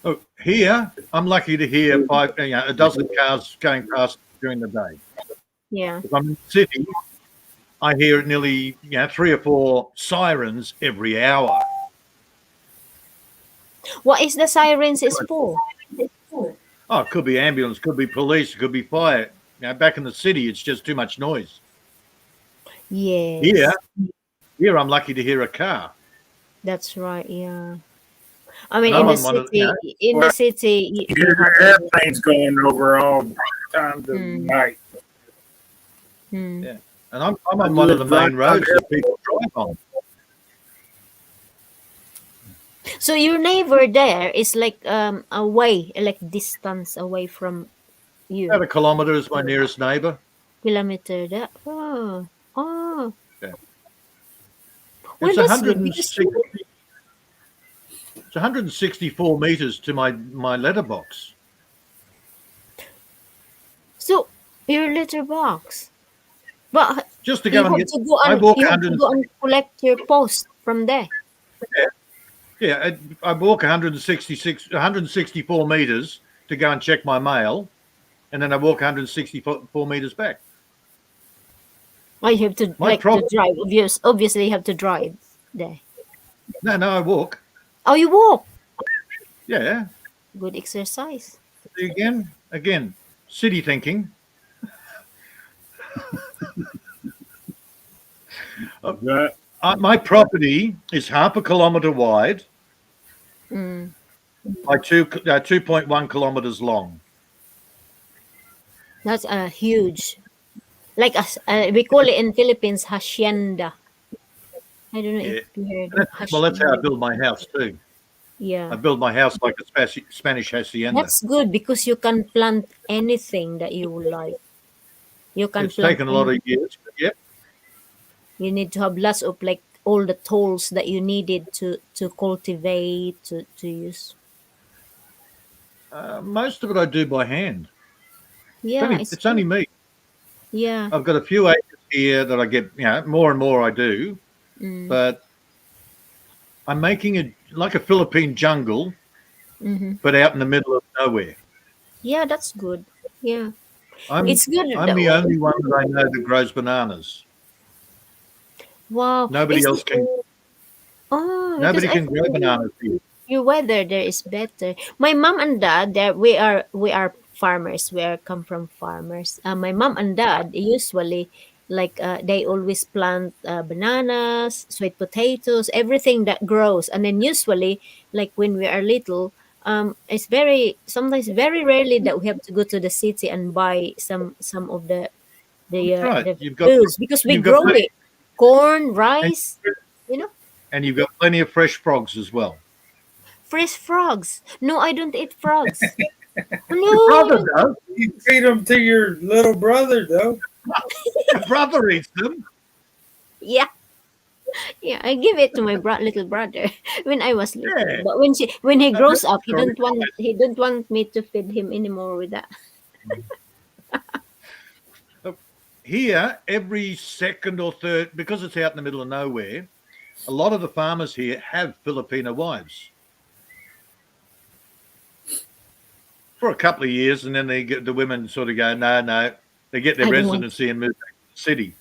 Oh, here, I'm lucky to hear a dozen cars going past during the day. yeah. If I'm in the city, I hear nearly 3 or 4 sirens every hour. What is the sirens is for? Oh, it could be ambulance, could be police, it could be fire. Back in the city, it's just too much noise. Yes, Here, I'm lucky to hear a car. that's right. Yeah. I mean, And I'm on one of in the city, You you hear have the airplanes going over all times of Mm. night. mm. Yeah. And I'm on one of the main roads that people drive on. So your neighbor there is like away, like distance away from you, About a kilometre is my nearest neighbour. kilometer. That oh, Yeah. well It's that's good because 164 metres to my letterbox. so your litter box, but Just to go and get, I walk you have to 100. go and collect your post from there. Yeah, I walk 164 metres to go and check my mail, and then I walk 164 metres back. Oh, you have to My like to problem. drive. Obviously, you have to drive there. No, I walk. Oh, you walk. Yeah. Good exercise. See, again, city thinking. That, My property is half a kilometre wide Mm. by 2.1 kilometres long. That's a huge, like we call it in Philippines hacienda. I don't know Yeah. if you heard Well, that's how I hacienda. build my house too. I Yeah, build my house like a Spanish hacienda. that's good because you can plant anything that you would like. You can It's plant taken a lot of years, but yeah. You need to have lots of like all the tools that you needed to cultivate to use. Most of it I do by hand. Yeah, it's It's only good. me. Yeah. I've got a few acres here that I get, more and more I do, Mm. but I'm making it like a Philippine jungle, Mm-hmm. but out in the middle of nowhere. Yeah, that's good. Yeah, I'm it's good. I'm the only one that I know that grows bananas. Wow, Nobody it's else can. because Nobody I can grow think bananas here. your weather there is better. My mom and dad, there we are farmers. We are come from farmers. My mom and dad usually like they always plant bananas, sweet potatoes, everything that grows. And then usually, like when we are little, it's sometimes very rarely that we have to go to the city and buy some of That's right. the foods because we You've got grow plenty, it, corn, and, rice, you know. and you've got plenty of fresh frogs as well. fresh frogs. No, I don't eat frogs. No, Your I brother don't. does. You feed them to your little brother, though. Your brother eats them. Yeah, yeah. I give it to my little brother when I was little. Yeah. But when he grows up, Sorry. he don't want me to feed him anymore with that. Here, every second or third, because it's out in the middle of nowhere, a lot of the farmers here have Filipino wives for a couple of years, and then the women sort of go, no, they get their I don't want. residency and move back to the city.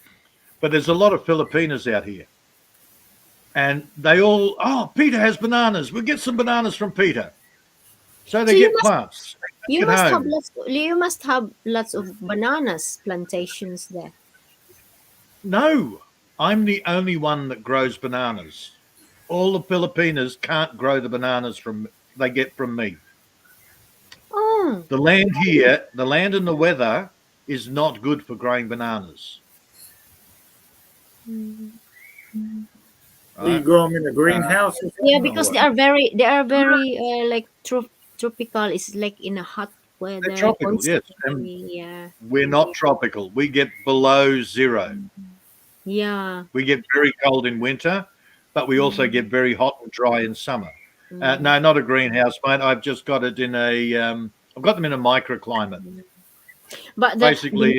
But there's a lot of Filipinos out here, and they all, Peter has bananas. We'll get some bananas from Peter. So So they get plants. They you take it must have home. lots of bananas plantations there. No, I'm the only one that grows bananas. All the Filipinos can't grow the bananas they get from me. Oh, The land here, the land and the weather is not good for growing bananas. mm. Do you Right? grow them in a greenhouse or Yeah, something, or because what? they are very like tropical. It's like in a hot They're weather tropical, yes. And constantly. Yeah, we're not tropical. We get below zero. yeah. We get very cold in winter, but we also Mm, get very hot and dry in summer. mm, No, not a greenhouse, mate. I've just got it in I've got them in a microclimate. mm. But Basically,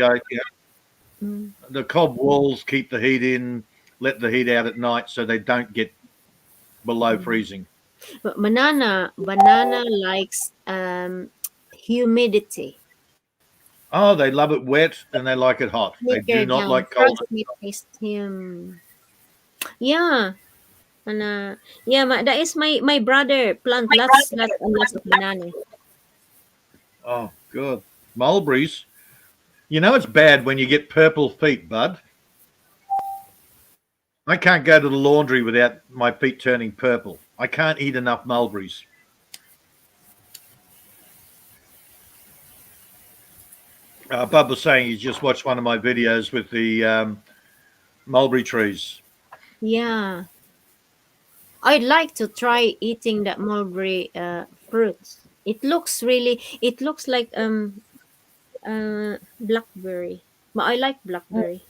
mm, the cob walls keep the heat in, let the heat out at night so they don't get below mm. freezing. But banana likes humidity. Oh, they love it wet and they like it hot. They do Thicker not down. like cold. Frogs may taste him. Yeah, and yeah, that is my brother plant lots and lots of banana. Oh, God. Mulberries. You know it's bad when you get purple feet, bud. I can't go to the laundry without my feet turning purple. I can't eat enough mulberries. Bub was saying he just watched one of my videos with the mulberry trees. Yeah, I'd like to try eating that mulberry fruit. It looks like blackberry. But I like blackberry.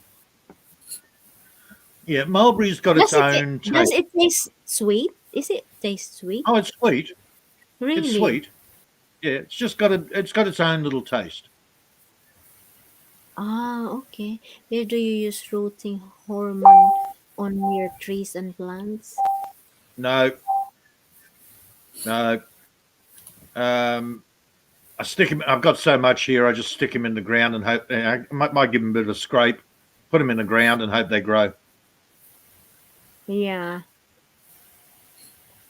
Yeah, mulberry's got its own Does taste. it taste sweet? Is it taste sweet? Oh, it's sweet. It's Really? sweet. Yeah, it's got its own little taste. Ah, okay. Where do you use rooting hormone on your trees and plants? No, no. I stick him. I've got so much here. I just stick him in the ground and hope. I might give them a bit of a scrape, put them in the ground and hope they grow. Yeah.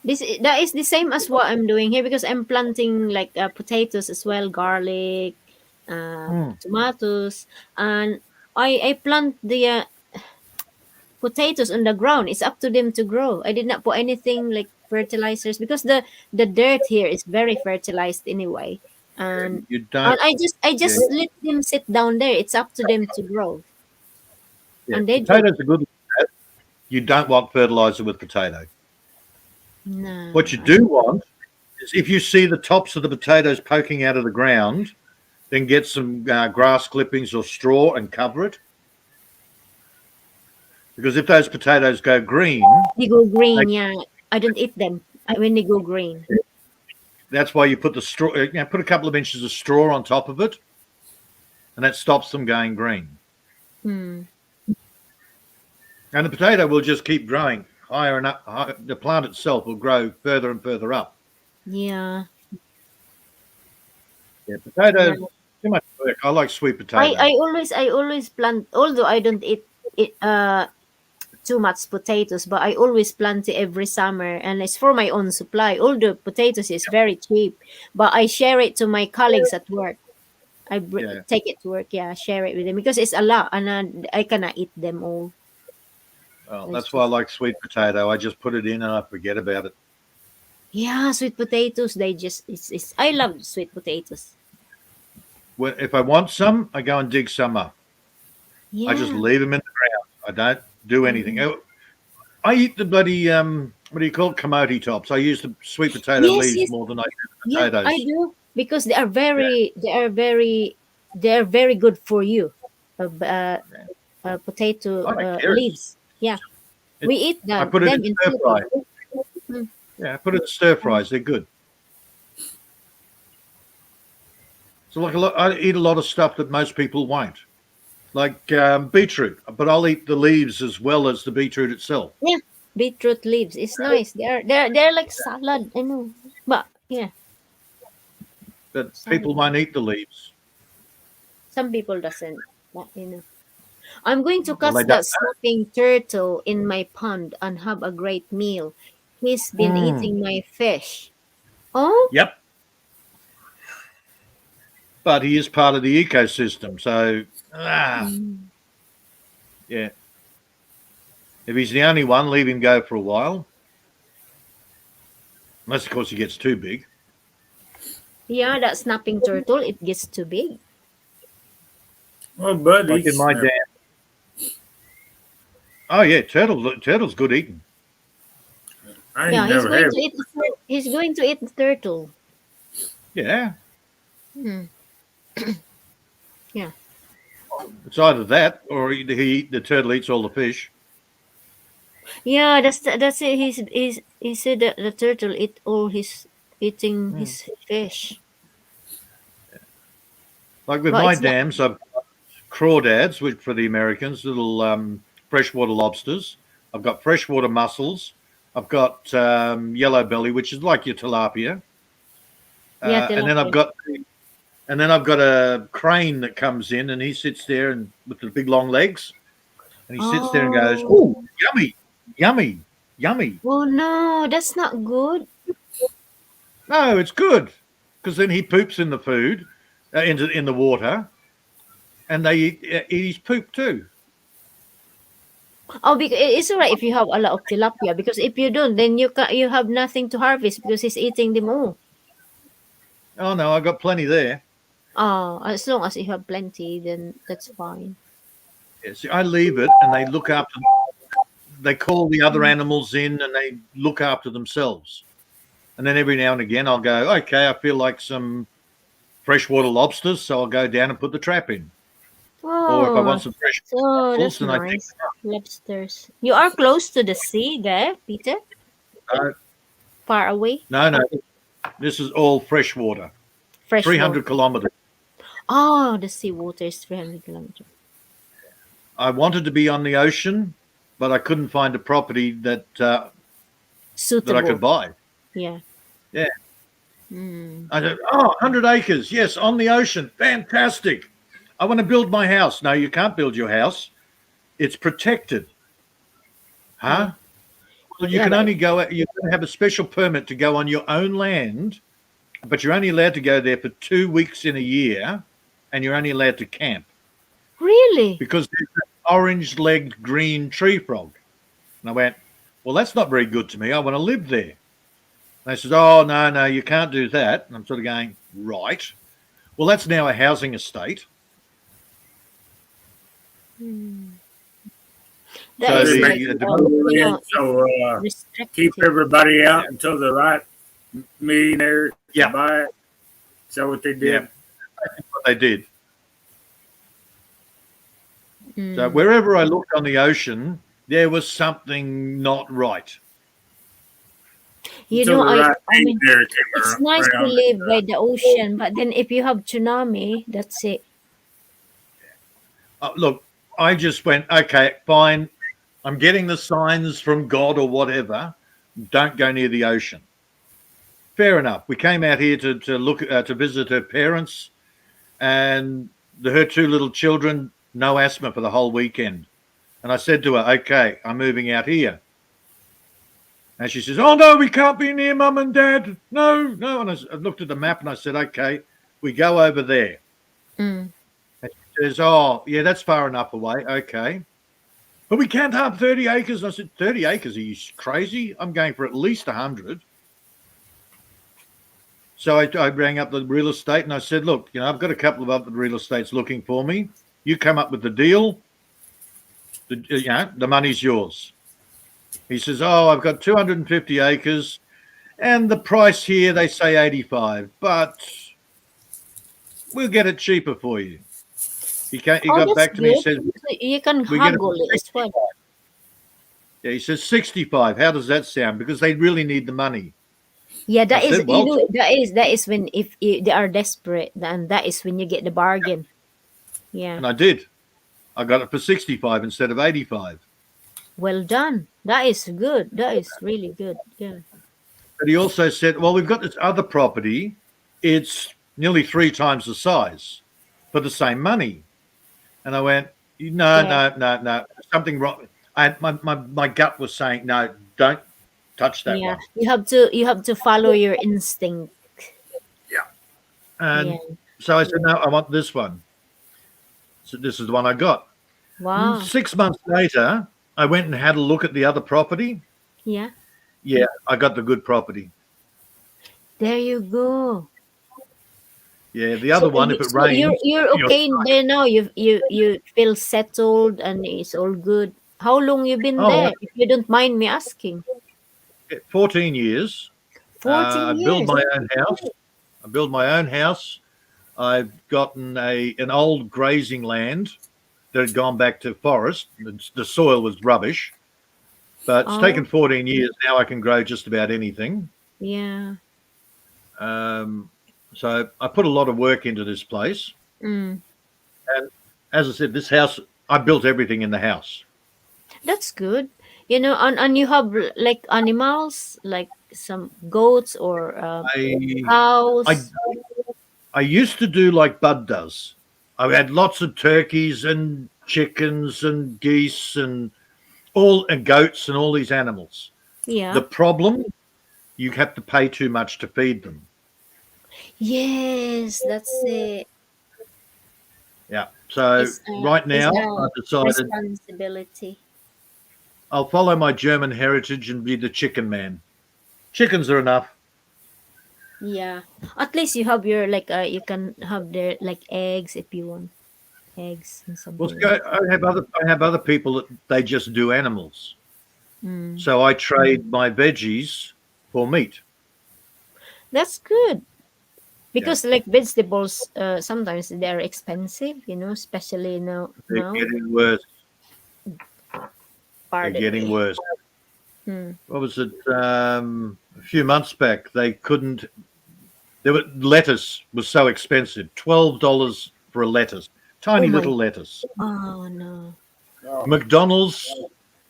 That is the same as what I'm doing here because I'm planting like potatoes as well, garlic, tomatoes, and I plant the potatoes on the ground. It's up to them to grow. I did not put anything like fertilizers because the dirt here is very fertilized anyway, and You don't. I Yeah, just let them sit down there. It's up to them to grow, yeah. and they do. Potatoes are good. You don't want fertilizer with potato. No, What you do want is if you see the tops of the potatoes poking out of the ground, then get some grass clippings or straw and cover it. Because if those potatoes go green, they go green. Yeah, I don't eat them when they go green. that's why you put the straw. Put a couple of inches of straw on top of it, and that stops them going green. Hmm. And the potato will just keep growing higher and up. The plant itself will grow further and further up. Yeah. Yeah, potatoes too much work. I like sweet potato. I always plant, although I don't eat it too much potatoes, but I always plant it every summer, and it's for my own supply. Although potatoes is very cheap, but I share it to my colleagues at work. Yeah. Take it to work, yeah, share it with them because it's a lot, and I cannot eat them all. Well, It's that's why I just like sweet potato. I just put it in and I forget about it. yeah, sweet potatoes. They just it's I love sweet potatoes. If I want some, I go and dig some up. I just Yeah. leave them in the ground. I don't do anything. Mm. I eat the bloody what do you call it? Camote tops. I use the sweet potato Yes, leaves yes, more than I do the yeah, potatoes. I do because they are Yeah. very good for you. Potato I don't care. leaves. Yeah, we It's eat I that put it them in in stir fry. Philippines. Mm. Yeah, I put it in stir Um, fries. They're good. So like a lot, I eat a lot of stuff that most people won't, like beetroot. But I'll eat the leaves as well as the beetroot itself. yeah, beetroot leaves. It's nice. They're like salad. I know, but yeah, But people salad. won't eat the leaves. Some people doesn't. But, I'm going to Well, they catch don't. that snapping turtle in my pond and have a great meal. He's been Mm. eating my fish. Oh, Yep. But he is part of the ecosystem. So, mm. yeah. If he's the only one, leave him go for a while. Unless, of course, he gets too big. Yeah, that snapping turtle, it gets too big. Well, Bud Like in eats my snap. dam. Oh, yeah. Turtle's good eating. I ain't Yeah, he's never going had to eat. He's going to eat the turtle. Yeah. Hmm. Yeah. It's either that or the turtle eats all the fish. Yeah, that's it. He said that the turtle eating Mm. his fish. Like with But my it's not. dams, I've got crawdads, which for the Americans, little freshwater lobsters. I've got freshwater mussels. I've got yellow belly, which is like your tilapia. Yeah, And then tilapia. I've got a crane that comes in and he sits there and with the big long legs and he sits there and goes, "Oh, Oh, yummy, yummy, yummy." oh no, that's not good. No, it's good because then he poops in the food, in the water, and they eat his poop too. Oh, because it's alright if you have a lot of tilapia. Because if you don't, then you have nothing to harvest because he's eating them all. Oh no, I got plenty there. As long as you have plenty, then that's fine. Yeah, see, I leave it and they look after. They call the other Mm. animals in and they look after themselves. And then every now and again, I'll go, okay, I feel like some freshwater lobsters, so I'll go down and put the trap in. Or if I Oh, want some fresh so mussels, that's then I pick nice. Lobsters. You are close to the sea there, Peter? them. Far away? No, this is all freshwater. Fresh 300 water. kilometers. Oh, the sea water is 300 kilometers. I wanted to be on the ocean, but I couldn't find a property that I could Suitable. buy. Yeah. Yeah. Mm. I said, 100 acres. Yes, on the ocean. Fantastic. I want to build my house. No, you can't build your house. It's protected. Yeah. Huh? Well, you Yeah, can but only go, you can have a special permit to go on your own land, but you're only allowed to go there for 2 weeks in a year and you're only allowed to camp really? because there's an orange-legged green tree frog. And I went, well, that's not very good to me. I want to live there. And they said, oh, no, you can't do that. And I'm sort of going, right. Well, that's now a housing estate. Mm. So That is They like, make it it's so restricted. keep everybody out until the right millionaire to Yeah. buy it. Is that what they did? Yeah, that's what they did. So Mm. wherever I looked on the ocean, there was something not right. You Until know, the right I mean, millionaire came it's nice to around. live by the ocean, but then if you have tsunami, that's it. Look, I just went, okay, fine. I'm getting the signs from God or whatever. Don't go near the ocean. Fair enough. We came out here to look to visit her parents, and her two little children, no asthma for the whole weekend. And I said to her, okay, I'm moving out here. And she says, oh, no, we can't be near mum and dad. No. And I looked at the map and I said, okay, we go over there. Mm. And she says, oh, yeah, that's far enough away. Okay. But we can't have 30 acres. And I said, 30 acres? Are you crazy? I'm going for at least 100. So I rang up the real estate and I said, look, I've got a couple of other real estates looking for me. You come up with the deal. The money's yours. He says, "Oh, I've got 250 acres, and the price here they say 85, but we'll get it cheaper for you." He Oh, got that's back to me. He good. says, So you can "We get it for haggle it as well. 65." Yeah, he says 65. How does that sound? Because they really need the money. Yeah, I that is, said, "Well, that is when if they are desperate, then that is when you get the bargain. Yeah, and I did. I got it for 65 instead of 85. well done. That is good. That is really good. Yeah. But he also said, "Well, we've got this other property. It's nearly 3 times the size for the same money." And I went, "No, Yeah. no, no, no. Something wrong." My gut was saying, "No, don't touch that Yeah. one." You have to follow your instinct. Yeah. Yeah. And so I said, "No, I want this one." So this is the one I got. Wow. 6 months later, I went and had a look at the other property. Yeah. Yeah, I got the good property. There you go. Yeah, the other one, if it So rains, you're you're okay there now. You feel settled and it's all good. How long you been oh, there? If you don't mind me asking. 14 years. 14 I built years. my own house. I built my own house. I've gotten an old grazing land that had gone back to forest. The soil was rubbish, but it's Oh, taken 14 years. Now I can grow just about anything. yeah. Um, so I put a lot of work into this place. Mm. And as I said, this house, I built everything in the house. That's good. And you have like animals, like some goats or I, I, cows. I used to do like Bud does. I had lots of turkeys and chickens and geese and goats and all these animals. The Yeah. problem, you have to pay too much to feed them. Yes, that's it. Yeah. So right It's now, a I've decided responsibility. I'll follow my German heritage and be the chicken man. Chickens are enough. Yeah. At least you have your like you can have their like eggs if you want eggs and Well, something see, like I have other people that they just do animals. that. Mm. So I trade my veggies for meat. That's good. Yeah. Because like vegetables, sometimes they're expensive, especially They're now. getting worse. They're Pardon getting me. worse. Hmm. What was it? A few months back, they couldn't. Lettuce was so expensive. $12 for a lettuce, Oh tiny my. little lettuce. Oh no. Oh, McDonald's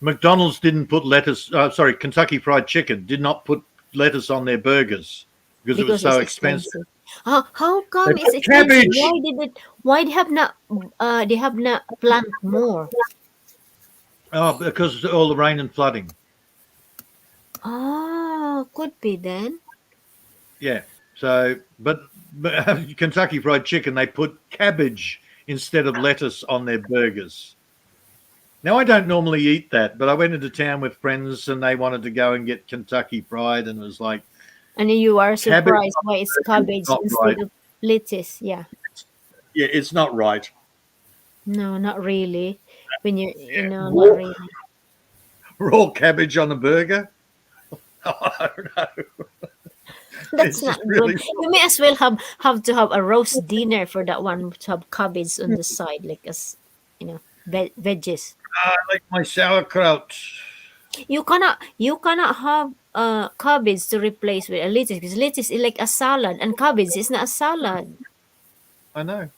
McDonald's didn't put lettuce. Sorry, Kentucky Fried Chicken did not put lettuce on their burgers because it was Because it's so expensive. expensive. How They come it's put expensive? cabbage. Why they have not plant more? Oh, because of all the rain and flooding. Oh, could be then. Yeah. So, but Kentucky Fried Chicken, they put cabbage instead of lettuce on their burgers. Now, I don't normally eat that, but I went into town with friends and they wanted to go and get Kentucky Fried, and it was like And you are cabbage surprised on why it's a burger is cabbage not right. instead of lettuce. Yeah. Yeah, it's not right. No, not really. When Yeah. not really. Raw cabbage on a burger. I don't know. That's It's not just good. really. You may as well have to have a roast dinner for that one to have cabbage on the side, like as veggies. I like my sauerkraut. You cannot have cabbage to replace with a lettuce because lettuce is like a salad and cabbage is not a salad. I know,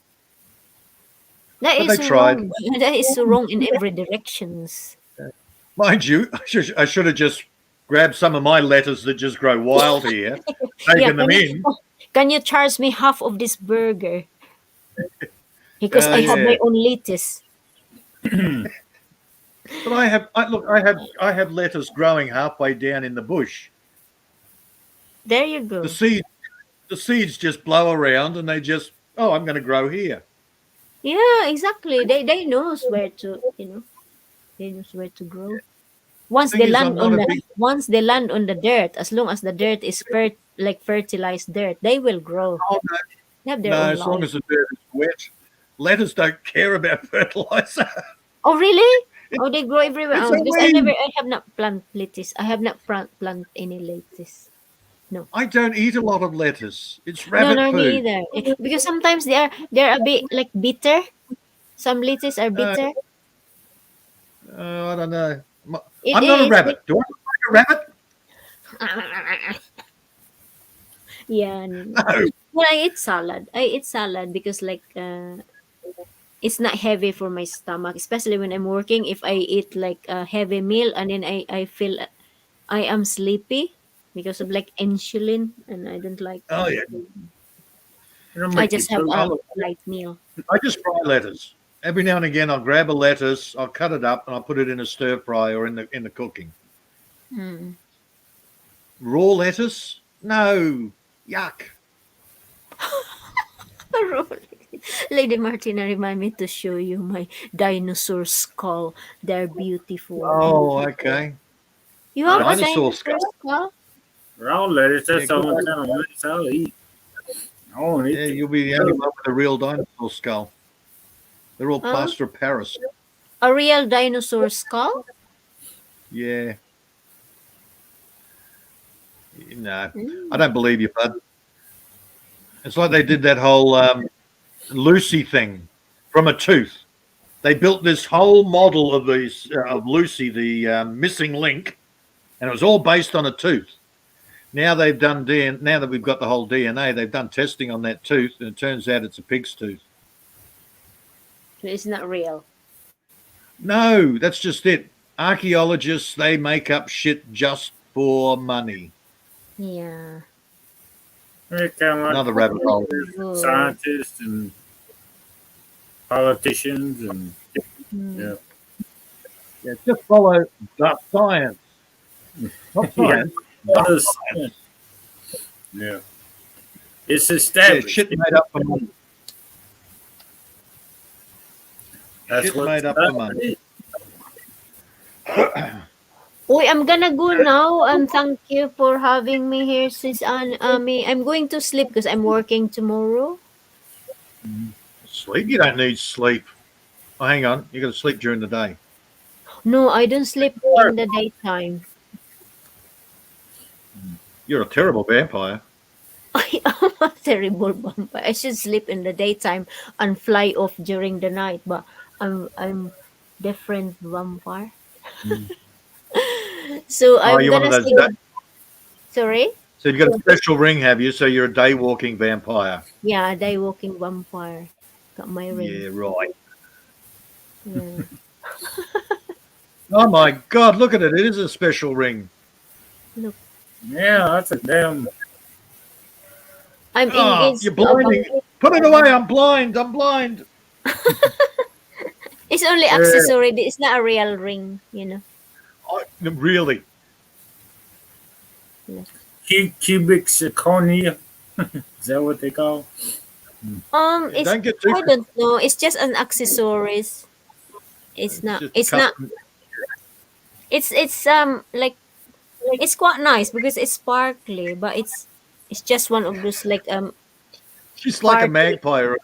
That but they is tried. wrong. That is wrong in every directions. Mind you, I should have just grabbed some of my lettuce that just grow wild here, Yeah, taken them in. can you charge me half of this burger because I have my Yeah. own lettuce. But I have lettuce growing halfway down in the bush. There you The go. seed, the seeds just blow around, and they just, oh, I'm going to grow here. Yeah, exactly. They knows where to they knows where to grow. Once Thing they is, land I'm not on a the big. once they land on the dirt, as long as the dirt is like fertilized dirt, they will grow. Oh, They have their no, own as long life. as the dirt is wet, lettuce don't care about fertilizer. Oh, really? Oh, they grow everywhere. It's Oh, a because weed. I have not plant lettuce. I have not plant any lettuce. No. I don't eat a lot of lettuce. It's No, rabbit no, me food. either. Because sometimes they're a bit like bitter. Some lettuce are Uh, bitter. I don't know. It I'm not a is like rabbit. Do I look like a rabbit? yeah. No. Well, I eat salad. I eat salad because like it's not heavy for my stomach, especially when I'm working. If I eat like a heavy meal and then I feel I am sleepy because of like insulin, and I don't like Oh yeah. It'll I make you just have poop. a light meal. I just fry lettuce. Every now and again, I'll grab a lettuce, I'll cut it up, and I'll put it in a stir fry or in the cooking. Mm. Raw lettuce? No. Yuck. Lady Martina, remind me to show you my dinosaur skull. They're beautiful. Oh, okay. You have a Dinosaur dinosaur skull. skull? Raw lettuce, Yeah, that's the good. only kind of lettuce I'll eat. I won't Yeah, eat you'll be the only one with a real dinosaur skull. They're all Huh? plaster of Paris. A real dinosaur skull? Yeah. No, I Mm. don't believe you, bud. It's like they did that whole Lucy thing from a tooth. They built this whole model of these of Lucy, the missing link, and it was all based on a tooth. Now they've done DNA. Now that we've got the whole DNA, they've done testing on that tooth, and it turns out it's a pig's tooth. So it's not real. No, that's just it. Archaeologists, they make up shit just for money. Yeah. It's kind of Another like rabbit hole. Good. scientists and politicians and Mm. yeah. Yeah, just follow the science. Not science. What The is- science. yeah. It's Yeah, established. shit made up for money. That's Shit what made up for money. Oi, I'm gonna go now, and thank you for having me here, sis Ami. I'm going to sleep because I'm working tomorrow. Sleep? You don't need sleep. Oh, hang on. You got to sleep during the day. No, I don't sleep in the daytime. You're a terrible vampire. I am a terrible vampire. I should sleep in the daytime and fly off during the night, but I'm different vampire. So Oh, I'm you're one of gonna those. say sorry. So you've got a special ring, have you? So you're a day walking vampire. Yeah, day walking vampire. Got my ring. Yeah, right. Yeah. Oh my God! Look at it. It is a special ring. Look, Yeah, that's a damn. I'm Oh, engaged you're to a blinding. vampire. Put it away. I'm blind. I'm blind. It's only accessory. It's not a real ring, you know. Really? Yeah. Cubic zirconia. Is that what they call? It's Don't get too. I don't know. It's just an accessories. It's not. just It's not. custom. It's like it's quite nice because it's sparkly, but it's just one of those like She's like a sparkly. magpie.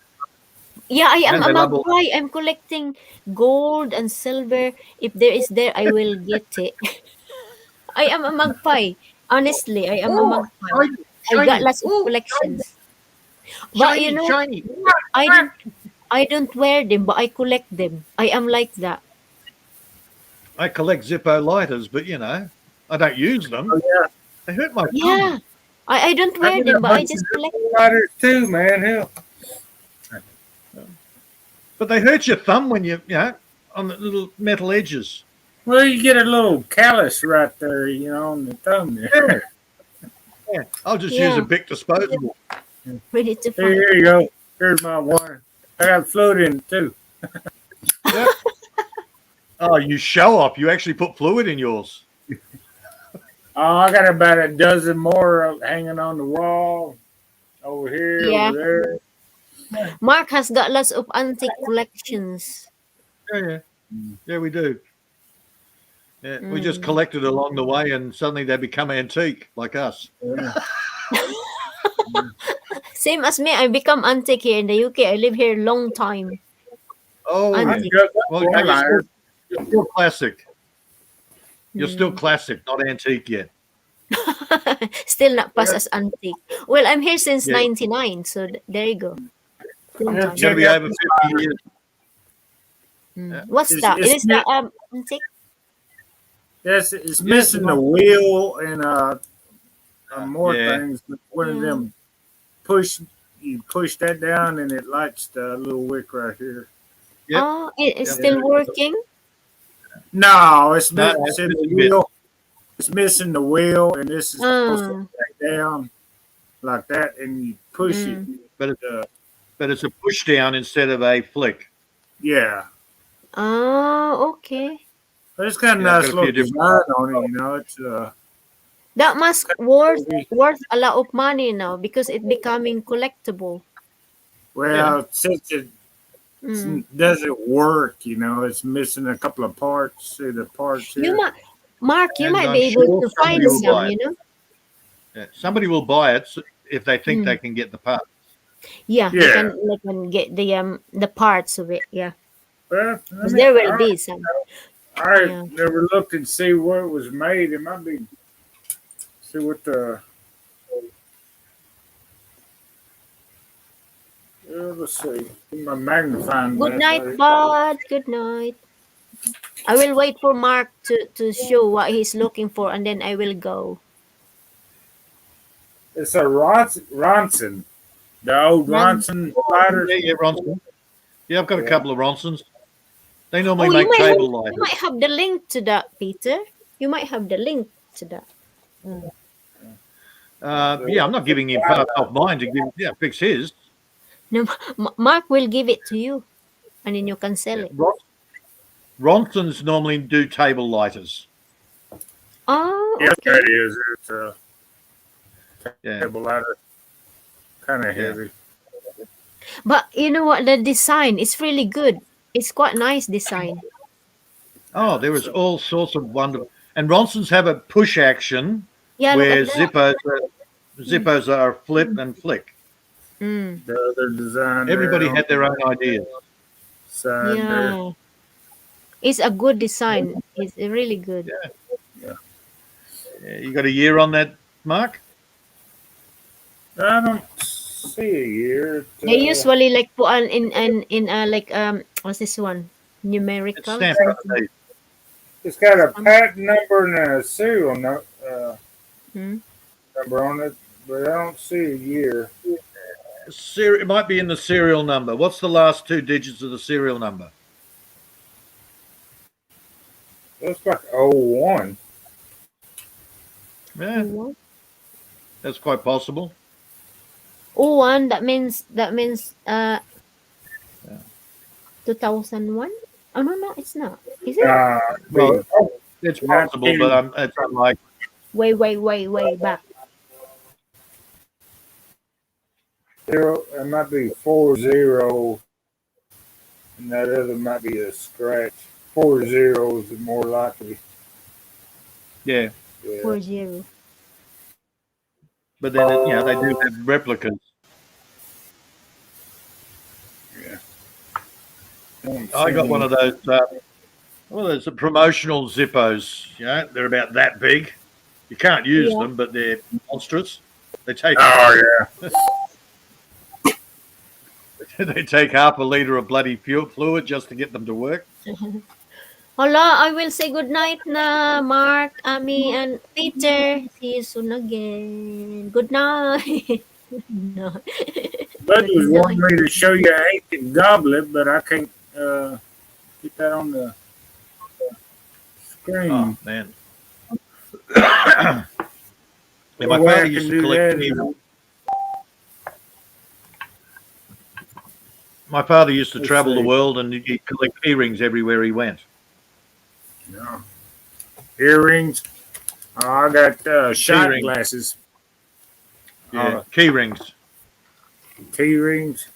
Yeah, I am And a they love all- magpie. I'm collecting gold and silver. If there is there, I will get it. I am a magpie. Honestly, I am a magpie. Shiny, I've got shiny. lots of Ooh, collections. But you shiny, know, shiny. I don't wear them, but I collect them. I am like that. I collect Zippo lighters, but you know, I don't use them. Oh, yeah. They hurt my thumb. Yeah. I don't I wear got them, a but I bunch just of collect. lighters too, man. Hell. But they hurt your thumb when you know, on the little metal edges. Well, you get a little callus right there, you know, on the thumb there. Yeah. I'll just use Yeah. a Bic disposable. Ready to Here, fight. here you go. Here's my one. I got fluid in it too. Yep. Oh, you show up. You actually put fluid in yours. Oh, I got about a dozen more hanging on the wall. Over here, Yeah. over there. Mark has got lots of antique collections. Yeah. Yeah, we do. Yeah, we just Mm. collected along the way and suddenly they become antique like us. Yeah. Same as me, I become antique here in the UK. I live here long time. Oh, I Antique. got well, one I just- lighter. You're still classic. You're still Hmm. classic, not antique yet. Still not past as antique. Well, I'm here since Yeah, 99, so there you go. Long Yeah, time. you're going to check be out over this 50 years. Yeah. What's that? It it's is that antique? yes, it's Yes, missing the wheel and more yeah, things. But one of Yeah. them you push that down and it lights the little wick right here. yep, Oh, it's yep. still working? No, it's No, it's missing the missing bits. wheel. It's missing the wheel, and this is supposed to Ah. go down like that, and you push it. Mm. But it's, Uh, but it's a push down instead of a flick. yeah, Oh, okay. but it's got a Yeah, I've got nice a few little different. design on it. You know, it's That must kind worth of worth a lot of money now because it becoming collectible. Yeah, well, since it Mm. doesn't work, you know, it's missing a couple of parts. See the parts You here. might, Mark, you and might be I'm able sure to somebody find will some, buy it. you know? Yeah, somebody will buy it if they think they Mm. can get the part. Yeah, Yeah, they can get the parts of it. Yeah, well, because there will be some. I Yeah. never looked and see where it was made. It might be see what the let's see. My magnifying Good glass night, right here. bud. Good night. I will wait for Mark to show what he's looking for, and then I will go. It's a Ronson, the old Run. Ronson lighters. Yeah, Ronson. Yeah, I've got a Yeah. couple of Ronsons. They normally Oh, make table you lighters. might have the link to that, Peter. You might have the link to that. Yeah, I'm not giving him parts off mine to give. Yeah, fix his. No, Mark will give it to you, and then you can sell Yeah. it. Ronsons normally do table lighters. Oh, Yes, okay. that is. It's a Yeah, table lighter, kind of yeah. heavy. But you know what? The design is really good. It's quite nice design. Oh, there is all sorts of wonderful. And Ronsons have a push action Yeah, look where at that. Zippos are flip and flick. Mm. The other design Everybody there on had their own ideas. the side there. Yeah, it's a good design. It's really good. Yeah. Yeah, you got a year on that, Mark? I don't see it here. They usually like put on in like what's this one? It's Numerical stamped something. underneath. It's got a patent number and a serial Hmm? number on it, but I don't see a year. It might be in the serial number. What's the last two digits of the serial number? Looks like 01. Yeah, What? that's quite possible. Oh, one. That means Yeah. 2001. Oh no, it's not. Is it? Well, it's possible, but 19. it's unlikely. Way back. It might be 40, and that other might be a scratch. 40 is more likely. Yeah, Yeah. 40. but then they do have replicas. I got one of those. Well, there's a promotional Zippos. They're about that big. You can't use them, but they're monstrous. They take Oh yeah. they take half a liter of bloody fluid just to get them to work. Hola, I will say good night na Mark, Ami, and Peter. See you soon again. Good night. No. Bud Good was wanting night. me to show you an ancient goblet, but I can't get that on the screen. Oh man! Yeah, The my way I father can used to do collect. that is- My father used to Let's travel the see. world and he'd collect earrings everywhere he went. Yeah. Earrings. I got shot Key rings. glasses. Yeah, key rings. Key rings.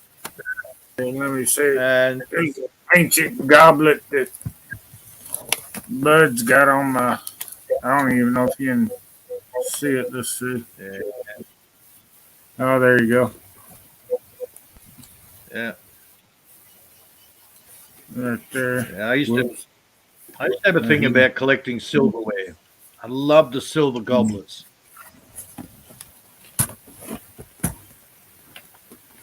And let me see. And There's an ancient goblet that Bud's got on my. I don't even know if you can see it. Let's see. yeah, Oh, there you go. yeah, Right there. yeah, I used to. I used to have a thing about collecting silverware. I love the silver goblets.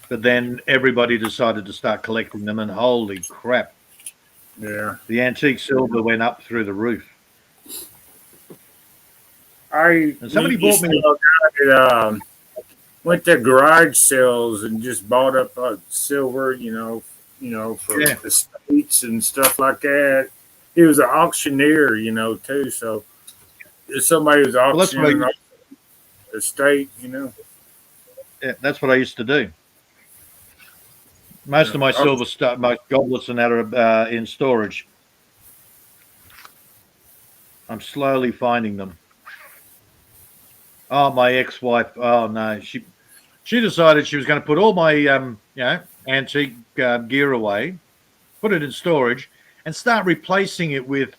But then everybody decided to start collecting them, and holy crap, Yeah. the antique silver went up through the roof. I And somebody used bought me. to go down at, went to garage sales and just bought up silver, for Yeah. estates and stuff like that. He was an auctioneer, too. So if somebody was Well, that's what I auctioning used, an estate, yeah, that's what I used to do. Most of my silver stuff, my goblets and that are in storage. I'm slowly finding them. Oh, my ex-wife. Oh no, she decided she was going to put all my antique gear away, put it in storage, and start replacing it with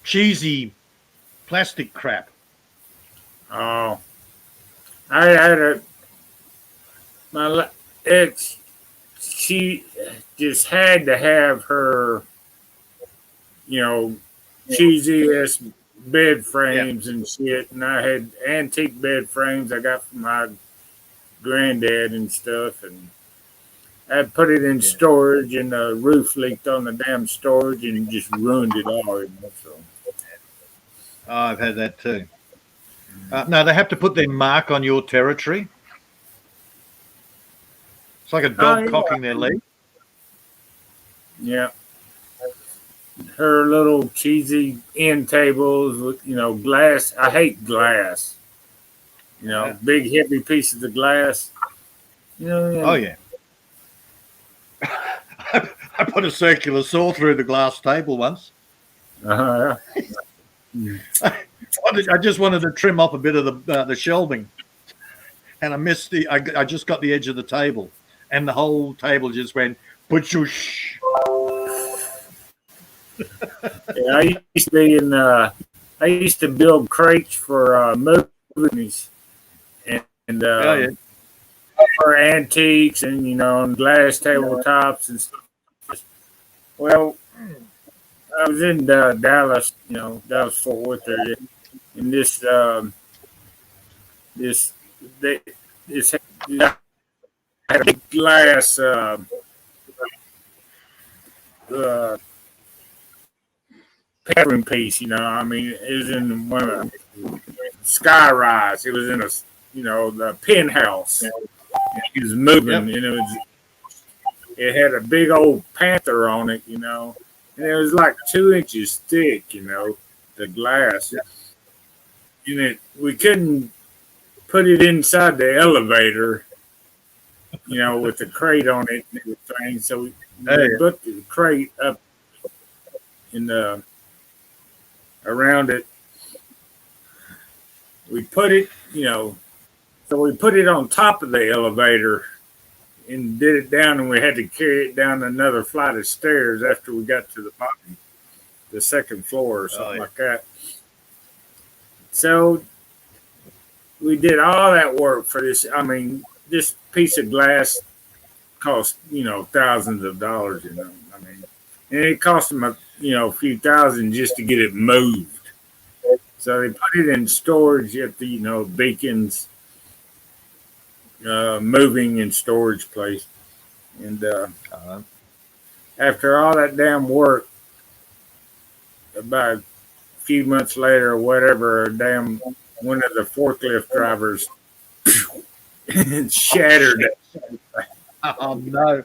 cheesy plastic crap. Oh, I had my ex. She just had to have her, cheesy ass bed Yeah, frames and shit. And I had antique bed frames I got from my granddad and stuff. And I put it in yeah. storage, and the roof leaked on the damn storage and just ruined it all. So. Oh, I've had that too. No, they have to put their mark on your territory. It's like a dog cocking their leg. Yeah. Her little cheesy end tables with, glass. I hate glass. Yeah. Big heavy pieces of glass. Oh yeah. I put a circular saw through the glass table once. Uh-huh. I just wanted to trim off a bit of the shelving, and I missed the. I just got the edge of the table, and the whole table just went pushoosh. Yeah, I used to be in. I used to build crates for movies, and Oh yeah. for antiques, and and glass tabletops and stuff. Well, I was in Dallas, Dallas Fort Worth area, and this they this had a big glass uh, pattern piece. I mean, it was in one of the sky rise. It was in the penthouse. It was moving, Yep. and it had a big old panther on it, and it was like 2 inches thick, the glass. And we couldn't put it inside the elevator, with the crate on it and everything. So we put the crate up in the around it. We put it, so we put it on top of the elevator and did it down, and we had to carry it down another flight of stairs after we got to the bottom, the second floor or something like that. So we did all that work for this. I mean, this piece of glass cost, thousands of dollars, I mean, and it cost them a few thousand just to get it moved. So they put it in storage at the, Beacon's moving and storage place. And after all that damn work, about a few months later or whatever, one of the forklift drivers shattered it. Oh no.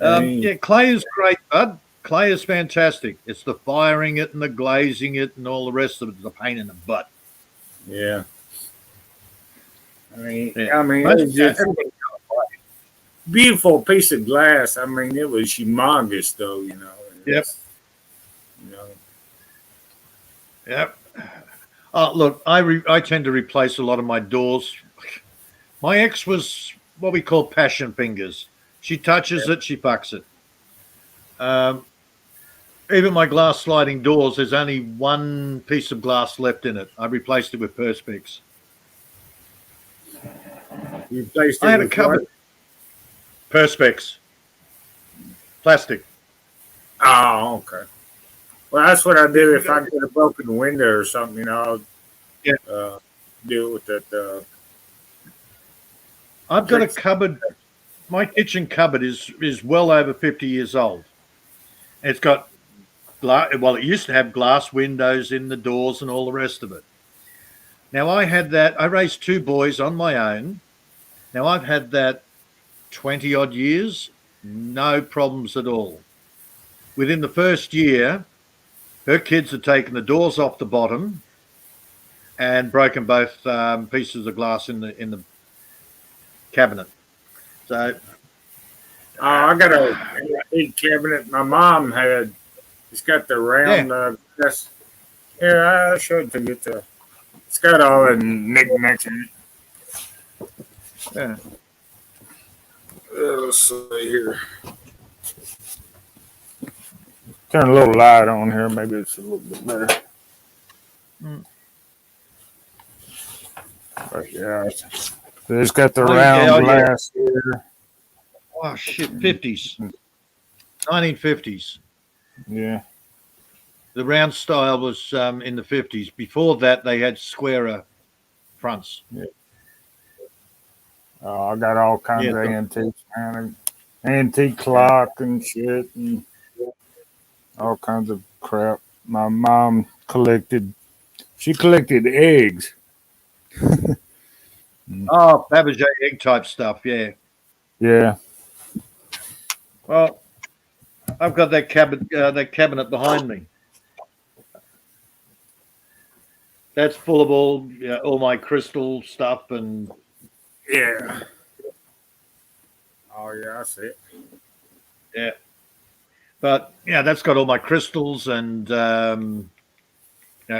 Yeah, clay is great, bud. Clay is fantastic. It's the firing it and the glazing it and all the rest of it is a pain in the butt. Yeah. I mean, Yeah. it was just beautiful piece of glass. I mean, it was humongous, though. Yep. Yep. Look, I tend to replace a lot of my doors. My ex was what we call passion fingers. She touches it, she fucks it. Even my glass sliding doors, there's only one piece of glass left in it. I replaced it with Perspex. You replaced it I had a with cupboard. what? Perspex. Plastic. Oh, okay. Well, that's what I do if I get a broken window or something. Yeah. I'll deal with that. I've got a cupboard. My kitchen cupboard is well over 50 years old. It's got well, it used to have glass windows in the doors and all the rest of it. Now I had that. I raised two boys on my own. Now I've had that 20 odd years, no problems at all. Within the first year, her kids had taken the doors off the bottom and broken both pieces of glass in the cabinet. So I got a big cabinet my mom had. It's got the round glass. Yeah, I showed it to you. It's got all the knickknacks in it. yeah. Let's see here. Turn a little light on here. Maybe it's a little bit better. But yeah, it's got the round glass here. Oh shit, 50s, 1950s. Yeah. The round style was in the 50s. Before that, they had squarer fronts. Yeah. I got all kinds of antiques, man. Antique clock and shit and all kinds of crap. My mom collected eggs. Oh, Fabergé egg type stuff, yeah. Yeah. Well, I've got that cabinet behind me. That's full of all my crystal stuff and yeah. Oh yeah, I see it. Yeah, but yeah, that's got all my crystals and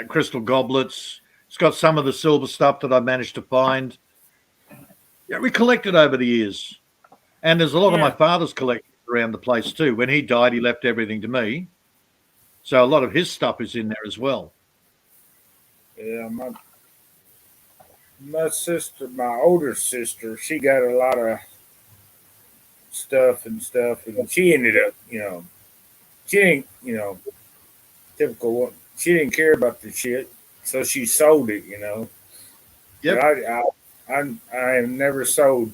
crystal goblets. It's got some of the silver stuff that I managed to find. Yeah, we collected over the years, and there's a lot of my father's collections around the place too. When he died, he left everything to me, so a lot of his stuff is in there as well. Yeah, my sister, my older sister, she got a lot of stuff, and she ended up, she didn't, typical one. She didn't care about the shit, so she sold it, Yep. But I have never sold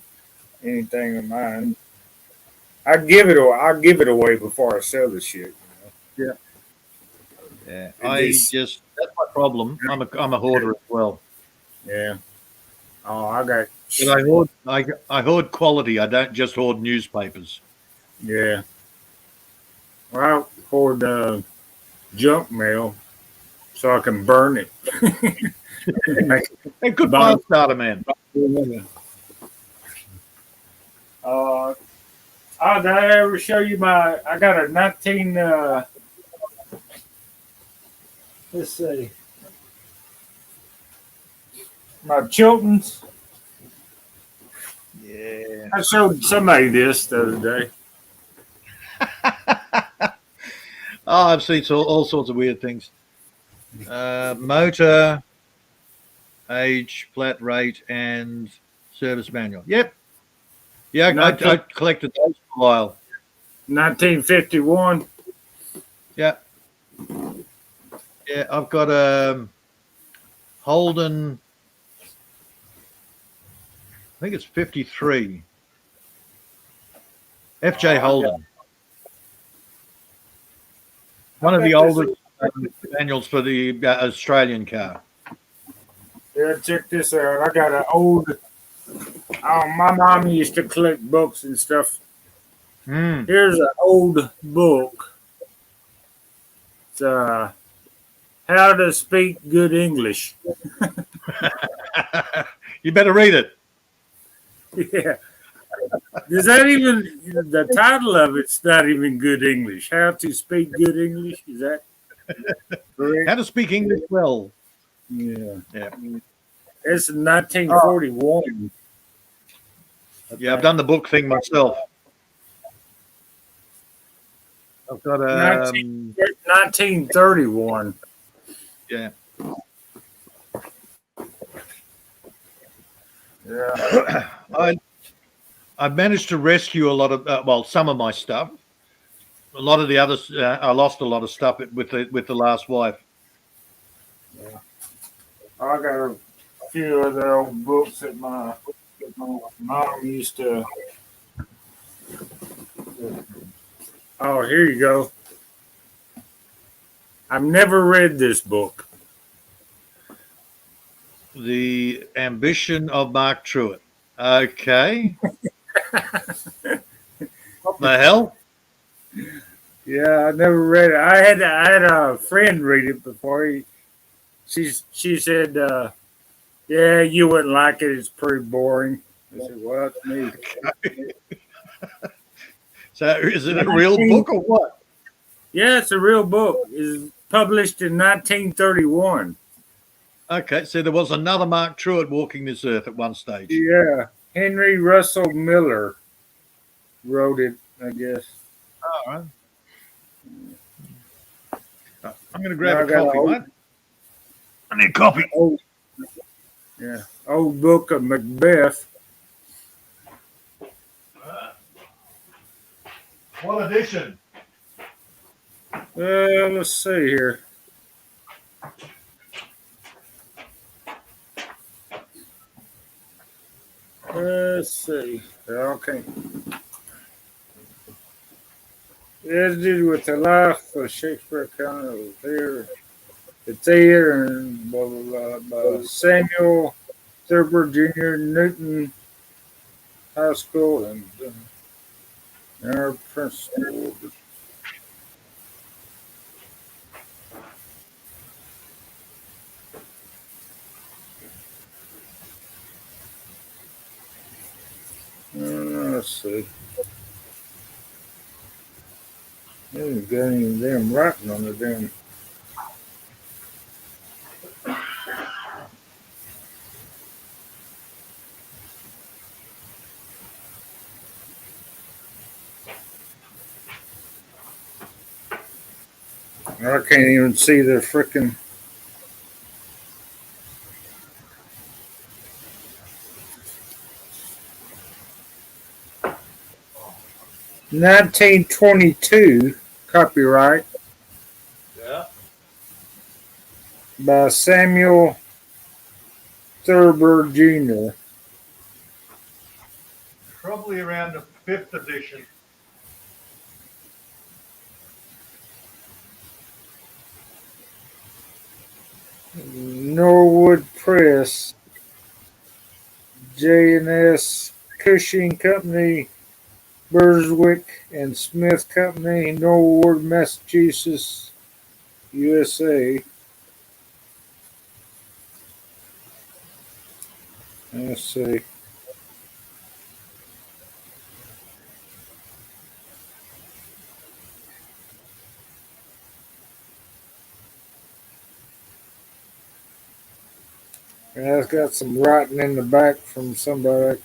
anything of mine. I'll give it away before I sell the shit. Yeah. That's my problem. I'm a hoarder as well. Yeah. Oh, I got. But I hoard quality. I don't just hoard newspapers. Yeah. Well, I hoard junk mail so I can burn it. Hey, good fire starter, man. Did I ever show you I got a 19, let's see, my Chiltons. Yeah. I showed somebody this the other day. I've seen all sorts of weird things. Motor, age, flat rate, and service manual. Yep. Yeah, I collected those for a while. 1951. Yeah. Yeah, I've got a Holden, I think it's 53. FJ Holden. One of the oldest manuals for the Australian car. Yeah, check this out. I got an old. My mom used to collect books and stuff. Here's an old book. It's How to Speak Good English. You better read it. Yeah. Is that even the title of it's not even good English? How to speak good English? Is that correct? How to speak English well. Yeah. Yeah. It's 1941. Yeah, I've done the book thing myself. I've got a 1931. Yeah. Yeah. I managed to rescue a lot of some of my stuff. A lot of the others, I lost a lot of stuff with the last wife. I got a few other old books that my mom used to. Oh, here you go. I've never read this book. The Ambition of Mark Truett. Okay. What the hell? Yeah, I never read it. I had a friend read it before. She said, "Yeah, you wouldn't like it. It's pretty boring." I said, "Well, it's me." So is it a real book or what? Yeah, it's a real book. It's published in 1931. Okay, so there was another Mark Truett walking this earth at one stage. Yeah, Henry Russell Miller wrote it, I guess. All right. I'm going to Now grab I a got coffee, old, mate. I need a coffee. old, yeah, old book of Macbeth. What edition? Let's see here. Let's see. Okay. It has to do with the life of Shakespeare kind of there, the theater, and blah, blah, blah, blah. Samuel Thurber Jr., Newton High School, and our principal. Let's see. They ain't got any damn writing on the damn. I can't even see the frickin' 1922 copyright Yeah. by Samuel Thurber Jr. Probably around the 5th edition. Norwood Press, J&S Cushing Company, Burswick and Smith Company, Norwood, Massachusetts, USA. Let's see. Yeah, it's got some writing in the back from somebody.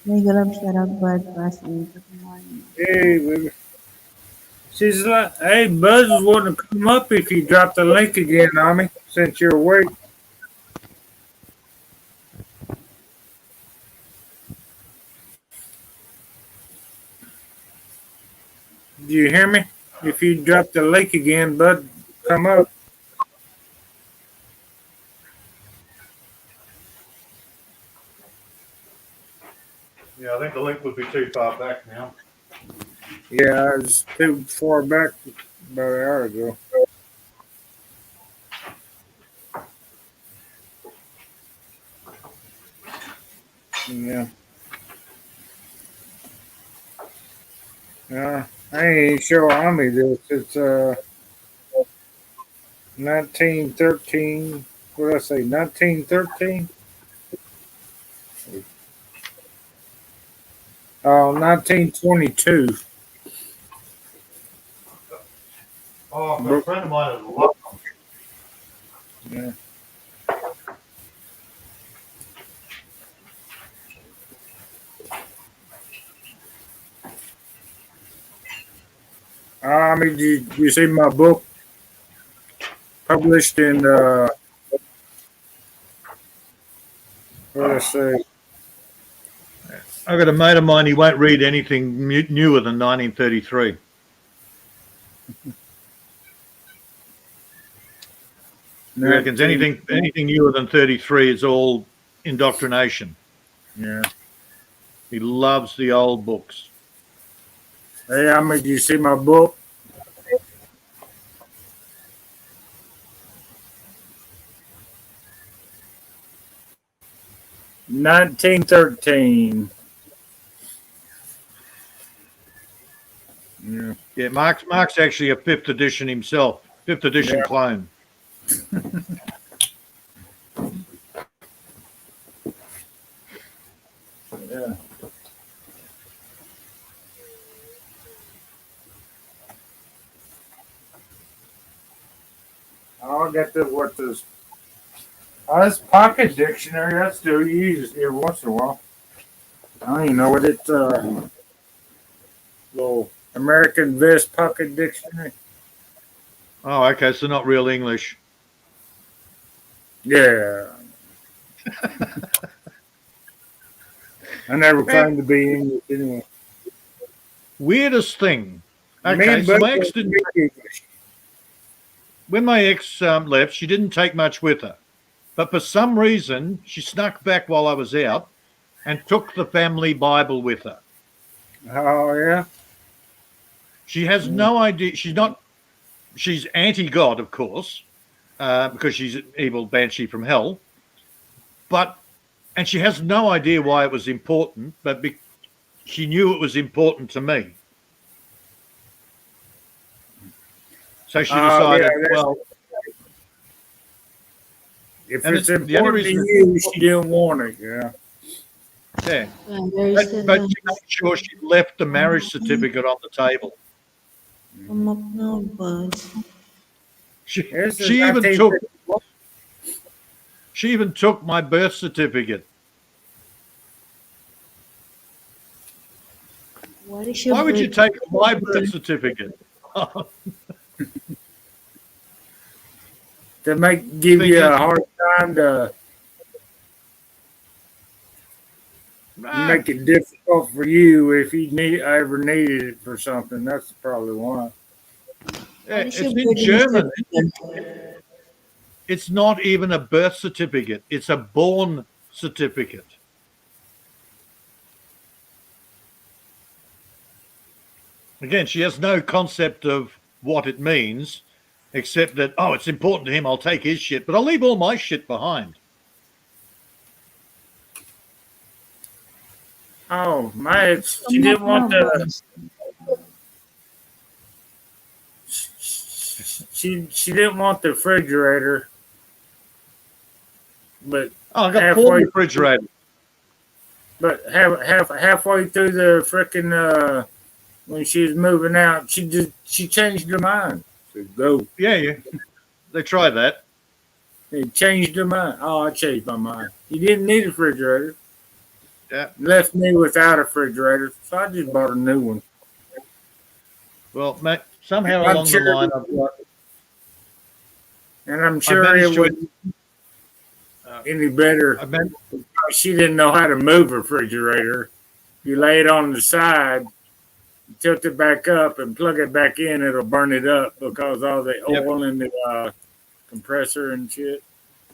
Legal of Shut Broadcasting. Good morning. Hey, baby. She's like, hey, Buzz was wanting to come up if you drop the link again on me since you're awake. Do you hear me? If you drop the link again, Bud, come up. Yeah, I think the link would be too far back now. Yeah, I was too far back about an hour ago. Yeah. I ain't sure how many this. It's 1913. What did I say? 1913? Oh, 1922. Oh, a friend of mine has loved Yeah. I mean, you see my book? published in what I say? I've got a mate of mine. He won't read anything newer than 1933. He reckons anything newer than 33 is all indoctrination. Yeah. He loves the old books. Hey, how many? Did you see my book? $1913. Yeah. Yeah, Mark's actually a 5th edition himself, 5th edition Yeah. clone. Yeah. I'll get this. What this? This pocket dictionary. I still use every once in a while. I don't even know what it's. Little American Vest pocket dictionary. Oh, okay, so not real English. Yeah. I never claimed to be English anyway. Weirdest thing. Me Okay, and so Bud my ex don't didn't. speak English. When my ex left, she didn't take much with her. But for some reason, she snuck back while I was out and took the family Bible with her. Oh yeah. She has no idea. She's anti-God, of course, because she's an evil banshee from hell. And she has no idea why it was important, but she knew it was important to me. So she decided, well, if and it's the only important to reason you, she didn't want it. Yeah. yeah. There's But she made sure she left the marriage certificate on the table. come up now, bud. She This is even 1951. took my birth certificate. What is your Why would you birth take my birth certificate? To give you a Thinking- hard time to make it difficult for you if you ever needed it for something. That's probably why. Yeah, What it's is your in birth German. certificate? It's not even a birth certificate. It's a born certificate. Again, she has no concept of what it means, except that, oh, it's important to him. I'll take his shit, but I'll leave all my shit behind. Oh, my ex, she didn't want the. She didn't want the refrigerator, but Oh, I got 4 refrigerators. But halfway through the frickin' when she was moving out, she changed her mind. Said, go. Yeah. They tried that. They changed her mind. Oh, I changed my mind. You didn't need a refrigerator. Yeah. Left me without a refrigerator, so I just bought a new one. Well, mate, somehow I'm along sure- the line, I've got. And I'm sure managed it to- wasn't any better. I meant, She didn't know how to move a refrigerator. You lay it on the side, tilt it back up, and plug it back in. It'll burn it up because all the Yep. oil in the compressor and shit.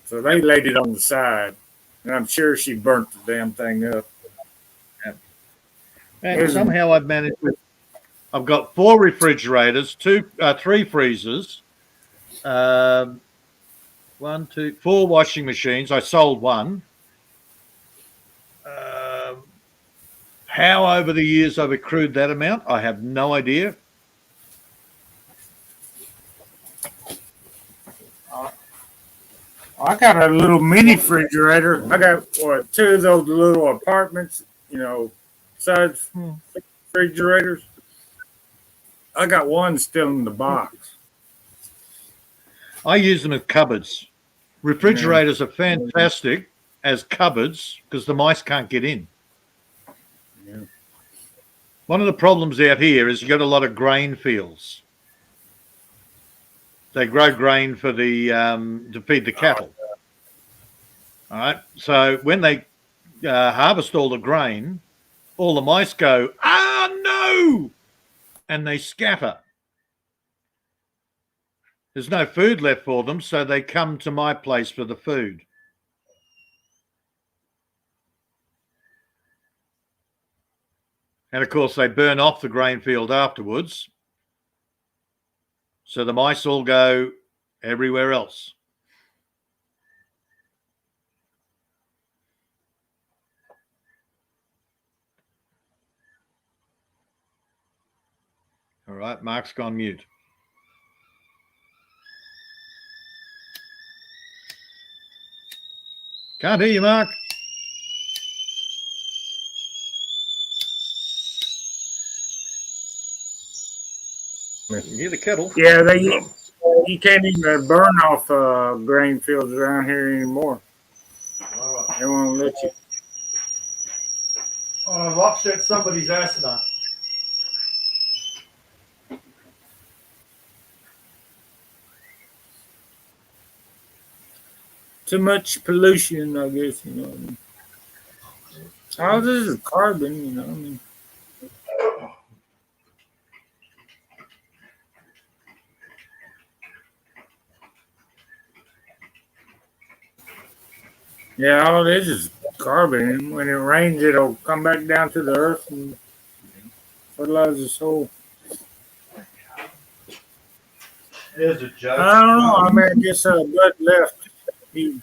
So they laid it on the side, and I'm sure she burnt the damn thing up. and somehow I've managed. I've got 4 refrigerators, 3 freezers, 4 washing machines. I sold one. How over the years I've accrued that amount, I have no idea. I got a little mini refrigerator. I got 2 of those little apartments, size refrigerators. I got one still in the box. I use them as cupboards. Refrigerators are fantastic as cupboards because the mice can't get in. Yeah. One of the problems out here is you got a lot of grain fields. They grow grain for the to feed the cattle. All right. So when they harvest all the grain, all the mice go, "Ah, no!" and they scatter. There's no food left for them, so they come to my place for the food. And of course, they burn off the grain field afterwards. So the mice all go everywhere else. All right, Mark's gone mute. Can't hear you, Mark. You can hear the kettle. Yeah, you can't even burn off grain fields around here anymore. They won't let you. Oh, I've upset somebody's asthma. Too much pollution, I guess, you know. All this is carbon, you know. I mean, yeah, all this is carbon. And when it rains, it'll come back down to the earth and fertilize the soil. There's a joke. I don't know. I mean, I guess Bud left. You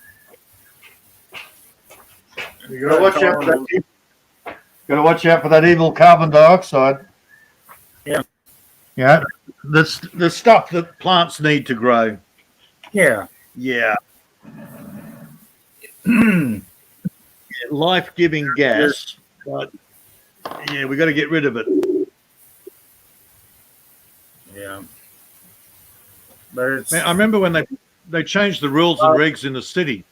gotta watch out for that. Got to watch out for that evil carbon dioxide. Yeah. Yeah. The stuff that plants need to grow. Yeah. Yeah. Life-giving gas. But yeah, we got to get rid of it. Yeah. But it's, Man, I remember when they changed the rules and regs in the city.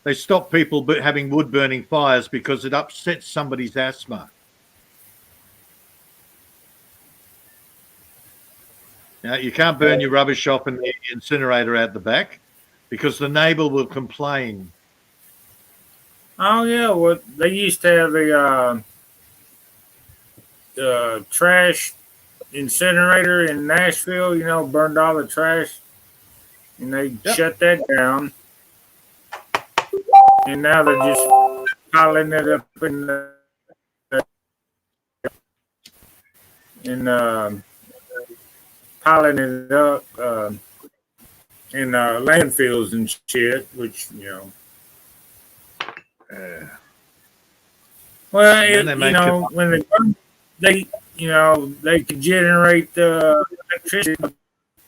They stopped people having wood-burning fires because it upsets somebody's asthma. Now, you can't burn your rubbish off in the incinerator out the back because the neighbour will complain. oh yeah, well they used to have the trash incinerator in Nashville. You know, burned all the trash, and they shut that down. And now they're just piling it up in piling it up in landfills and shit, which you know. Well, when they burn, they could generate electricity from the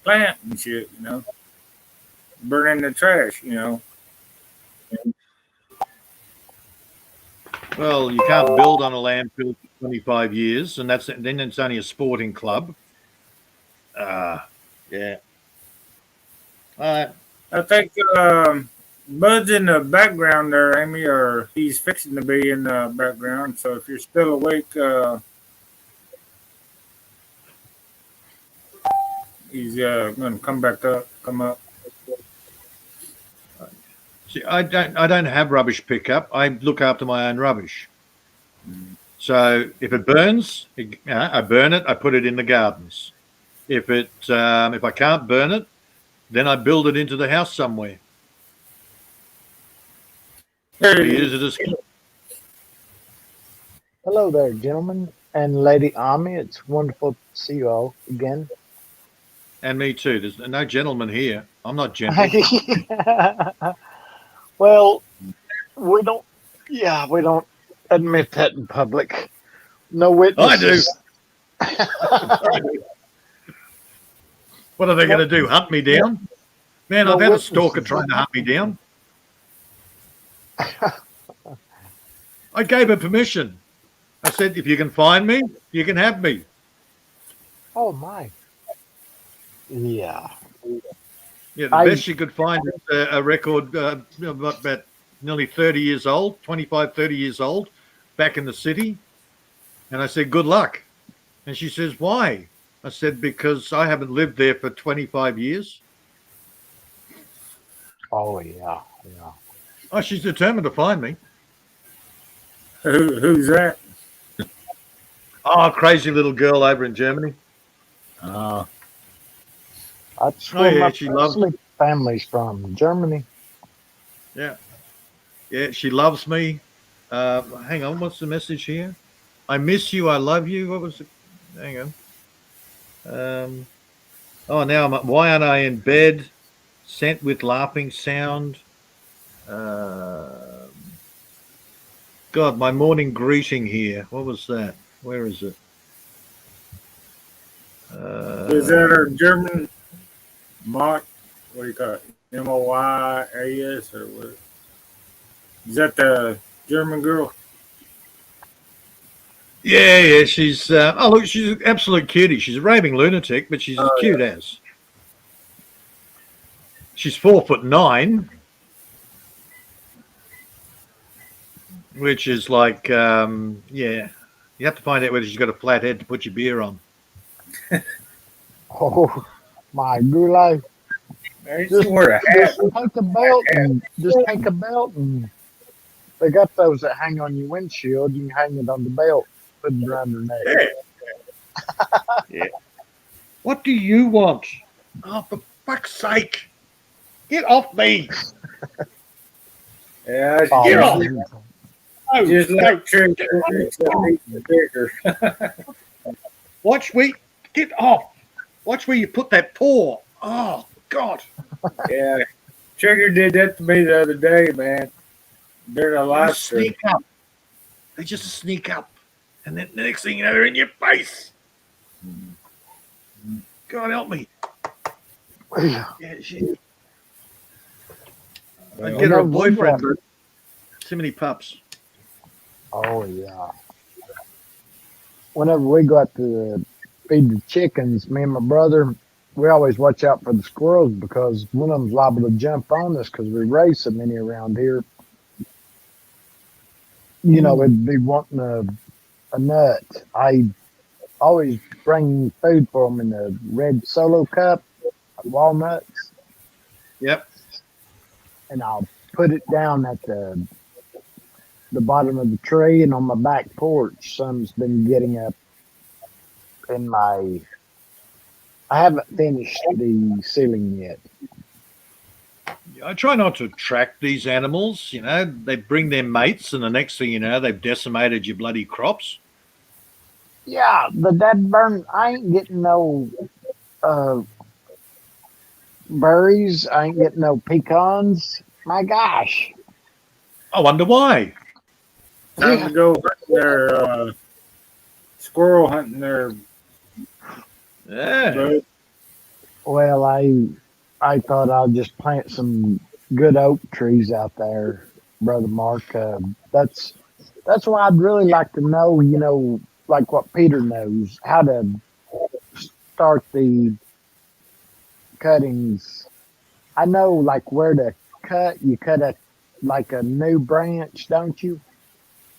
plant and shit, you know, burning the trash, you know. Well, you can't build on a landfill for 25 years, and then it's only a sporting club. Yeah. All right. I think Bud's in the background there, Amy, or he's fixing to be in the background. So if you're still awake, he's going to come up. See, I don't have rubbish pickup. I look after my own rubbish. So if it burns, I burn it. I put it in the gardens. If I can't burn it, then I build it into the house somewhere. Use it as. Hello there, gentlemen and Lady Ami. It's wonderful to see you all again. And me too. There's no gentleman here. I'm not gentle. Well, we don't admit that in public. No witnesses. I do. What are they going to do? Hunt me down? Man, No I've had a witnesses. stalker trying to hunt me down. I gave her permission. I said, if you can find me, you can have me. Oh my. Yeah. Yeah, the best she could find is a record about nearly 30 years old, 25, 30 years old, back in the city. And I said, good luck. And she says, why? I said, because I haven't lived there for 25 years. Oh yeah, yeah. Oh, she's determined to find me. Who's that? Oh, crazy little girl over in Germany. That's Oh where yeah, my she loves. Presley family's from, Germany. Yeah, yeah, she loves me. Hang on, what's the message here? I miss you. I love you. What was it? Hang on. Oh, now why aren't I in bed? Sent with laughing sound. Uh, God, my morning greeting here. What was that? Where is it? Is that our German mock? What do you call it? MOYAS or what? Is that the German girl? Yeah, yeah. She's oh look, she's an absolute cutie. She's a raving lunatic, but she's as Oh cute as. She's 4'9", which is like yeah. You have to find out whether she's got a flat head to put your beer on. Oh my gulay. yeah. She Just wear a hat. just take a belt and just take a belt and they got those that hang on your windshield. You can hang it on the belt, put it around your neck. Yeah, yeah. What do you want? Oh, for fuck's sake! Get off me! Yeah, Oh, Get just, off! No, just no. like Trick, except even bigger. Watch me. Get off. Watch where you put that paw. Oh God! Yeah, Trigger did that to me the other day, man. During a They live just stream. sneak up. They just sneak up, and then the next thing you know, they're in your face. God help me. Yeah, she. I'd get her a boyfriend, but too many pups. Oh yeah. Whenever we go out to feed the chickens, me and my brother, we always watch out for the squirrels because one of them's liable to jump on us because we raise so many around here. You know, it'd be wanting a nut. I always bring food for them in a red solo cup, walnuts, Yep. and I'll put it down at the bottom of the tree and on my back porch. Some's been getting up in my. I haven't finished the ceiling yet. I try not to attract these animals. You know, they bring their mates, and the next thing you know, they've decimated your bloody crops. Yeah, the dead burn. I ain't getting no uh, berries. I ain't getting no pecans. My gosh. I wonder why. Time Yeah. to go hunting their squirrel hunting their Yeah. bud. Well, I thought I'd just plant some good oak trees out there, brother Mark. That's why I'd really like to know. You know, like what Peter knows, how to start the cuttings. I know like where to cut. You cut a like a new branch, don't you?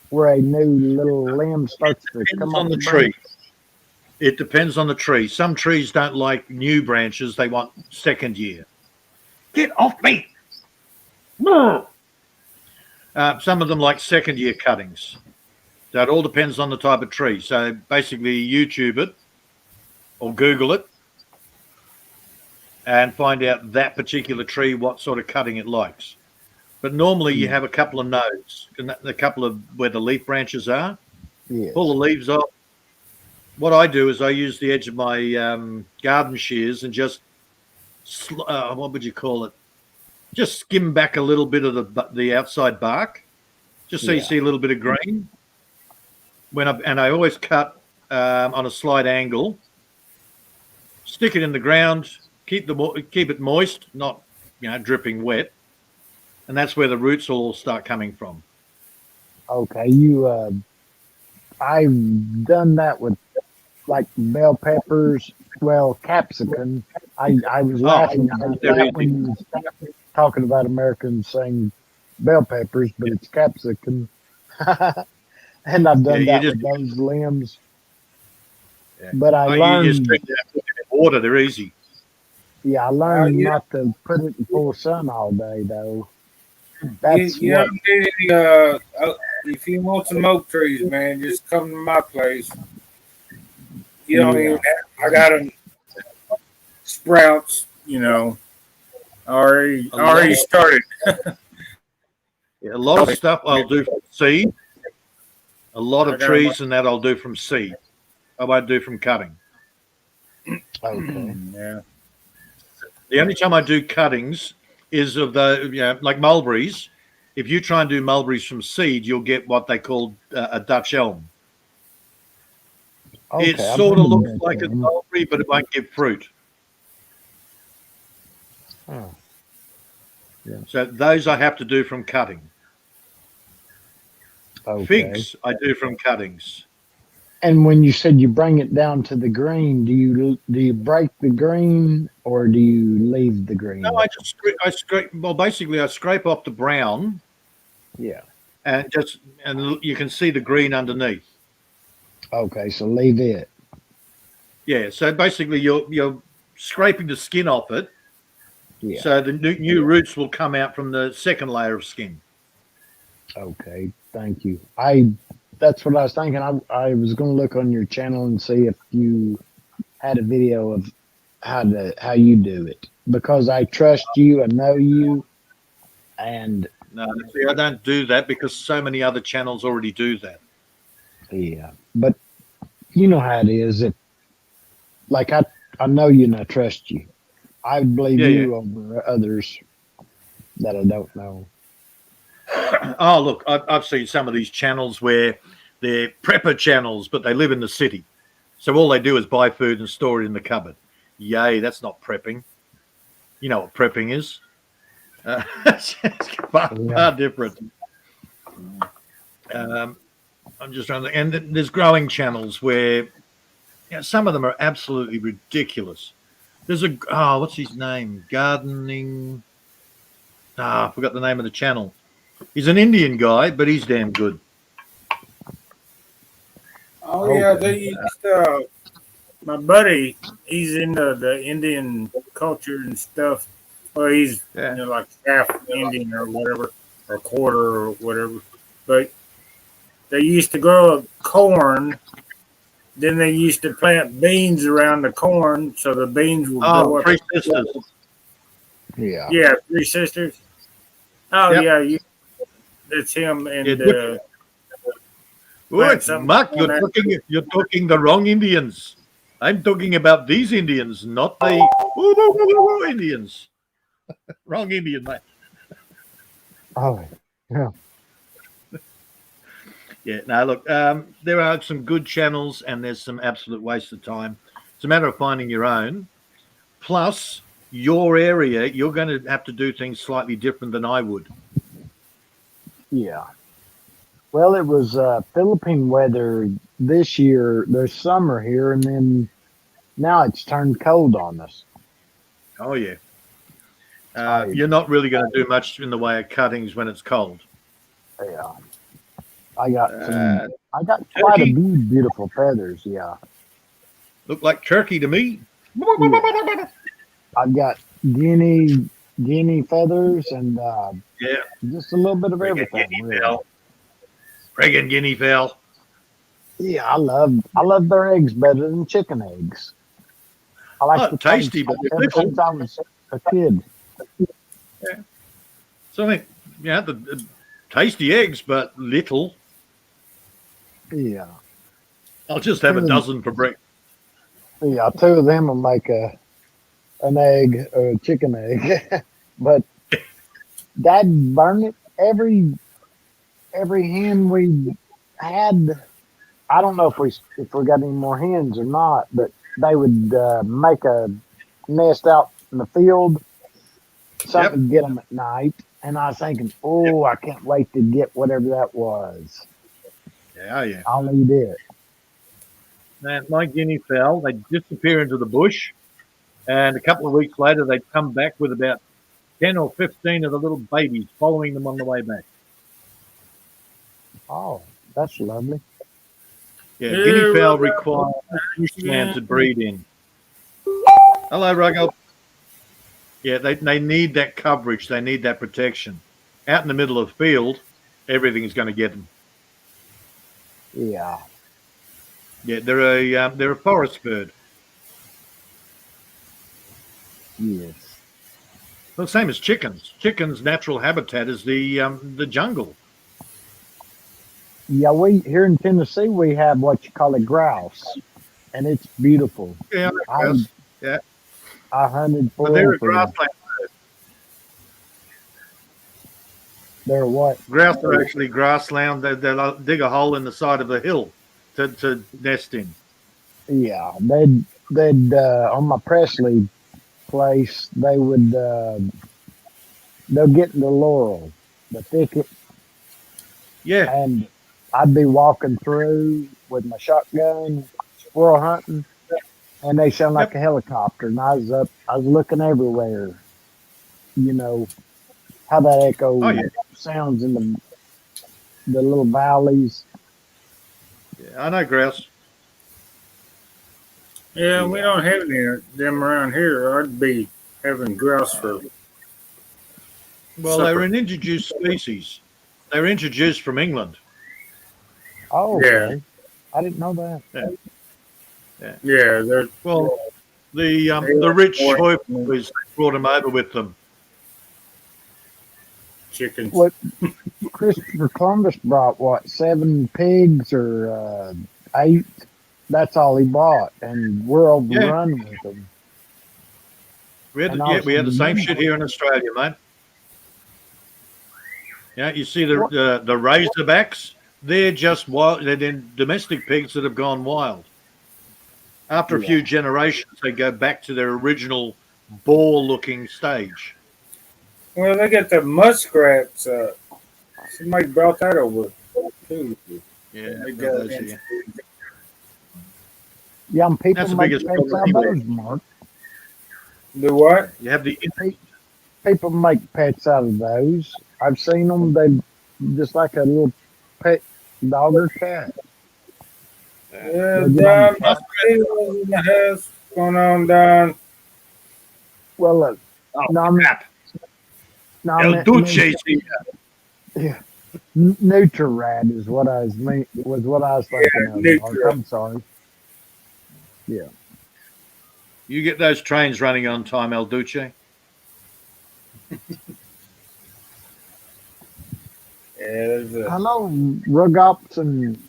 Where a new little limb starts to Depends come on off the the branch. tree. It depends on the tree. Some trees don't like new branches; they want second year. Get off me! Some of them like second year cuttings. So it all depends on the type of tree. So basically, YouTube it or Google it and find out that particular tree, what sort of cutting it likes. But normally you have a couple of nodes, and a couple of where the leaf branches are. Yes. Pull the leaves off. What I do is I use the edge of my garden shears and just, what would you call it? Just skim back a little bit of the outside bark, just so you Yeah. see a little bit of green. And I always cut on a slight angle. Stick it in the ground. Keep it moist, not dripping wet, and that's where the roots will all start coming from. Okay, I've done that with like bell peppers, well, capsicum. I was laughing about they're that easy. when you was talking about Americans saying bell peppers, but it's capsicum. And I've Yeah, done you that just with those limbs. yeah. But I You just learned, drink that water. They're easy. Yeah, I learned Yeah, not to put it in full sun all day though. you, That's you know, what. if you want some oak trees, man, just come to my place. You don't even Yeah. have, I got them sprouts, A lot already of started. a lot of stuff I'll do from seed. A lot I of got them. trees and that I'll do from seed. I won't do from cutting. Okay. Yeah. The only time I do cuttings is of like mulberries. If you try and do mulberries from seed, you'll get what they call a Dutch elm. It Okay. I've sort heard of of looks that like a term. mulberry, but it won't give fruit. Oh, yeah. So those I have to do from cutting. Okay. Figs I do from cuttings. And when you said you bring it down to the green, do you break the green or do you leave the No, green? I scrape. Well, basically, I scrape off the brown Yeah. and you can see the green underneath. Okay. So leave it. Yeah. So basically, you're scraping the skin off it, Yeah. so the new roots will come out from the second layer of skin. Okay. Thank you. That's what I was thinking. I was going to look on your channel and see if you had a video of how you do it because I trust you. I know you, and No, see, I don't do that because so many other channels already do that. yeah. But you know how it is. If like I know you and I trust you. I believe Yeah, yeah. you over others that I don't know. Oh, look, I've seen some of these channels where they're prepper channels, but they live in the city. So all they do is buy food and store it in the cupboard. Yay, that's not prepping. You know what prepping is. It's Yeah. far different. Um, I'm just trying to, and there's growing channels where some of them are absolutely ridiculous. There's what's his name? Gardening. I forgot the name of the channel. He's an Indian guy, but he's damn good. Oh yeah, Okay. they used my buddy. He's into the Indian culture and stuff. Well, he's Yeah. like half Indian or whatever, or quarter or whatever. But they used to grow corn. Then they used to plant beans around the corn, so the beans would Oh, go up. Three Sisters. Yeah. Yeah, Three Sisters. Oh Yep. yeah, that's him Yeah, and plant Wait, something Mark, on that. you're talking the wrong Indians. I'm talking about these Indians, not the Indians. Wrong Indian, mate. Oh, yeah. Yeah, no, look, there are some good channels and there's some absolute waste of time. It's a matter of finding your own. Plus, your area, you're going to have to do things slightly different than I would. Yeah. Well, it was Philippine weather this year. There's summer here, and then now it's turned cold on us. Oh, yeah. I You're not really going to do much in the way of cuttings when it's cold. Yeah. I got Uh, quite a turkey few beautiful feathers. Yeah. look like turkey to me. Yeah. I've got guinea feathers and Yeah, just a little bit of friggin' everything. guinea Really. fowl. Friggin' guinea fowl. Yeah, I love their eggs better than chicken eggs. I like Oh, the tasty, taste but they're ever little. since I was a kid. Yeah. So I think, the tasty eggs, but little. Yeah. I'll just have a Two, dozen for breakfast. yeah, two of them will make an egg or a chicken egg. But Dad burn it every hen we had. I don't know if we got any more hens or not, but they would make a nest out in the field. Something Yep. to get them at night, and I was thinking, Yep. oh, I can't wait to get whatever that was. Yeah, yeah. I'll eat it. Man, my guinea fowl, they disappear into the bush, and a couple of weeks later, they come back with about 10 or 15 of the little babies following them on the way back. Oh, that's lovely. Yeah, Here guinea fowl we require go. bushland to breed in. Hello, Ruggo. Yeah, they need that coverage. They need that protection. Out in the middle of the field, everything is going to get them. Yeah. Yeah, they're a forest bird. Yes. Well, same as chickens. Chickens' natural habitat is the jungle. Yeah, we here in Tennessee we have what you call a grouse, and it's beautiful. Yeah, I grouse. Yeah, I hunted but for they're them a for grassland. their what? Grouse are actually grassland. They'll dig a hole in the side of a hill to nest in. Yeah, they'd on my Presley place they'll get in the laurel, the thicket, Yeah, and I'd be walking through with my shotgun, squirrel hunting, and they sound like yep. a helicopter. And I was looking everywhere. You know how that Oh echo yeah, sounds in the little valleys. yeah. I know grouse. Yeah, we Yeah. don't have any of them around here. I'd be having grouse for Well, they were supper. an introduced species. They were introduced from England. Oh, Yeah, okay. I didn't know that. Yeah, yeah. yeah, they're Well, the they the like rich more Hoi than boys brought them over with them. chickens. What Christopher Columbus brought? What 7 pigs or 8? That's all he brought, and we're Yeah, overrun with them. And I was we had the saying, same man, shit here in Australia, mate. Yeah, you see what? the Razorbacks. They're just wild. They're domestic pigs that have gone wild. After a Yeah. few generations, they go back to their original boar-looking stage. Well, they got the muskrats. Somebody brought that over too. Yeah, They got got those here. Young people That's the make biggest pets problem out of anyway. those, Mark. the what? You have the Pe- People make pets out of those. I've seen them. They just like a little pet dog or cat. Yeah, They'll get on the Don couch. Mosquitoes in the house. What's going on, Don? Well, oh no, I meant, crap. no, I El meant Duce's here. yeah, Nutri-Rad is what was what I was Yeah, thinking of, Mark. Nutra. I'm sorry. Yeah. You get those trains running on time, El Duce. Yeah, there's a Hello, Rugops, and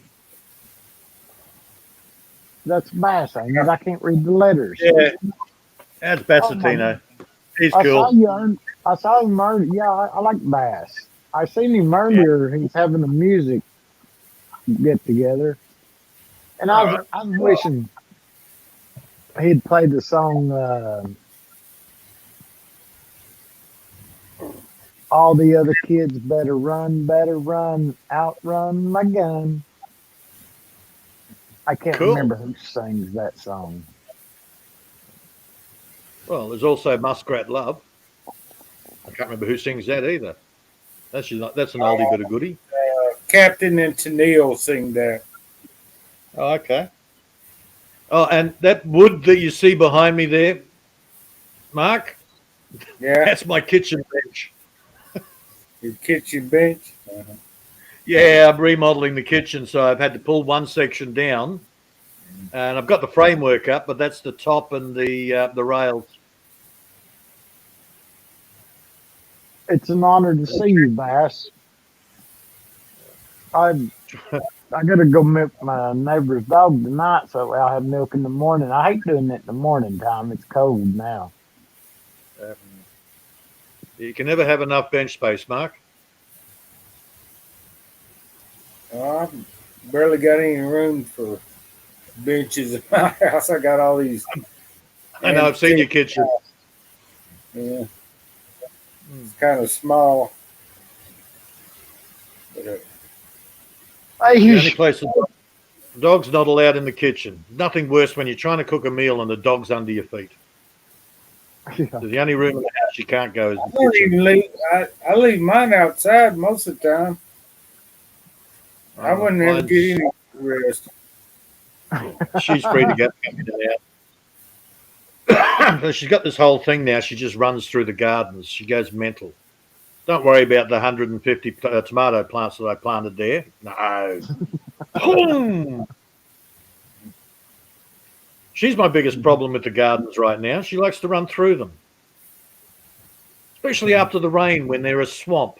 that's Bass, ain't it? I can't read the letters. Yeah, that's Oh my God. Bassatino. He's I saw cool. you. I saw him earlier. Yeah, I like Bass. I seen him Yeah. earlier. He's having a music get together, and All right. I was wishing he'd play the song. All the other kids better run, outrun my gun. I can't Cool. remember who sings that song. Well, there's also Muskrat Love. I can't remember who sings that either. That's an oldie but a goodie. Captain and Tennille sing that. Oh, okay. Oh, and that wood that you see behind me there, Mark, Yeah, that's my kitchen bench. your kitchen bench. Yeah, I'm remodeling the kitchen, so I've had to pull one section down, and I've got the framework up, but that's the top and the rails. It's an honor to see you, Bass. I I gotta go milk my neighbor's dog tonight, so I'll have milk in the morning. I hate doing it in the morning time. It's cold now. You can never have enough bench space, Mark. I barely got any room for benches in my house. I got all these. I know, I've seen your kitchen. Yeah, it's kind of small. But, Hey, The only place the dog's not allowed in the kitchen. Nothing worse when you're trying to cook a meal and the dog's under your feet. yeah. So the only room in the house you can't go is I the don't kitchen. even leave. I leave mine outside most of the time. I wouldn't ever Mine's- get any rest. She's free to go in and out. So she's got this whole thing now. She just runs through the gardens. She goes mental. Don't worry about the 150 tomato plants that I planted there. No. Boom! She's my biggest problem with the gardens right now. She likes to run through them, especially after the rain when they're a swamp.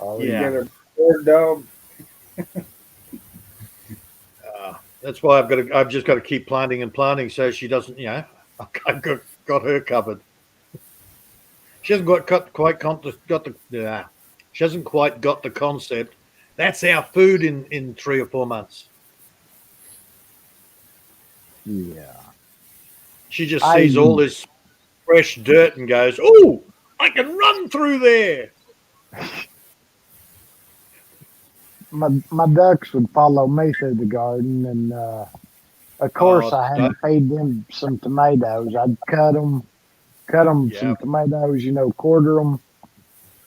Oh, You Yeah. got a bird dog. That's why I've just got to keep planting and planting so she doesn't, I've got her covered. She hasn't she hasn't quite got the concept. That's our food in 3 or 4 months. yeah. She just I sees all this fresh dirt and goes, "Oh, I can run through there." my ducks would follow me through the garden, and of course I had to feed them some tomatoes. I'd cut them some tomatoes, quarter them,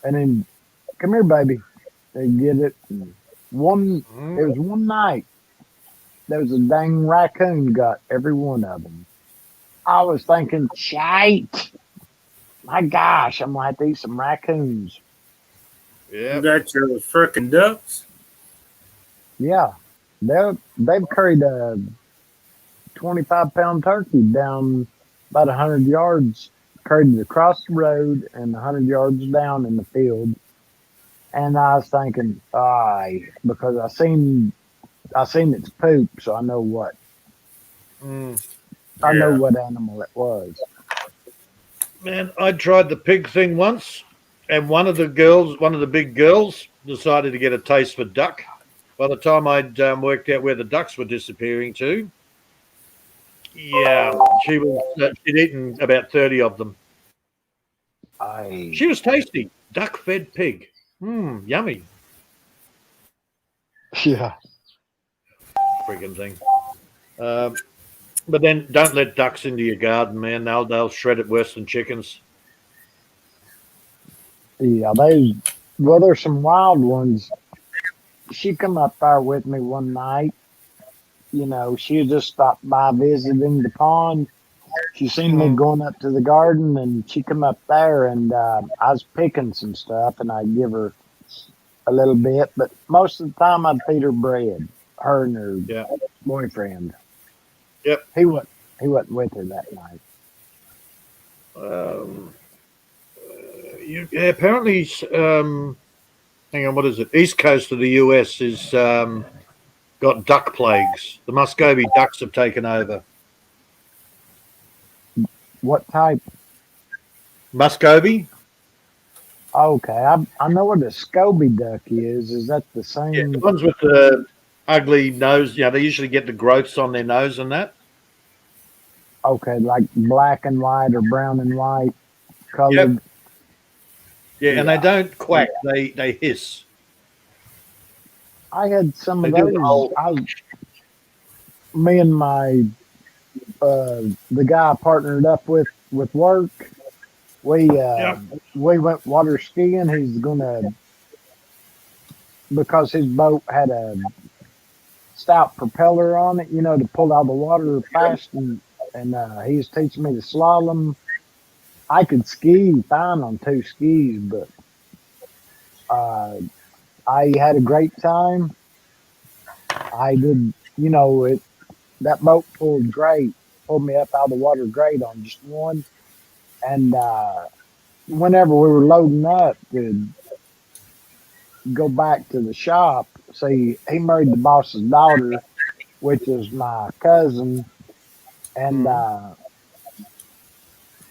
and then come here, baby. They get it. And it was one night. There was a dang raccoon got every one of them. I was thinking, shite. My gosh, I'm gonna have to eat some raccoons. You got your frickin' ducks. Yeah, they've carried a 25-pound turkey down about 100 yards, carried it across the road and 100 yards down in the field. And I was thinking, because I seen its poop, so I know what I know what animal it was. Man, I tried the pig thing once, and one of the big girls, decided to get a taste for duck. By the time I'd worked out where the ducks were disappearing to, she'd eaten about 30 of them. She was tasty. Duck-fed pig. Yummy. Yeah. Friggin' thing. But then don't let ducks into your garden, man. They'll shred it worse than chickens. Yeah, there's some wild ones. She come up there with me one night. She had just stopped by visiting the pond. She seen me going up to the garden, and she come up there, and I was picking some stuff, and I'd give her a little bit, but most of the time I'd feed her bread. Her and her boyfriend. Yep. He wasn't with her that night. Apparently, hang on, what is it? East coast of the US is got duck plagues. The Muscovy ducks have taken over. What type? Muscovy? Okay, I know what a Scoby duck is. Is that the same? Yeah, the ones with the ugly nose. They usually get the growths on their nose and that. Okay, like black and white or brown and white colored. Yep. Yeah, and they don't quack. They hiss. I had some of those. Me and my the guy I partnered up with work. We went water skiing. He's gonna, because his boat had a stout propeller on it, to pull out the water fast, and he was teaching me to slalom. I could ski fine on 2 skis, but I had a great time. I did, that boat pulled me up out of the water great on just one. And whenever we were loading up to go back to the shop, see, he married the boss's daughter, which is my cousin, and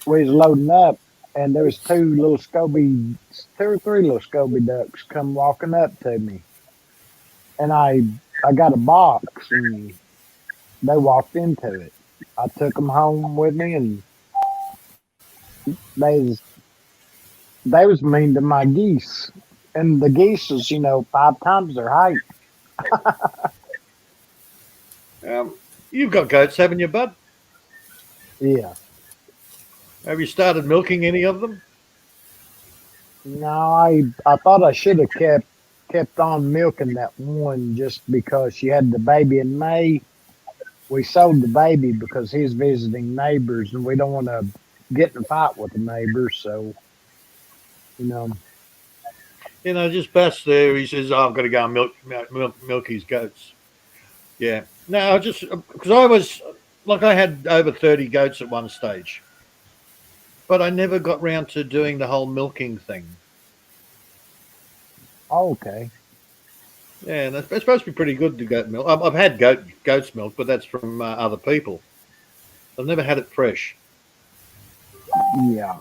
we was loading up, and there was 2 or 3 little Scoby ducks come walking up to me, and I got a box, and they walked into it. I took them home with me, and they was mean to my geese, and the geese was 5 times their height. You've got goats, haven't you, bud? Yeah. Have you started milking any of them? No, I thought I should have kept on milking that one just because she had the baby in May, we sold the baby because he's visiting neighbors, and we don't want to get in a fight with the neighbors. So, you know, Just Bass there. He says, "Oh, I've got to go and milk his goats." Yeah. No, I just because I was like I had over 30 goats at one stage, but I never got round to doing the whole milking thing. okay. Yeah, and it's supposed to be pretty good to goat milk. I've had goat's milk, but that's from other people. I've never had it fresh. Yeah.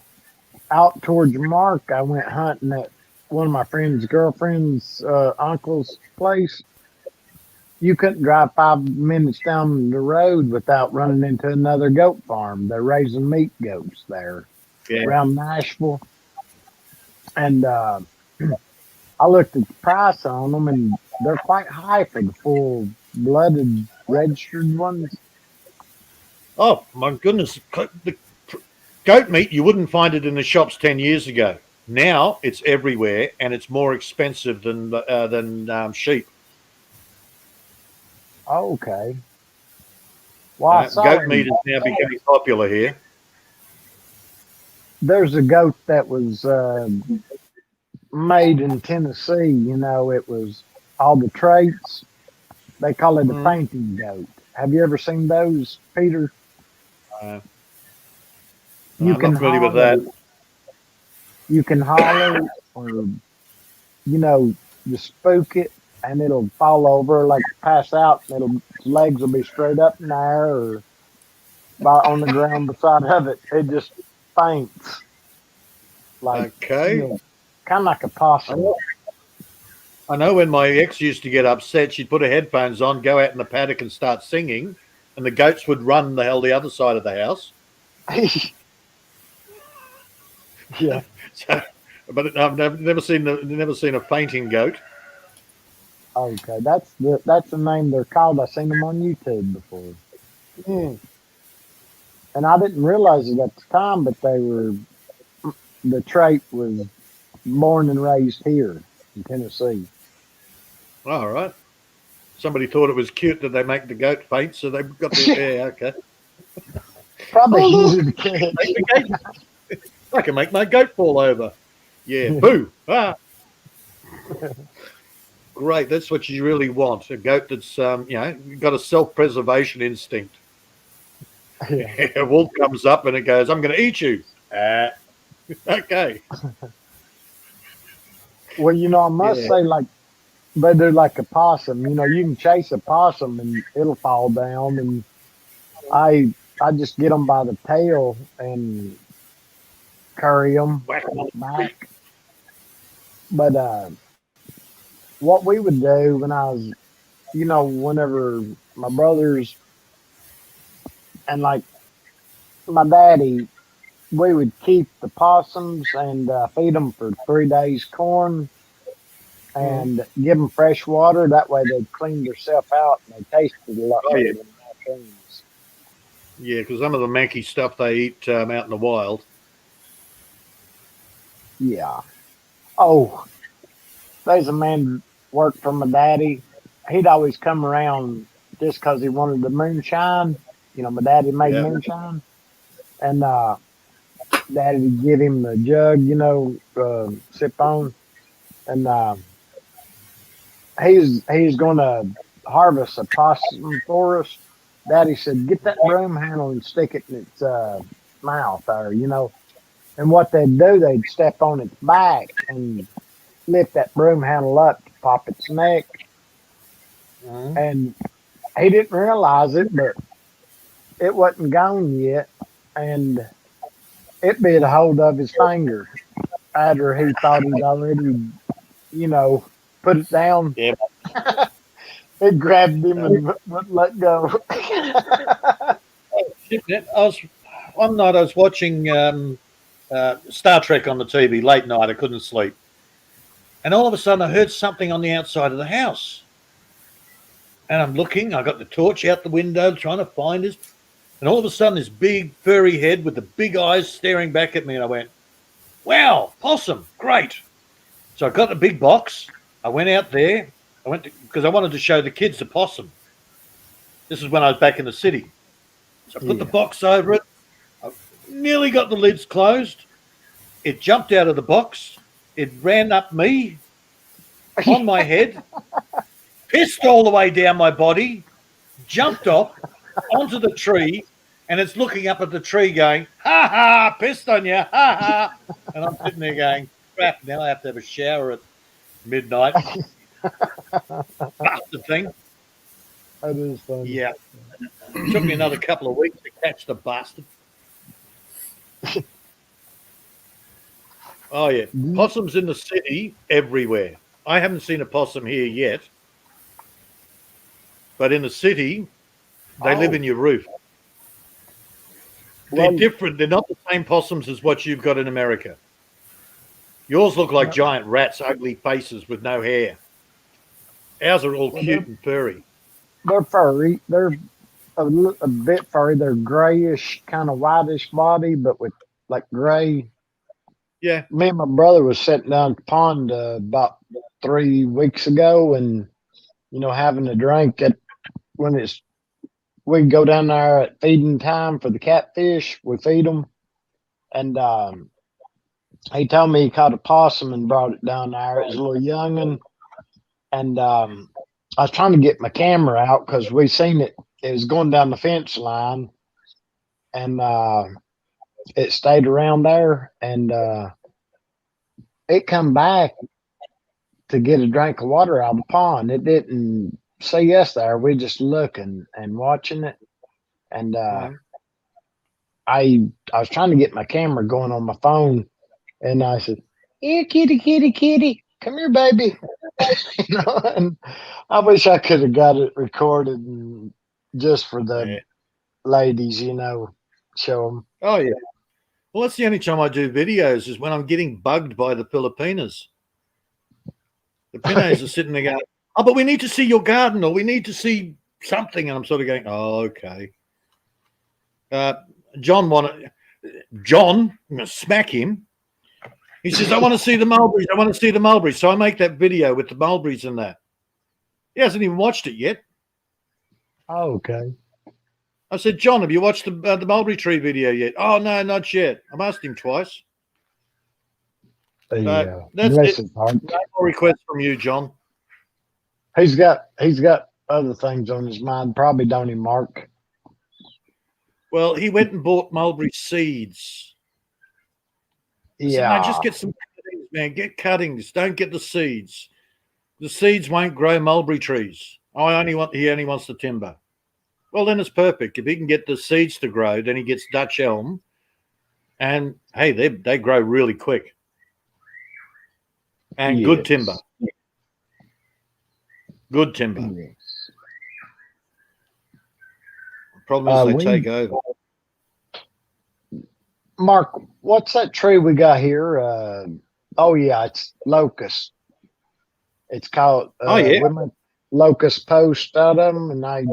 Out towards Mark, I went hunting at one of my friend's girlfriend's uncle's place. You couldn't drive 5 minutes down the road without running into another goat farm. They're raising meat goats there Yeah. around Nashville. And I looked at the price on them, and they're quite high for the full blooded registered ones. Oh my goodness, the goat meat you wouldn't find it in the shops 10 years ago. Now it's everywhere, and it's more expensive than sheep. Okay. Well, I saw Goat meat is now becoming popular here. there's a goat that was made in Tennessee. You know, it was all the traits. They call it a Mm. painting goat. Have you ever seen those, Peter? Uh, You I'm can not familiar with holler, that. you can holler, or you know, you spook it, and it'll fall over like pass out, and it'll its legs will be straight up in the air or by on the ground beside of it. It just faints like you Okay. know, kind of like a I possum. know, I know when my ex used to get upset, she'd put her headphones on, go out in the paddock and start singing, and the goats would run the other side of the house. Yeah. So, but I've never seen a fainting goat. Okay, that's the name they're called. I seen them on YouTube before, Mm. and I didn't realize it at the time, but the trait was born and raised here in Tennessee. All right. Somebody thought it was cute that they make the goat faint, so they got the yeah. Okay. Probably Oh look, easy to catch. make the gate. I can make my goat fall over. Yeah. Boo. Ah. Great. That's what you really want. A goat that's got a self-preservation instinct. Yeah. A wolf comes up and it goes, "I'm going to eat you." Okay. Well, I must Yeah. say, like they're like a possum. You can chase a possum and it'll fall down, and I just get them by the tail and curry them Whack 'em on the street. back. But what we would do when I was, whenever my brothers and like my daddy, we would keep the possums and feed them for 3 days corn Mm. and give them fresh water. That way they'd clean themselves out and they tasted a lot Oh better yeah. than raccoons. Yeah, because some of the manky stuff they eat out in the wild. Yeah. Oh, there's a man worked for my daddy. He'd always come around just 'cause he wanted the moonshine. My daddy made Yeah. moonshine, and daddy would give him the jug, sip on, and he's going to harvest a possum for us. Daddy said, "Get that broom handle and stick it in its mouth there." And what they'd do, they'd step on its back and lift that broom handle up to pop its neck. Mm. And he didn't realize it, but it wasn't gone yet, and it bit a hold of his finger after he thought he'd already, you know, put it down. Yeah. It grabbed him Uh, and wouldn't let go. One night I was watching Star Trek on the TV late night. I couldn't sleep, and all of a sudden I heard something on the outside of the house. And I'm looking. I got the torch out the window trying to find it, and all of a sudden this big furry head with the big eyes staring back at me, and I went, "Wow, possum, great!" So I got the big box. I went out there. Because I wanted to show the kids the possum. This is when I was back in the city. So I put the Yeah. box over it. I nearly got the lids closed. It jumped out of the box. It ran up me, on my head, pissed all the way down my body, jumped off onto the tree, and it's looking up at the tree going, ha ha, pissed on you, ha ha. And I'm sitting there going, crap, now I have to have a shower at midnight. Bastard thing. That is funny. Yeah. Took me another couple of weeks to catch the bastard. Oh, yeah. Possums in the city everywhere. I haven't seen a possum here yet. But in the city, they live in your roof. They're Well, different. They're not the same possums as what you've got in America. Yours look like giant rats, ugly faces with no hair. Ours are all cute and furry. they're furry. They're a bit furry. They're grayish, kind of whitish body, but with like gray. Yeah. Me and my brother was sitting down at the pond about 3 weeks ago, and having a drink at when it's we go down there at feeding time for the catfish. We feed them, and he told me he caught a possum and brought it down there. It was a little youngin', and I was trying to get my camera out because we seen it. It was going down the fence line, and it stayed around there, and it come back to get a drink of water out of the pond. It didn't see us there. We just looking and watching it, and I was trying to get my camera going on my phone, and I said, "Here, kitty, kitty, kitty, come here, baby." And I wish I could have got it recorded and just for the ladies, show them. Oh, yeah. Well, that's the only time I do videos is when I'm getting bugged by the Filipinas. The Pinos are sitting there going, oh, but we need to see your garden or we need to see something. And I'm sort of going, oh, okay. John, I'm going to smack him. He says, I want to see the mulberries. I want to see the mulberries. So I make that video with the mulberries and that. He hasn't even watched it yet. Oh, okay. I said, John, have you watched the mulberry tree video yet? Oh, no, not yet. I've asked him twice. Yeah. That's it. No more requests from you, John. He's got other things on his mind. Probably, don't he, Mark? Well, he went and bought mulberry seeds. I said, no, just get some cuttings, man. Get cuttings. Don't get the seeds. The seeds won't grow mulberry trees. He only wants the timber. Well, then it's perfect. If he can get the seeds to grow, then he gets Dutch elm. And, hey, they grow really quick. And good timber. Good timber. Yes. The problem is they take over. Mark, what's that tree we got here? It's locust. It's called locust post out of them, and I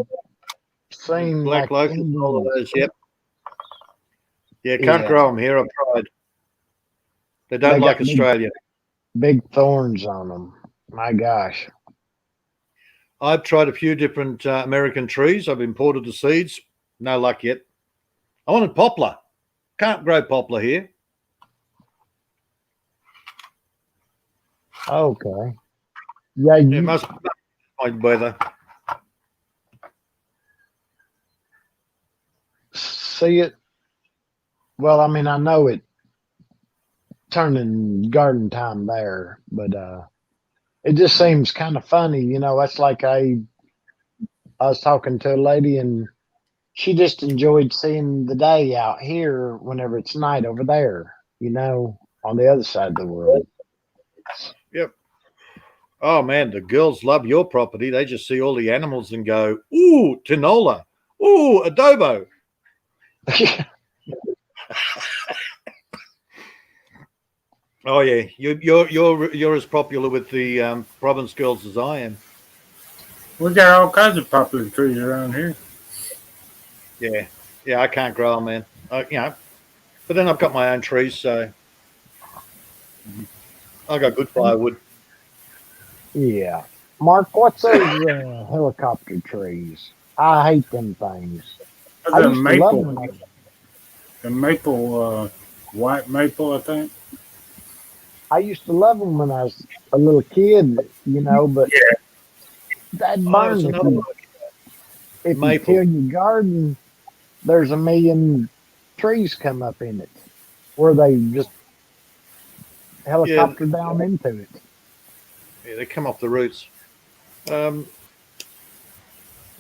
seen black like locust, all of those. Yep. Yeah, can't grow them here. I've tried. They don't like Australia. Big thorns on them. My gosh. I've tried a few different American trees. I've imported the seeds. No luck yet. I wanted poplar. Can't grow poplar here. Okay. Yeah, it must be my weather. See it? Well, I mean, I know it turning garden time there, but it just seems kind of funny. That's like I was talking to a lady and she just enjoyed seeing the day out here whenever it's night over there, on the other side of the world. Yep. Oh, man, the girls love your property. They just see all the animals and go, ooh, tinola. Ooh, adobo. Oh, yeah. You're as popular with the province girls as I am. We got all kinds of popular trees around here. Yeah, I can't grow them, man. But then I've got my own trees, so I got good firewood. Yeah, Mark, what's those helicopter trees? I hate them things. I The used to love maple, them. white maple, I think. I used to love them when I was a little kid, but Yeah, that Oh, there was burn another one, if you till maple. your garden, there's a million trees come up in it where they just Yeah, helicopter down into it. yeah, they come off the roots. Um,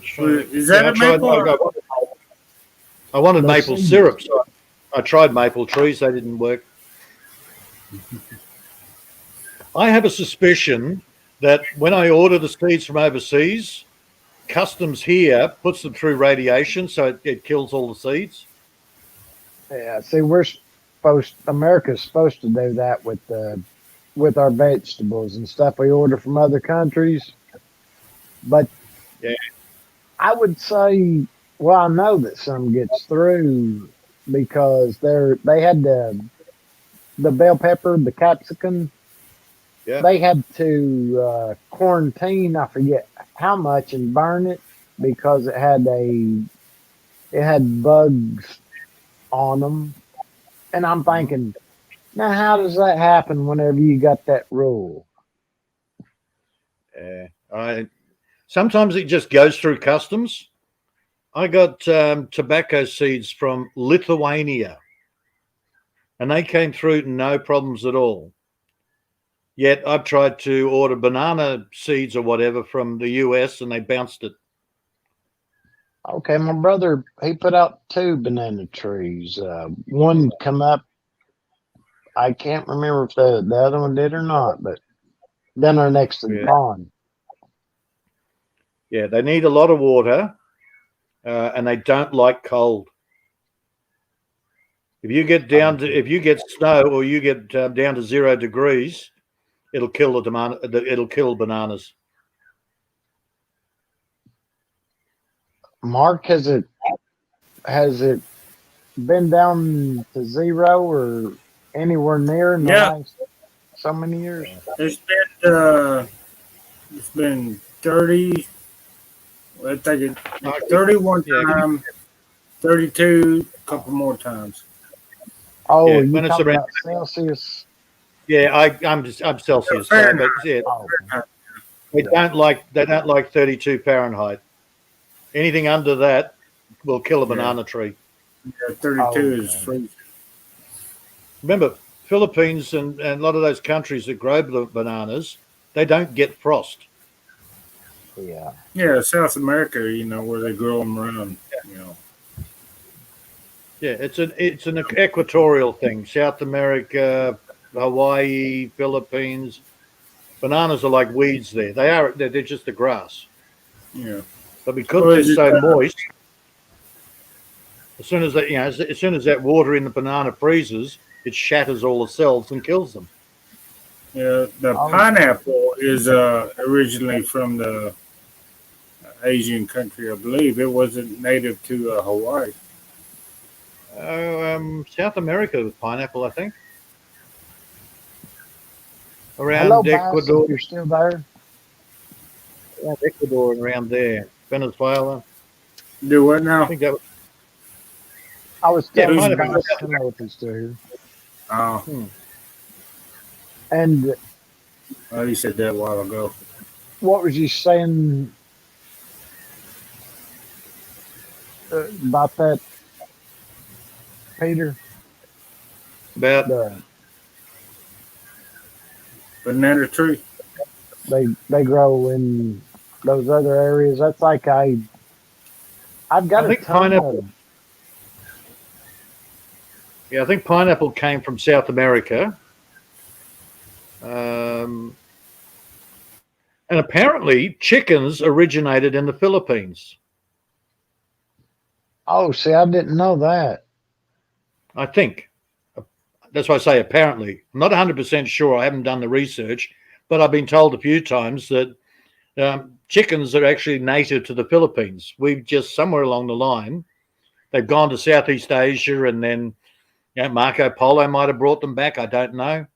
just trying to think. Is that Yeah, a maple? I wanted The maple seeds. syrup, so I tried maple trees. They didn't work. I have a suspicion that when I order the seeds from overseas, customs here puts them through radiation, so it kills all the seeds. Yeah, see, America's supposed to do that with our vegetables and stuff we order from other countries. But Yeah, I would say, well, I know that some gets through because they had the bell pepper, the capsicum. yeah. They had to quarantine. I forget how much and burn it because it had bugs on them. And I'm Mm-hmm. thinking, now how does that happen whenever you got that rule? Yeah. Sometimes it just goes through customs. I got tobacco seeds from Lithuania, and they came through no problems at all. Yet I've tried to order banana seeds or whatever from the US, and they bounced it. Okay, my brother, he put out two banana trees. One come up. I can't remember if the other one did or not, but then they're next to the Yeah, pond. yeah. They need a lot of water, and they don't like cold. If you get snow or you get down to 0 degrees, it'll kill it'll kill bananas. Mark, has it been down to zero or anywhere near in the yeah. last so many years? It's been 30. I think it Uh, 31 yeah, time, 32, a couple more times. Oh, yeah. you When it's talking around, about Celsius? yeah, I'm Celsius, Fahrenheit. but yeah, Oh, yeah. they don't like 32 Fahrenheit. Anything under that will kill a Yeah, banana tree. yeah, 32 is Okay. freezing. Remember, Philippines and a lot of those countries that grow bananas, they don't get frost. Yeah. Yeah, South America, where they grow them around, you know. Yeah, it's an equatorial thing. South America, Hawaii, Philippines, bananas are like weeds there. They're just the grass. Yeah. But because Well, they're is it, so moist, as soon as that as soon as that water in the banana freezes, it shatters all the cells and kills them. yeah, the Okay. pineapple is originally from the Asian country, I believe. It wasn't native to Hawaii. South America with pineapple, I think, Hello, around Bass, if Ecuador, you're still there. and around there, Venezuela. Do what I now? think that was, I was yeah, telling Who's you, pineapple. Bass, hello, if he's still here. Oh, Hmm. And well, you said that a while ago. what was you saying about that, Peter? About The Banana tree. they grow in those other areas. That's like I've got I a think ton pineapple. of. Yeah, I think pineapple came from South America, um, and apparently chickens originated in the Philippines. Oh, see, I didn't know that. I think that's why I say apparently. I'm not 100% sure. I haven't done the research, but I've been told a few times that chickens are actually native to the Philippines. We've just somewhere along the line they've gone to Southeast Asia, and then Marco Polo might have brought them back. I don't know,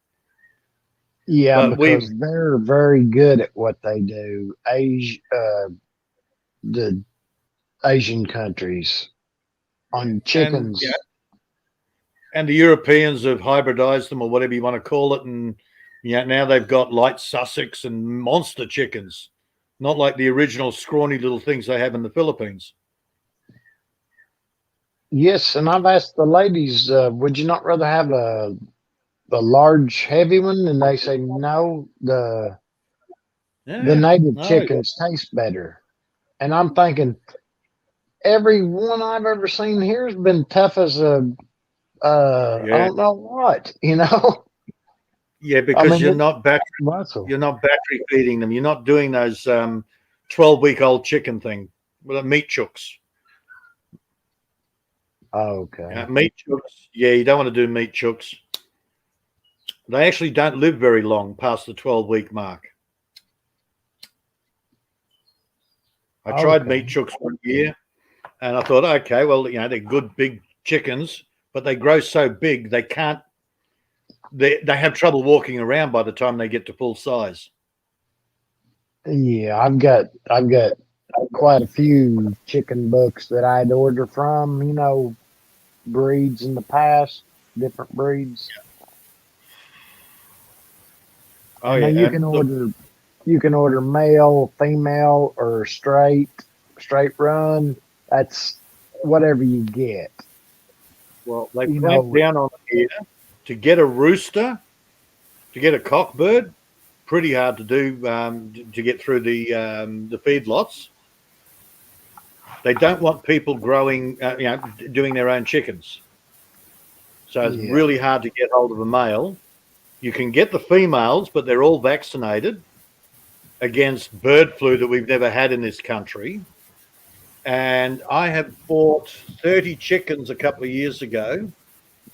Yeah, but because we they're very good at what they do. Asia, the Asian countries on And chickens. yeah, and the Europeans have hybridized them or whatever you want to call it, and now they've got light Sussex and monster chickens, not like the original scrawny little things they have in the Philippines. Yes, and I've asked the ladies, would you not rather have a large, heavy one? And they say no. The Yeah, native no, chickens taste better. And I'm thinking every one I've ever seen here has been tough as a I yeah, don't know what, you know. yeah, I because mean, it's muscle. you're not battery feeding them. You're not doing those 12-week-old chicken thing with the meat chooks. Okay. Meat chooks, yeah, you don't want to do meat chooks. They actually don't live very long past the 12-week mark. I tried Okay. meat chooks 1 year, and I thought, okay, well, they're good big chickens, but they grow so big they can't. They have trouble walking around by the time they get to full size. Yeah, I've got quite a few chicken books that I'd order from, breeds in the past, different breeds. Oh And yeah, then and look, you can order male, female, or straight run. That's whatever you get. well, they You clamp know, down on it here to get a rooster, to get a cockbird. Pretty hard to do to get through the feedlots. They don't want people growing, doing their own chickens. So it's yeah, really hard to get hold of a male. You can get the females, but they're all vaccinated against bird flu that we've never had in this country. And I have bought 30 chickens a couple of years ago,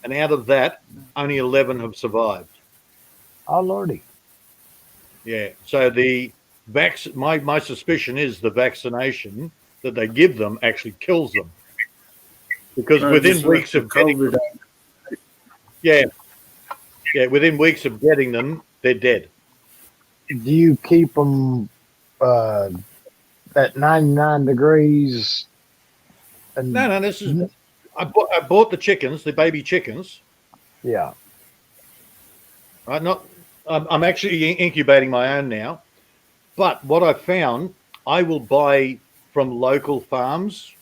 and out of that, only 11 have survived. oh lordy, Yeah. So my suspicion is the vaccination that they give them actually kills them because within Just like weeks the of getting COVID. them, yeah, yeah, within weeks of getting them, they're dead. do you keep them at 99 degrees? No, And no, this is I bought the chickens, the baby chickens. yeah, Right, not I'm actually incubating my own now. But what I found, I will buy from local farms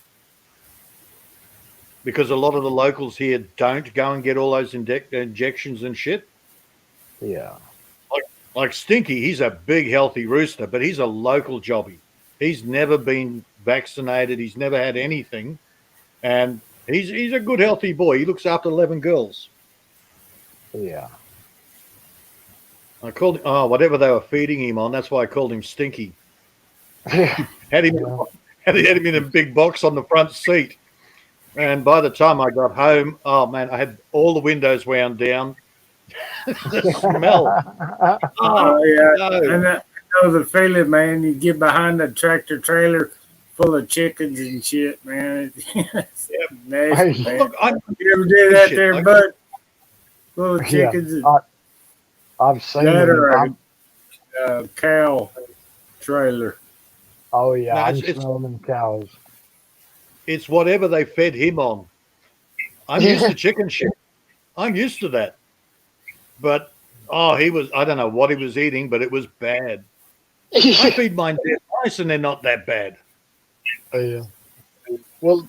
because a lot of the locals here don't go and get all those injections and shit. yeah, Like Stinky, he's a big, healthy rooster, but he's a local jobby. He's never been vaccinated. He's never had anything, and he's a good, healthy boy. He looks after 11 girls. yeah. I called whatever they were feeding him on. That's why I called him Stinky. Had him Yeah. had him in a big box on the front seat. And by the time I got home, oh man, I had all the windows wound down. The smell. Oh Oh yeah, no. and I know the feeling, man. You get behind a tractor trailer full of chickens and shit, man. It's nasty, man. Look, I'm You ever did that shit. there, bud? Full of Yeah, chickens and I've seen that them. or a cow trailer. Oh yeah, No, I it's, can it's smell them cows. it's whatever they fed him on. I'm used to chicken shit. I'm used to that. But I don't know what he was eating, but it was bad. I feed mine dead mice and they're not that bad. Yeah. Well,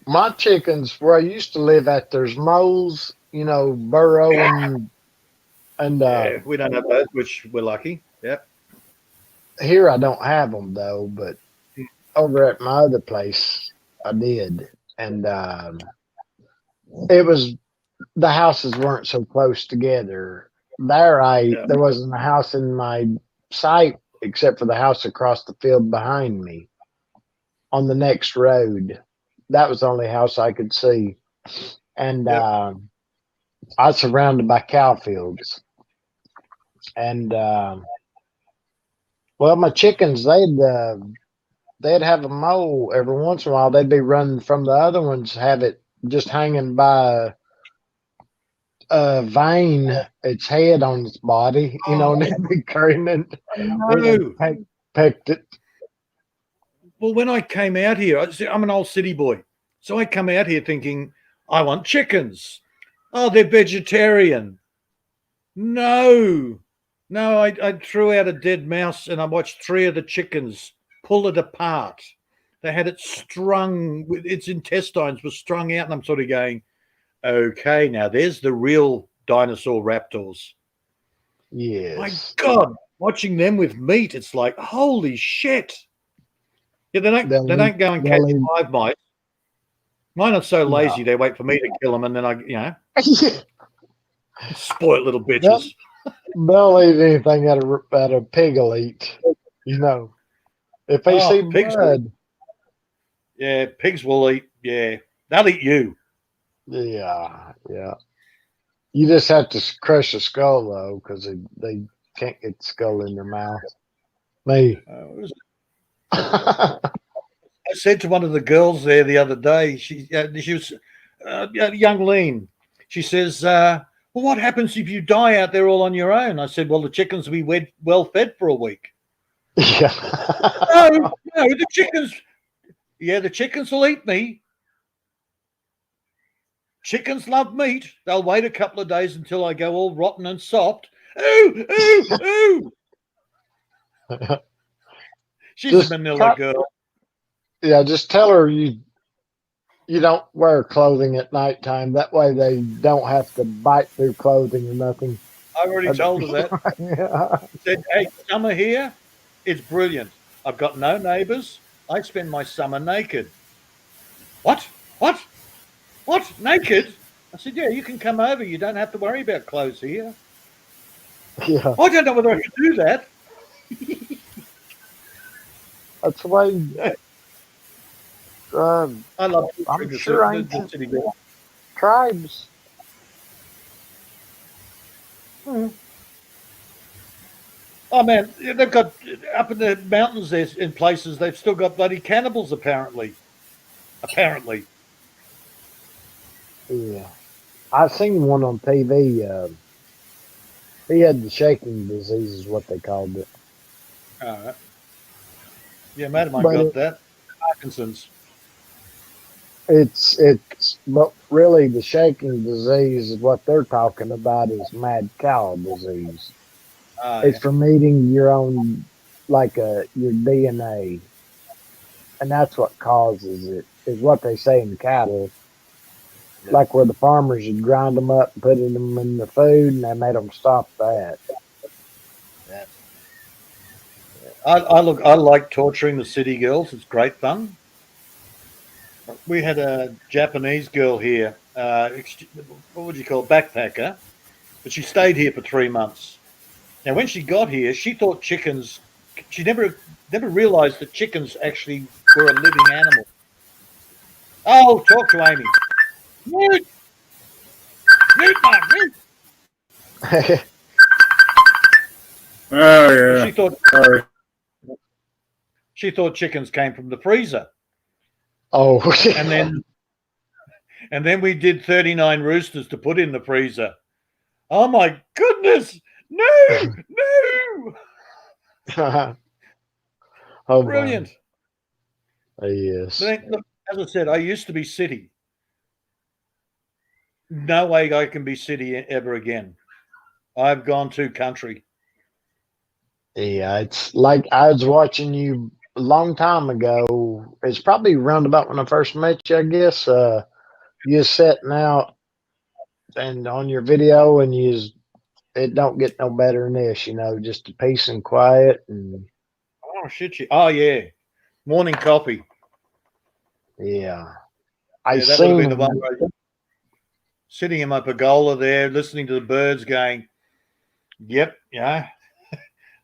my chickens where I used to live at, there's moles, burrowing, and Yeah, we don't have those, which we're lucky. Yeah. here I don't have them though. But over at my other place, I did, and it was the houses weren't so close together. Yeah. There wasn't a house in my sight except for the house across the field behind me on the next road. That was the only house I could see, and Yep. I was surrounded by cow fields. And well, my chickens they'd have a mole every once in a while. They'd be running from the other ones, have it just hanging by a vein, its head on its body, and Oh they'd be carrying it. We'd no. pecked it. Well, when I came out here, I'm an old city boy. So I come out here thinking, I want chickens. Oh, they're vegetarian. No. No, I threw out a dead mouse and I watched 3 of the chickens pull it apart. They had it strung, its intestines were strung out, and I'm sort of going, okay, now there's the real dinosaur raptors. My Yes. God, watching them with meat, it's like, holy shit. Yeah, they don't go and catch they'll eat- live mice. Mine are so no. lazy, they wait for me to kill them, and then I, Yeah. spoiled little They'll, bitches. they'll eat anything that a pig will eat. You know, if they see Pigs, blood, yeah, pigs will eat, yeah, they'll eat you. yeah. You just have to crush the skull though, because they can't get the skull in their mouth. Me. I said to one of the girls there the other day, she was young lean. She says, well, what happens if you die out there all on your own? I said, well, the chickens will be well fed for a week. Yeah. No, the chickens. Yeah, the chickens will eat me. Chickens love meat. They'll wait a couple of days until I go all rotten and soft. Ooh, ooh, ooh. She's Just a Manila girl. Yeah, just tell her you don't wear clothing at nighttime. That way they don't have to bite through clothing or nothing. I've already told her that. Yeah. I said, hey, summer here, it's brilliant. I've got no neighbours. I spend my summer naked. What? Naked? I said, yeah, you can come over. You don't have to worry about clothes here. Yeah. I don't know whether I can do that. That's the way. I love I'm the sure the city girl. tribes. Oh man, they've got up in the mountains there in places they've still got bloody cannibals apparently. Yeah. I seen one on TV. He had the shaking disease, is what they called it. All right. Yeah, mate of mine But got that. Parkinson's. but really the shaking disease is what they're talking about is mad cow disease. It's from eating your own, your DNA, and that's what causes it. Is what they say in cattle, like where the farmers would grind them up and put them in the food, and they made them stop that. I like torturing the city girls. It's great fun. We had a Japanese girl here. What would you call it? Backpacker, but she stayed here for 3 months. Now, when she got here, she thought chickens. She never realised that chickens actually were a living animal. Oh, talk to Amy. Mute, Mark, mute. Oh yeah. Sorry. She thought chickens came from the freezer. Oh, and then we did 39 roosters to put in the freezer. Oh my goodness! No! oh, Brilliant. Yes. But then, look, as I said, I used to be city. No way I can be city ever again. I've gone to country. Yeah, it's like I was watching you a long time ago. It's probably around about when I first met you, I guess. You was sitting out and on your video, and it don't get no better than this, just a peace and quiet, and Oh shit! Oh yeah, morning coffee. yeah. Yeah, that would have been the one. Where sitting in my pergola there, listening to the birds going, "Yep, yeah."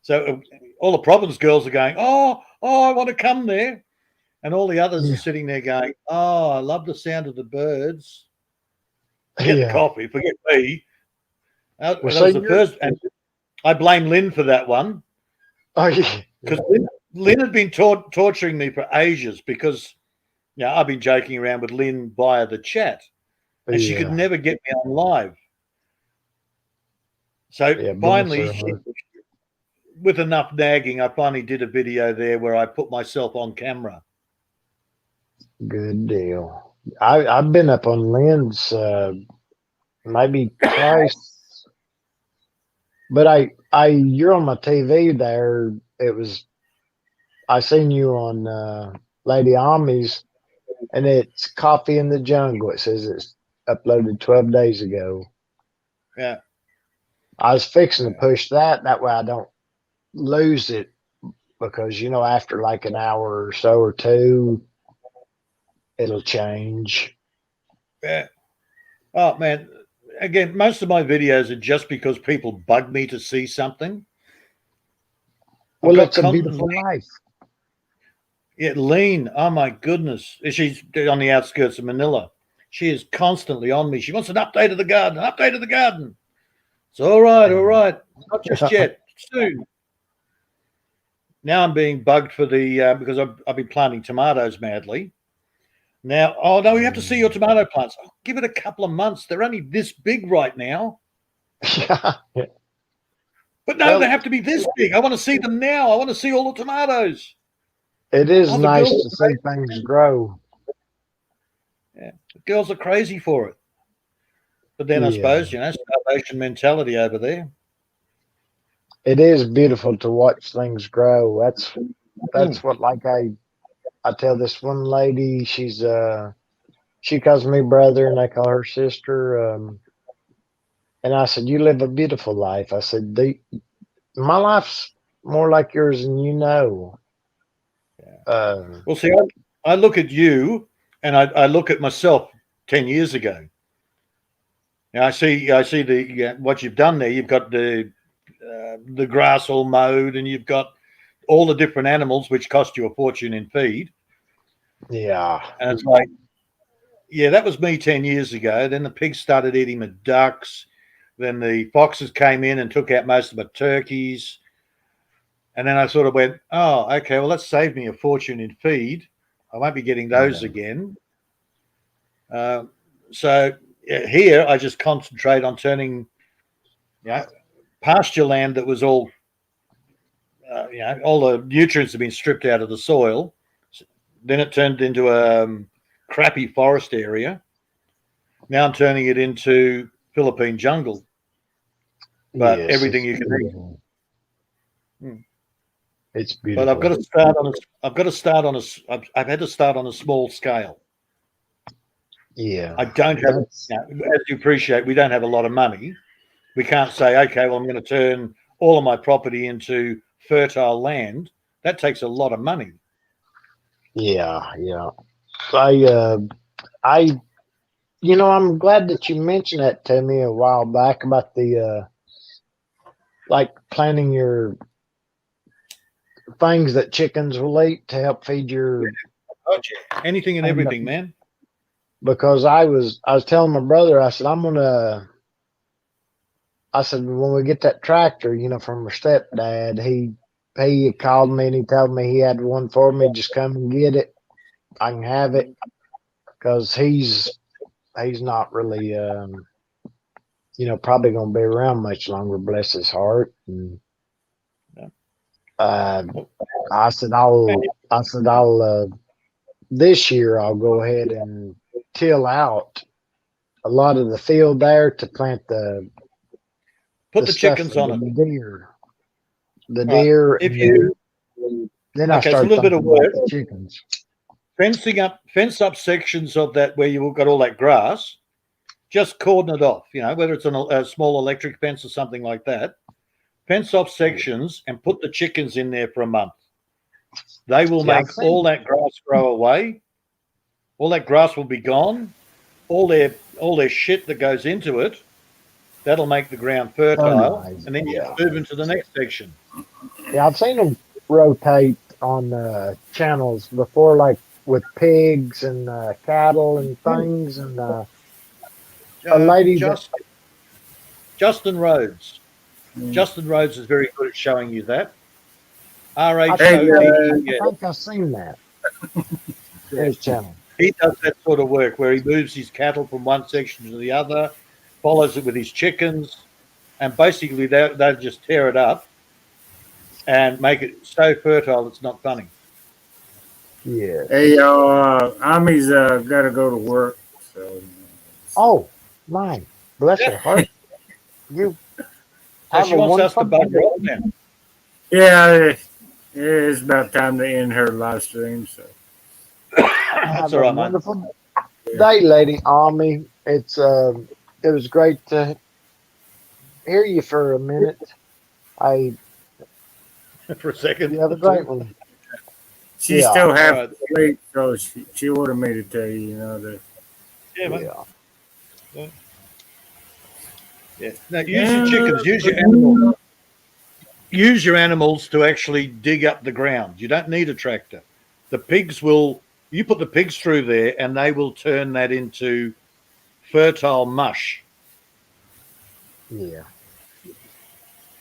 So all the Providence girls are going, "Oh, I want to come there," and all the others are sitting there going, "Oh, I love the sound of the birds." Forget the coffee, forget me. That was the first, and I blame Lynn for that one. Oh yeah, because Lynn had been torturing me for ages because I've been joking around with Lynn via the chat, and she could never get me on live. So finally, with enough nagging, I finally did a video there where I put myself on camera Good deal. I've been up on Lynn's maybe twice, but you're on my TV there. It was I seen you on LadyAmi's, and it's Coffee in the Jungle. It says it's uploaded 12 days ago. Yeah. I was fixing to push that. That way I don't lose it because, after like an hour or so or two, it'll change. Yeah. Oh, man. Again, most of my videos are just because people bug me to see something. Well, it's a beautiful life. Yeah, Lean. Oh, my goodness. She's on the outskirts of Manila. She is constantly on me. She wants an update of the garden, an update of the garden. It's all right. Not just yet. Soon. Now I'm being bugged for the because I've been planting tomatoes madly. Now, oh no, we have to see your tomato plants. Oh, give it a couple of months. They're only this big right now. But no, they have to be this big. I want to see them now. I want to see all the tomatoes. It is nice to see things grow. Yeah, the girls are crazy for it. But then I suppose, starvation mentality over there. It is beautiful to watch things grow. That's what, like I tell this one lady, she calls me brother and I call her sister. And I said, "You live a beautiful life." I said, "My life's more like yours than you know." Well, see, I look at you and I look at myself 10 years ago. Now I see what you've done there. You've got the grass all mowed, and you've got all the different animals which cost you a fortune in feed. Yeah, and it's like, yeah, that was me 10 years ago. Then the pigs started eating my ducks. Then the foxes came in and took out most of my turkeys. And then I sort of went, oh, okay, well, that saved me a fortune in feed. I won't be getting those again. So here I just concentrate on turning, pasture land that was all, all the nutrients have been stripped out of the soil. Then it turned into a crappy forest area. Now I'm turning it into Philippine jungle. But everything you can eat. It's beautiful. But I've got to start on I've had to start on a small scale. Yeah. I don't have, as you appreciate, we don't have a lot of money. We can't say, okay, well, I'm going to turn all of my property into fertile land. That takes a lot of money. Yeah. I'm glad that you mentioned that to me a while back about the like planting your things that chickens will eat to help feed your anything and everything, man. Because I was telling my brother, I said when we get that tractor, from her stepdad, he called me and he told me he had one for me. Just come and get it. I can have it, because he's not really probably gonna be around much longer. Bless his heart. And I said I'll this year I'll go ahead and till out a lot of the field there to plant the chickens on it. The deer. If you then I start a little bit of work. The chickens. Fence up sections of that where you've got all that grass. Just cordon it off. Whether it's a small electric fence or something like that. Fence off sections and put the chickens in there for a month. They will make all that grass grow away. All that grass will be gone. All their shit that goes into it, that'll make the ground fertile. Nice. And then you move into the next section. Yeah, I've seen them rotate on channels before, like with pigs and cattle and things. And a lady Justin Rhodes. Justin Rhodes is very good at showing you that. I think I've seen that. His channel. He does that sort of work where he moves his cattle from one section to the other, follows it with his chickens, and basically they'll just tear it up and make it so fertile it's not funny. Yeah. Hey, y'all, Ami's got to go to work. So, Oh, my. Bless Yeah. her heart. You So have she a wants us to wonderful bugger day. off now. yeah, it's about time to end her live stream. So, That's Have all a right, mate. wonderful yeah. day, Lady Army. It was great to hear you for a minute. I For a second You have or a great two. one. She's Yeah, still All half right. asleep, so she wanted me to tell you, that. Yeah, man. yeah. Yeah. Yeah. Now use your Yeah, chickens. Use but, your animal. Use your animals to actually dig up the ground. You don't need a tractor. The pigs will. You put the pigs through there, and they will turn that into fertile mush. Yeah.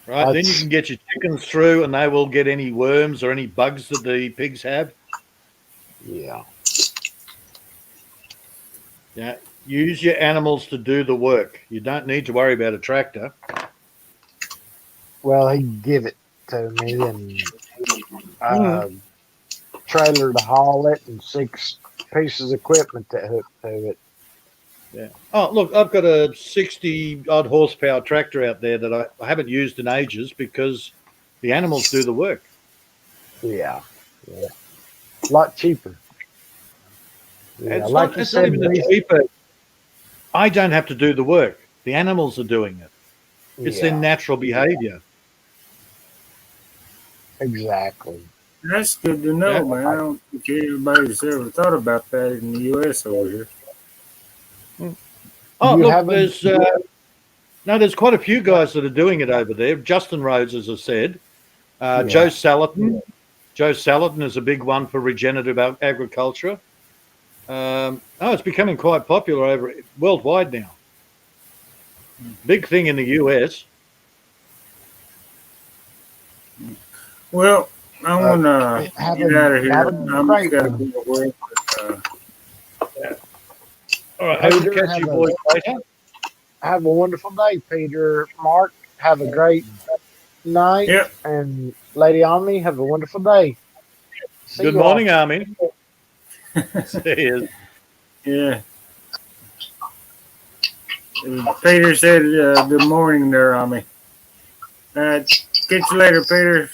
Right. Then you That's can get your chickens through, and they will get any worms or any bugs that the pigs have. yeah. Yeah. Use your animals to do the work. You don't need to worry about a tractor. Well, he give it to me and Mm. uh trailer to haul it and six pieces of equipment to hook to it. Yeah. Oh, look, I've got a 60 odd horsepower tractor out there that I haven't used in ages because the animals do the work. Yeah. Yeah. A lot cheaper. Yeah. Like you It's not said, even the these cheaper. I don't have to do the work. The animals are doing it. It's their yeah, natural behavior. exactly. that's good to Yeah. know, man. I don't think anybody's ever thought about that in the U.S. over here. Mm. Oh, You look, haven't there's quite a few guys that are doing it over there. Justin Rhodes, as I said, Joe yeah. Salatin. Joe Salatin is a big one for regenerative agriculture. It's becoming quite popular over worldwide now. Big thing in the US. Well, I Uh, want to get out of have here. a Ami's great got to one. go to work. But, Yeah. All right, I shall Peter, catch you boys later. have a wonderful day, Peter. Mark, have a great night. yep. And Lady Omni, have a wonderful day. See Good you all. morning, Army. See you. Yeah. Peter said, good morning there, Ami. Catch you later, Peter.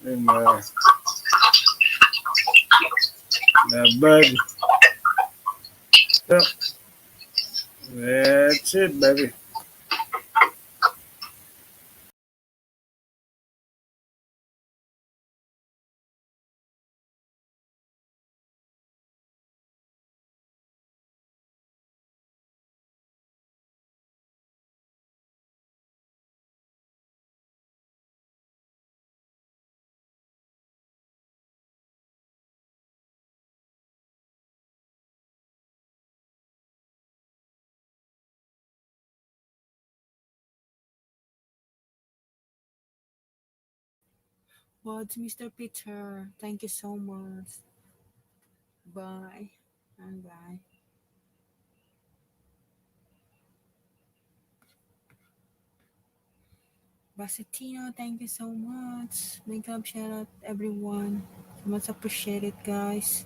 And, Bud. Yep. That's it, baby. What's Mr. Peter? Thank you so much. Bye and bye. Bassetino, thank you so much. Big up shout out everyone. So much appreciated, guys.